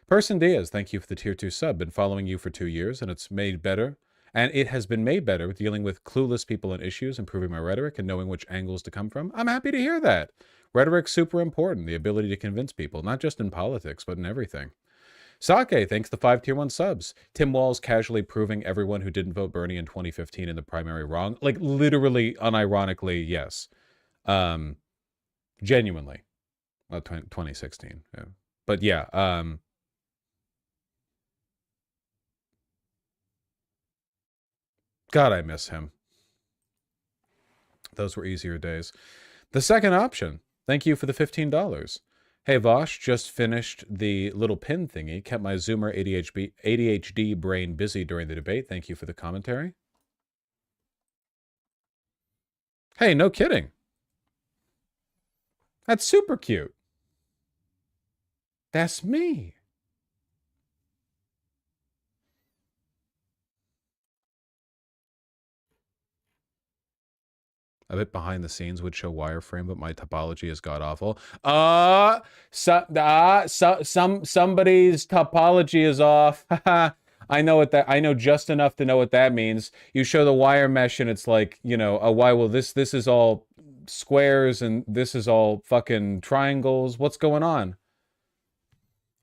Person Diaz, thank you for the tier 2 sub. Been following you for 2 years, and it's made better. And it has been made better with dealing with clueless people and issues, improving my rhetoric, and knowing which angles to come from. I'm happy to hear that. Rhetoric's super important, the ability to convince people, not just in politics, but in everything. Sake, thanks to 5 tier 1 subs. Tim Walz casually proving everyone who didn't vote Bernie in 2015 in the primary wrong. Like, literally, unironically, yes. Genuinely. Well, 2016. Yeah. But yeah, God, I miss him. Those were easier days. The second option, Thank you for the $15. Hey, Vosh, just finished the little pin thingy. Kept my Zoomer ADHD brain busy during the debate. Thank you for the commentary. Hey, no kidding. That's super cute. That's me. A bit behind the scenes would show wireframe, but my topology is god awful. Somebody's topology is off. I know what that. I know just enough to know what that means. You show the wire mesh, and it's like, you know, why? Well, this is all squares, and this is all fucking triangles. What's going on?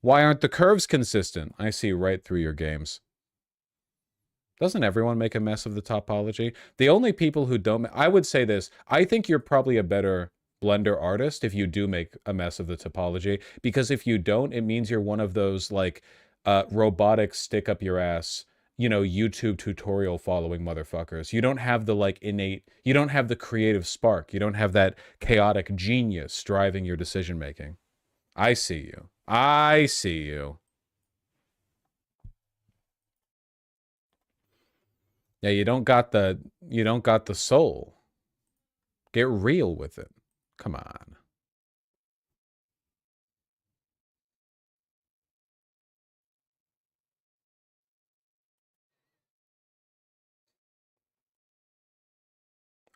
Why aren't the curves consistent? I see right through your games. Doesn't everyone make a mess of the topology? The only people who don't... I would say this. I think you're probably a better Blender artist if you do make a mess of the topology. Because if you don't, it means you're one of those, like, robotic stick-up-your-ass, you know, YouTube tutorial following motherfuckers. You don't have the, like, innate... You don't have the creative spark. You don't have that chaotic genius driving your decision-making. I see you. I see you. Yeah, you don't got the soul. Get real with it. Come on.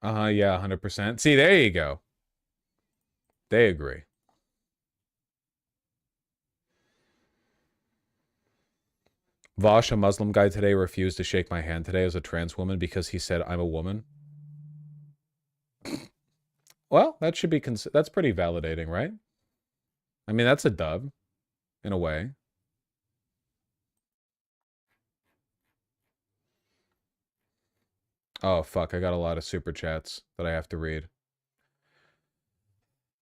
Yeah, 100%. See, there you go. They agree. Vosh, a Muslim guy today, refused to shake my hand today as a trans woman because he said I'm a woman. Well, that should be that's pretty validating, right? I mean, that's a dub, in a way. Oh, fuck, I got a lot of super chats that I have to read.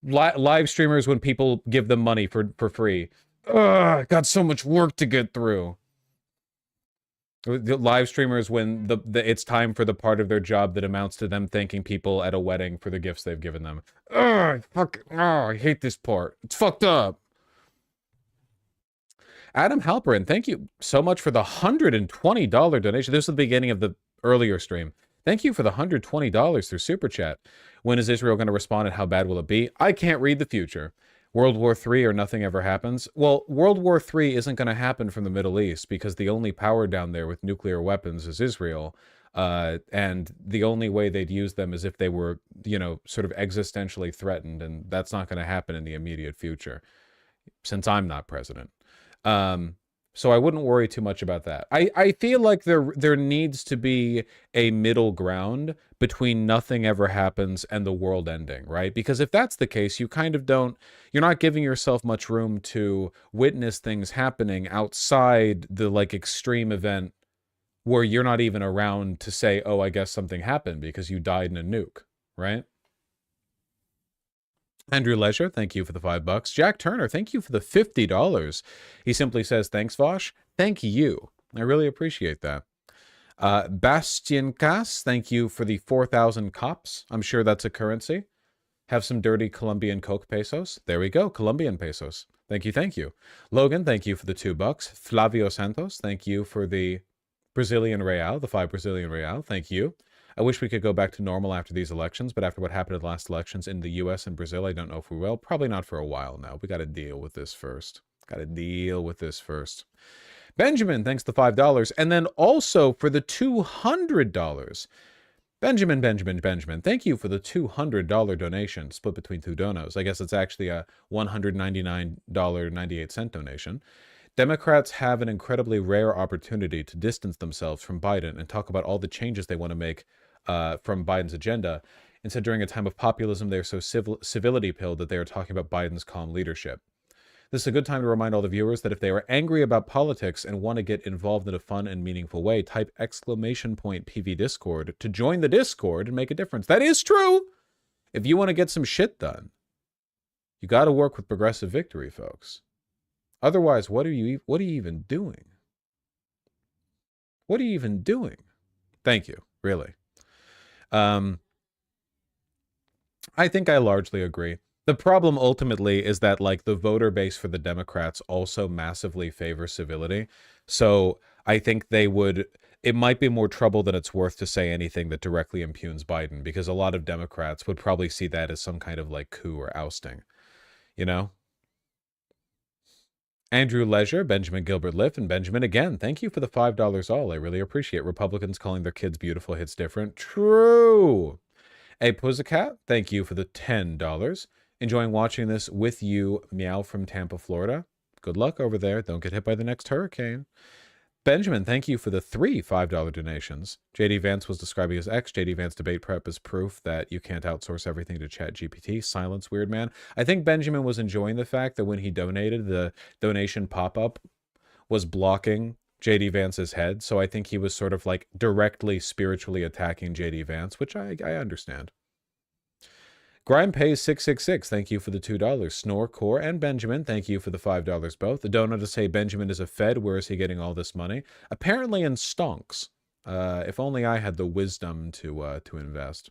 Live streamers, when people give them money for free. Ugh, got so much work to get through. The live streamers, when it's time for the part of their job that amounts to them thanking people at a wedding for the gifts they've given them. Ugh, I hate this part. It's fucked up. Adam Halperin, thank you so much for the $120 donation. This is the beginning of the earlier stream. Thank you for the $120 through Super Chat. When is Israel going to respond and how bad will it be? I can't read the future. World War III or nothing ever happens? Well, World War III isn't going to happen from the Middle East because the only power down there with nuclear weapons is Israel. And the only way they'd use them is if they were, you know, sort of existentially threatened. And that's not going to happen in the immediate future since I'm not president. So I wouldn't worry too much about that. I feel like there needs to be a middle ground between nothing ever happens and the world ending, right? Because if that's the case, you kind of you're not giving yourself much room to witness things happening outside the, like, extreme event where you're not even around to say, oh, I guess something happened because you died in a nuke, right? Andrew Leisure, thank you for the $5. Jack Turner, thank you for the $50. He simply says, thanks, Vosh. Thank you. I really appreciate that. Bastian Kass, thank you for the 4,000 cops. I'm sure that's a currency. Have some dirty Colombian Coke pesos. There we go, Colombian pesos. Thank you, thank you. Logan, thank you for the $2. Flavio Santos, thank you for the Brazilian real, the 5 Brazilian real. Thank you. I wish we could go back to normal after these elections, but after what happened in the last elections in the U.S. and Brazil, I don't know if we will. Probably not for a while now. We got to deal with this first. Benjamin, thanks the $5. And then also for the $200. Benjamin, thank you for the $200 donation, split between two donos. I guess it's actually a $199.98 donation. Democrats have an incredibly rare opportunity to distance themselves from Biden and talk about all the changes they want to make from Biden's agenda. Instead, during a time of populism, they're so civility-pilled that they are talking about Biden's calm leadership. This is a good time to remind all the viewers that if they are angry about politics and want to get involved in a fun and meaningful way, type !PV Discord to join the Discord and make a difference. That is true! If you want to get some shit done, you got to work with Progressive Victory, folks. Otherwise, what are you even doing? What are you even doing? Thank you, really. I think I largely agree. The problem ultimately is that like the voter base for the Democrats also massively favors civility. So I think it might be more trouble than it's worth to say anything that directly impugns Biden, because a lot of Democrats would probably see that as some kind of like coup or ousting, you know? Andrew Leisure, Benjamin Gilbert Liff, and Benjamin again. Thank you for the $5 all. I really appreciate Republicans calling their kids beautiful hits different. True. A Pussycat, thank you for the $10. Enjoying watching this with you, Meow from Tampa, Florida. Good luck over there. Don't get hit by the next hurricane. Benjamin, thank you for the 3 $5 donations. JD Vance was describing his ex. JD Vance debate prep is proof that you can't outsource everything to ChatGPT. Silence, weird man. I think Benjamin was enjoying the fact that when he donated, the donation pop-up was blocking JD Vance's head. So I think he was sort of like directly spiritually attacking JD Vance, which I understand. Grime Pays 666, thank you for the $2. Snorecore and Benjamin, thank you for the $5 both. The donor to say Benjamin is a Fed, where is he getting all this money? Apparently in stonks. If only I had the wisdom to invest.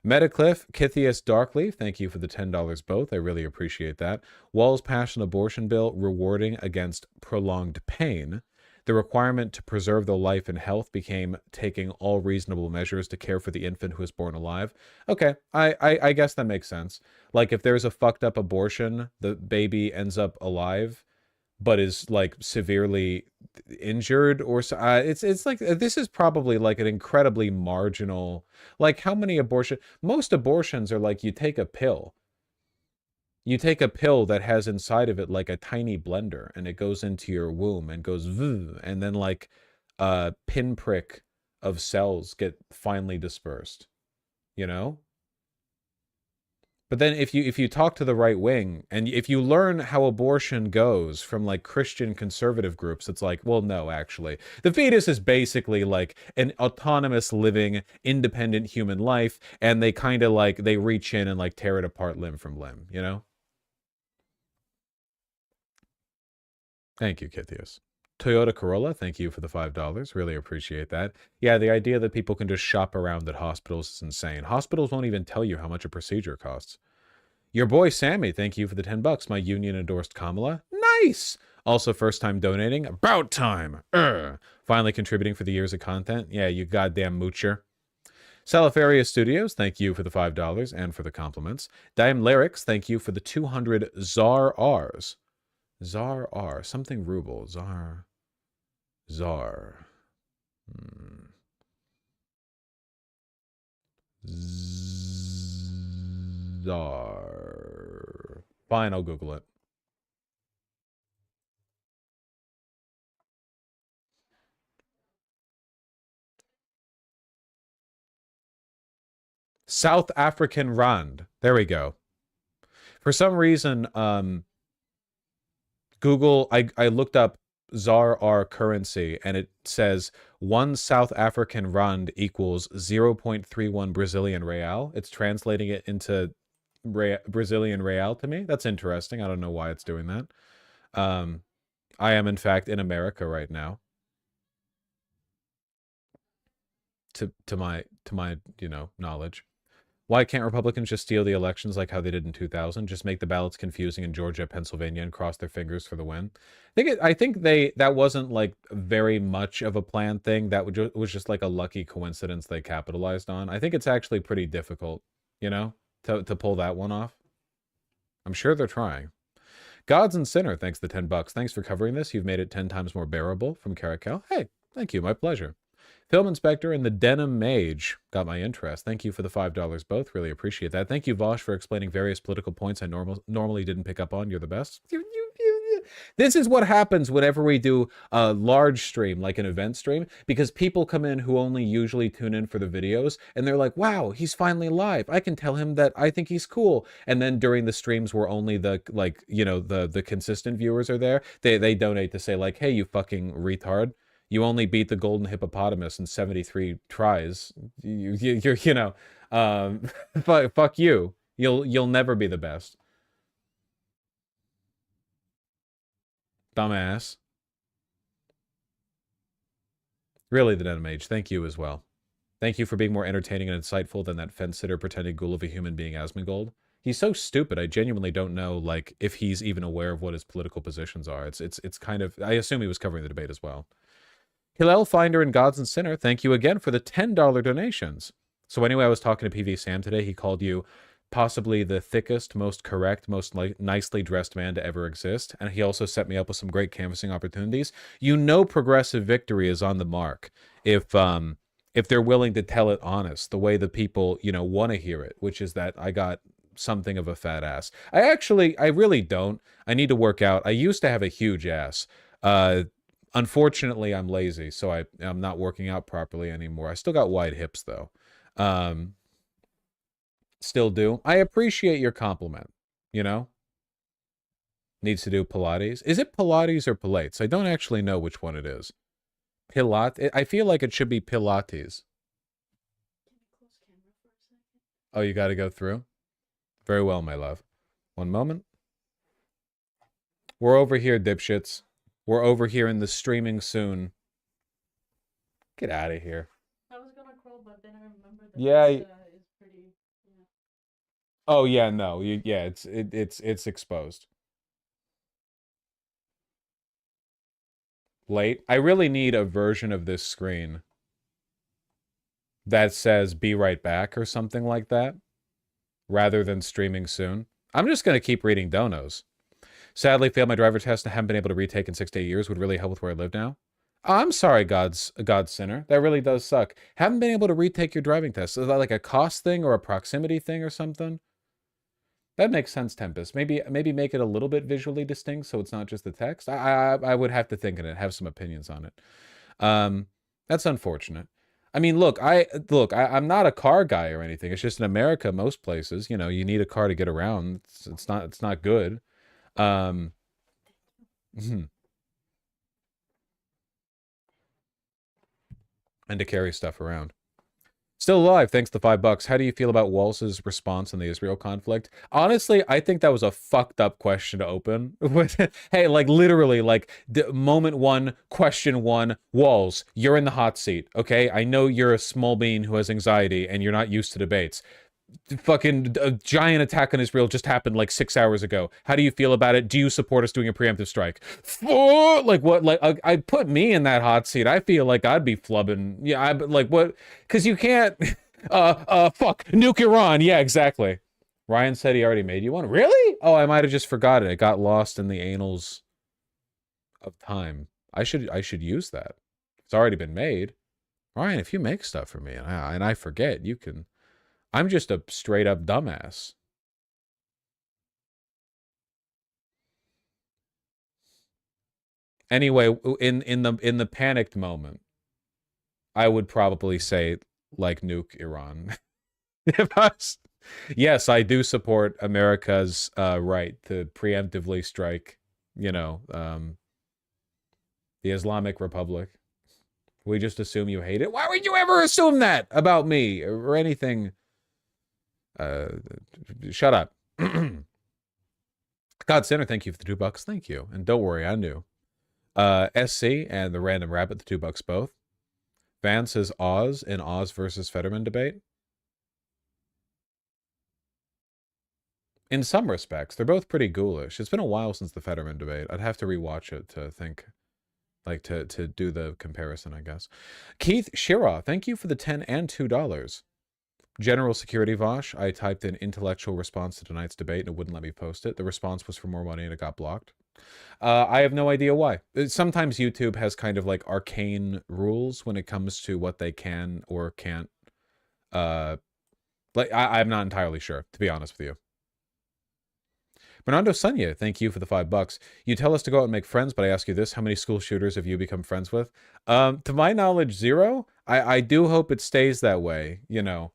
Metacliff, Kithias Darkleaf, thank you for the $10 both. I really appreciate that. WALZ passed an abortion bill rewarding against prolonged pain. The requirement to preserve the life and health became taking all reasonable measures to care for the infant who is born alive. Okay, I guess that makes sense. Like if there's a fucked up abortion, the baby ends up alive, but is like severely injured, or it's like this is probably like an incredibly marginal. Like how many most abortions are like you take a pill. You take a pill that has inside of it like a tiny blender, and it goes into your womb and goes, and then like a pinprick of cells get finely dispersed, you know? But then if you talk to the right wing, and if you learn how abortion goes from like Christian conservative groups, it's like, well, no, actually. The fetus is basically like an autonomous living, independent human life, and they kind of like, they reach in and like tear it apart limb from limb, you know? Thank you, Kithias. Toyota Corolla, thank you for the $5. Really appreciate that. Yeah, the idea that people can just shop around at hospitals is insane. Hospitals won't even tell you how much a procedure costs. Your boy Sammy, thank you for the $10. My union endorsed Kamala. Nice! Also first time donating. About time. Finally contributing for the years of content. Yeah, you goddamn moocher. Salafaria Studios, thank you for the $5 and for the compliments. Dime Lyrics, thank you for the 200 Czar R's. Czar R. Something ruble. Czar. Czar. Czar. Fine, I'll Google it. South African Rand. There we go. For some reason, Google, I looked up ZAR R currency, and it says 1 South African rand equals 0.31 Brazilian real. It's translating it into Brazilian real to me. That's interesting. I don't know why it's doing that. I am, in fact, in America right now. To my knowledge. Why can't Republicans just steal the elections like how they did in 2000? Just make the ballots confusing in Georgia, Pennsylvania, and cross their fingers for the win. I think that wasn't like very much of a planned thing. That was just like a lucky coincidence they capitalized on. I think it's actually pretty difficult, to pull that one off. I'm sure they're trying. Gods and Sinner, thanks the $10. Thanks for covering this. You've made it 10 times more bearable from Caracal. Hey, thank you. My pleasure. Film Inspector and the Denim Mage got my interest. Thank you for the $5 both. Really appreciate that. Thank you, Vosh, for explaining various political points I normally didn't pick up on. You're the best. This is what happens whenever we do a large stream, like an event stream, because people come in who only usually tune in for the videos, and they're like, wow, he's finally live. I can tell him that I think he's cool. And then during the streams where only the consistent viewers are there, they donate to say like, hey, you fucking retard. You only beat the golden hippopotamus in 73 tries. Fuck you. You'll never be the best. Dumbass. Really, the Denim Age. Thank you as well. Thank you for being more entertaining and insightful than that fence sitter pretending ghoul of a human being Asmongold. He's so stupid. I genuinely don't know, like, if he's even aware of what his political positions are. It's kind of, I assume he was covering the debate as well. Hillel Finder and Gods and Sinner, thank you again for the $10 donations. So anyway, I was talking to PV Sam today. He called you possibly the thickest, most correct, most nicely dressed man to ever exist. And he also set me up with some great canvassing opportunities. You know, progressive victory is on the mark if they're willing to tell it honest, the way the people, you know, want to hear it, which is that I got something of a fat ass. I really don't. I need to work out. I used to have a huge ass. Unfortunately, I'm lazy, so I'm not working out properly anymore. I still got wide hips, though. Still do. I appreciate your compliment, you know? Needs to do Pilates. Is it Pilates or Pilates? I don't actually know which one it is. Pilates? I feel like it should be Pilates. Oh, you got to go through? Very well, my love. One moment. We're over here, dipshits. We're over here in the streaming soon. Get out of here. I was gonna crawl, but then I remembered that Yeah. this, is pretty. Yeah. Oh yeah, no. Yeah, it's exposed. Late. I really need a version of this screen that says "Be right back" or something like that, rather than streaming soon. I'm just gonna keep reading donos. Sadly, failed my driver test and haven't been able to retake in 6 to 8 years. Would really help with where I live now. Oh, I'm sorry, God's sinner. That really does suck. Haven't been able to retake your driving test. Is that like a cost thing or a proximity thing or something? That makes sense, Tempest. Maybe make it a little bit visually distinct so it's not just the text. I would have to think on it, have some opinions on it. That's unfortunate. I mean, look, I'm not a car guy or anything. It's just in America, most places, you know, you need a car to get around. It's not good. And to carry stuff around. Still alive, thanks to $5. How do you feel about WALZ's response on the Israel conflict? Honestly, I think that was a fucked up question to open. Hey, like literally, like moment one, question one, WALZ, you're in the hot seat, okay? I know you're a small bean who has anxiety and you're not used to debates. Fucking a giant attack on Israel just happened like 6 hours ago. How do you feel about it? Do you support us doing a preemptive strike? Like what? Like I put me in that hot seat. I feel like I'd be flubbing. Yeah, I like what? Because you can't. Fuck, nuke Iran. Yeah, exactly. Ryan said he already made you one. Really? Oh, I might have just forgot it. It got lost in the annals of time. I should use that. It's already been made. Ryan, if you make stuff for me and I forget, you can. I'm just a straight up dumbass. Anyway, in the panicked moment, I would probably say like nuke Iran. Yes, I do support America's right to preemptively strike, you know, the Islamic Republic. We just assume you hate it. Why would you ever assume that about me or anything? Shut up. God Sinner, thank you for the $2. Thank you. And don't worry, I knew. SC and the Random Rabbit, the $2 both. Vance is Oz in Oz versus Fetterman debate. In some respects, they're both pretty ghoulish. It's been a while since the Fetterman debate. I'd have to rewatch it to think, like to do the comparison, I guess. Keith Shira, thank you for the $10 and $2. General Security Vosh, I typed in intellectual response to tonight's debate and it wouldn't let me post it. The response was for more money and it got blocked. I have no idea why. Sometimes YouTube has kind of like arcane rules when it comes to what they can or can't. Like I'm not entirely sure, to be honest with you. Bernardo Sunya, thank you for the $5. You tell us to go out and make friends, but I ask you this, how many school shooters have you become friends with? To my knowledge, 0. I do hope it stays that way, you know.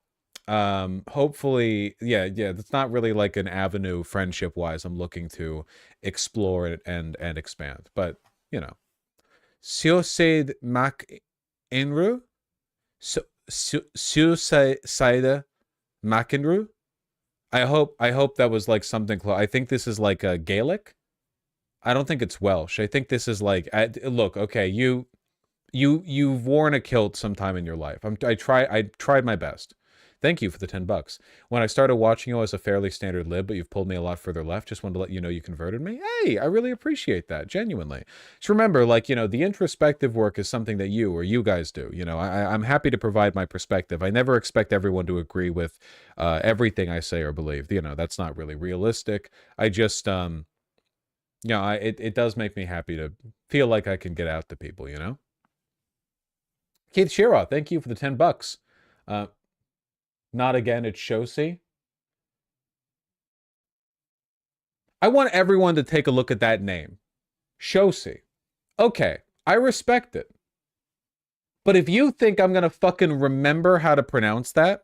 Hopefully, yeah, that's not really like an avenue friendship wise I'm looking to explore it and expand, but you know. Suicide Mac Inru? Suicide McEnroe? I hope that was like something close. I think this is like a Gaelic. I don't think it's Welsh. I think this is like, look, okay, you've worn a kilt sometime in your life. I tried my best. Thank you for the 10 bucks. When I started watching you as a fairly standard lib, but you've pulled me a lot further left, just wanted to let you know you converted me. Hey, I really appreciate that, genuinely. Just remember, like, you know, the introspective work is something that you or you guys do. You know, I'm happy to provide my perspective. I never expect everyone to agree with everything I say or believe. You know, that's not really realistic. I just, you know, it does make me happy to feel like I can get out to people, you know? Keith Shiraw, thank you for the 10 bucks. Not again, it's Shosi. I want everyone to take a look at that name. Shosi. Okay, I respect it. But if you think I'm gonna fucking remember how to pronounce that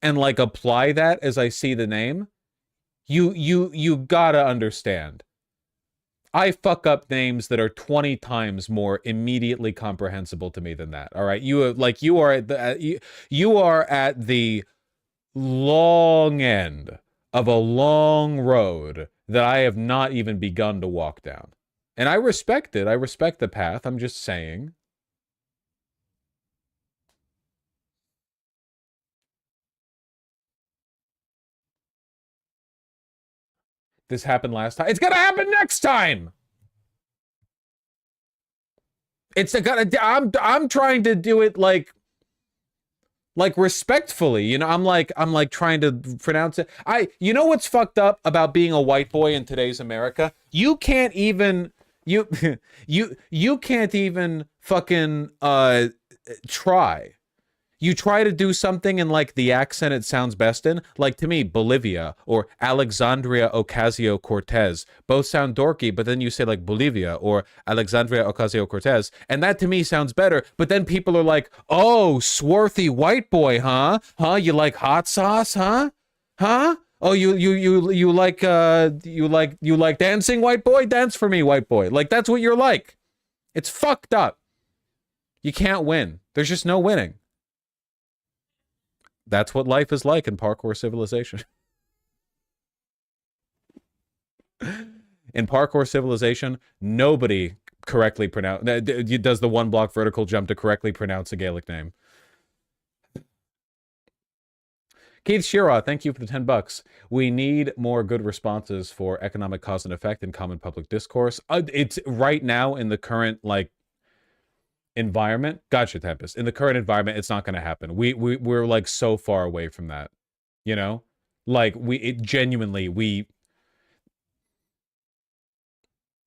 and like apply that as I see the name, you gotta understand. I fuck up names that are 20 times more immediately comprehensible to me than that. All right, you are at the you are at the long end of a long road that I have not even begun to walk down, and I respect it. I respect the path. I'm just saying. This happened last time. It's gonna happen next time. It's gonna. I'm trying to do it like respectfully, you know. I'm like trying to pronounce it. You know what's fucked up about being a white boy in today's America? You can't even you can't even fucking try. You try to do something in like the accent it sounds best in. Like to me, Bolivia or Alexandria Ocasio-Cortez both sound dorky, but then you say like Bolivia or Alexandria Ocasio-Cortez, and that to me sounds better. But then people are like, "Oh, swarthy white boy, huh? Huh? You like hot sauce, huh? Huh? Oh, you like dancing, white boy? Dance for me, white boy." Like that's what you're like. It's fucked up. You can't win. There's just no winning. That's what life is like in parkour civilization. In parkour civilization, nobody correctly does the one block vertical jump to correctly pronounce a Gaelic name. Keith Shiraw, thank you for the 10 bucks. We need more good responses for economic cause and effect in common public discourse. It's right now in the current like environment. Gotcha, Tempest. In the current environment, it's not going to happen. We're like so far away from that, you know. Like genuinely.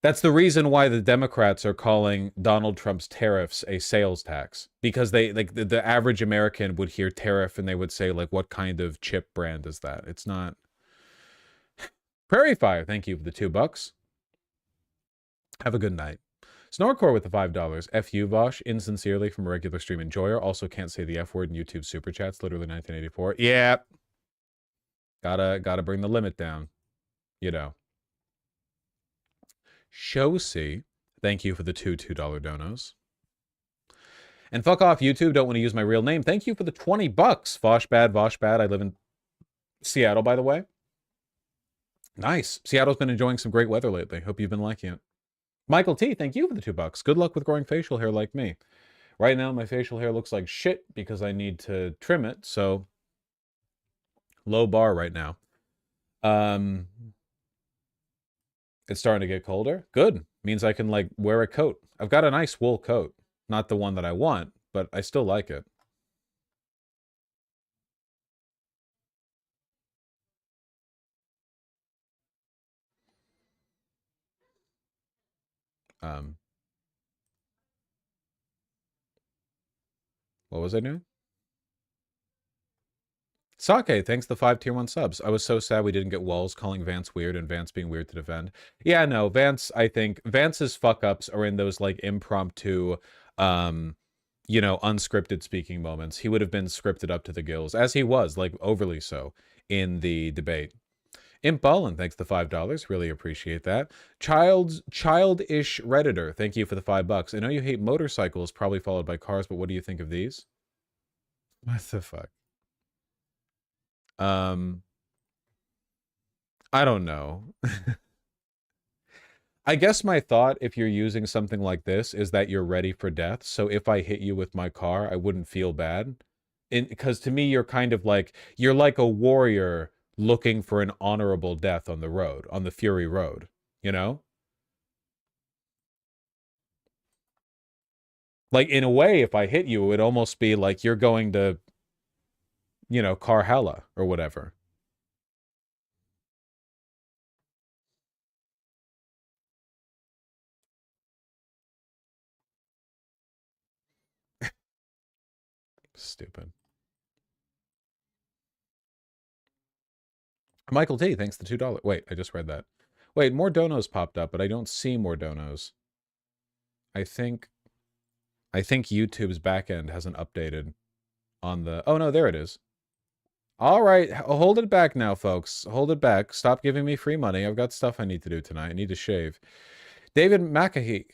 That's the reason why the Democrats are calling Donald Trump's tariffs a sales tax, because they like the average American would hear tariff and they would say like, what kind of chip brand is that? It's not. Prairie Fire, thank you for the 2 bucks. Have a good night. Snorcore with the $5. F you, Vosh. Insincerely from a regular stream enjoyer. Also can't say the F word in YouTube super chats. Literally 1984. Yeah. Gotta bring the limit down. You know. Shosi, thank you for the $2 donos. And fuck off, YouTube. Don't want to use my real name. Thank you for the 20 bucks. Vosh bad. I live in Seattle, by the way. Nice. Seattle's been enjoying some great weather lately. Hope you've been liking it. Michael T, thank you for the 2 bucks. Good luck with growing facial hair like me. Right now, my facial hair looks like shit because I need to trim it, so low bar right now. It's starting to get colder. Good. Means I can, like, wear a coat. I've got a nice wool coat. Not the one that I want, but I still like it. What was I doing? Sake, thanks the 5 tier 1 subs. I was so sad we didn't get WALZ calling Vance weird and Vance being weird to defend. Yeah, no, Vance, I think Vance's fuck-ups are in those, like, impromptu, you know, unscripted speaking moments. He would have been scripted up to the gills, as he was, like, overly so, in the debate. Imp Ballin, thanks the $5. Really appreciate that. Childish Redditor, thank you for the $5. I know you hate motorcycles, probably followed by cars, but what do you think of these? What the fuck? I don't know. I guess my thought, if you're using something like this, is that you're ready for death. So if I hit you with my car, I wouldn't feel bad. Because to me, you're kind of like, you're like a warrior looking for an honorable death on the road, on the Fury Road, you know? Like, in a way, if I hit you, it would almost be like you're going to, you know, Karhalla or whatever. Stupid. Michael T, thanks the $2. Wait, I just read that. Wait, more donos popped up, but I don't see more donos. I think YouTube's backend hasn't updated on the... Oh, no, there it is. All right, hold it back now, folks. Hold it back. Stop giving me free money. I've got stuff I need to do tonight. I need to shave. David Mahaki,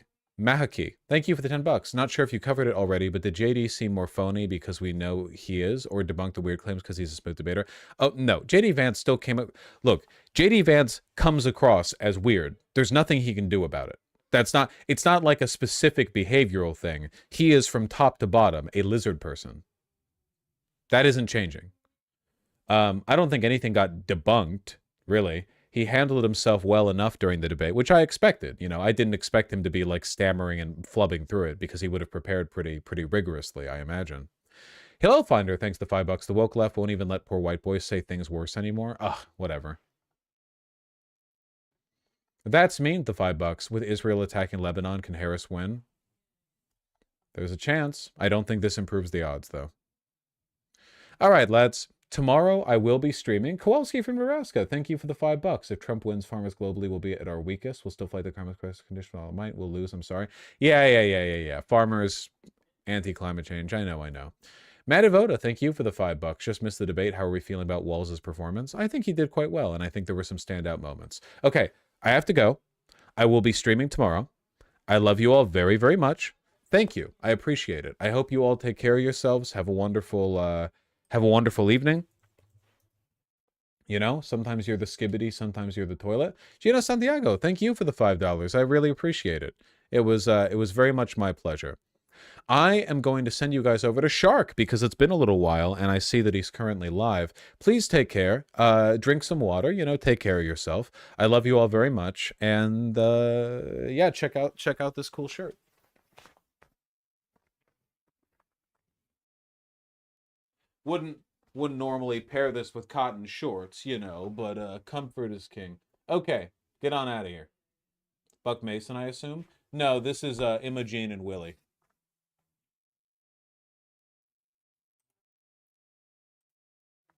thank you for the $10. Not sure if you covered it already, but did JD seem more phony because we know he is, or debunked the weird claims because he's a smooth debater? Oh, no. JD Vance still came up... Look, JD Vance comes across as weird. There's nothing he can do about it. It's not like a specific behavioral thing. He is from top to bottom a lizard person. That isn't changing. I don't think anything got debunked, really. He handled himself well enough during the debate, which I expected. You know, I didn't expect him to be like stammering and flubbing through it because he would have prepared pretty rigorously, I imagine. Hello, Finder, thanks to $5. The woke left won't even let poor white boys say things worse anymore. Ugh, whatever. That's mean, the $5. With Israel attacking Lebanon, can Harris win? There's a chance. I don't think this improves the odds, though. All right, lads. Tomorrow, I will be streaming. Kowalski from Nebraska, thank you for the $5. If Trump wins, farmers globally will be at our weakest. We'll still fight the climate crisis condition all might. We'll lose, I'm sorry. Yeah. Farmers, anti-climate change. I know. Matt Evoda, thank you for the $5. Just missed the debate. How are we feeling about WALZ's performance? I think he did quite well, and I think there were some standout moments. Okay, I have to go. I will be streaming tomorrow. I love you all very, very much. Thank you. I appreciate it. I hope you all take care of yourselves. Have a wonderful evening. You know, sometimes you're the skibbity, sometimes you're the toilet. Gino Santiago, thank you for the $5. I really appreciate it. It was very much my pleasure. I am going to send you guys over to Shark because it's been a little while and I see that he's currently live. Please take care. Drink some water, you know, take care of yourself. I love you all very much. And yeah, check out this cool shirt. Wouldn't normally pair this with cotton shorts, you know, but comfort is king. Okay, get on out of here. Buck Mason, I assume? No, this is Imogene and Willie.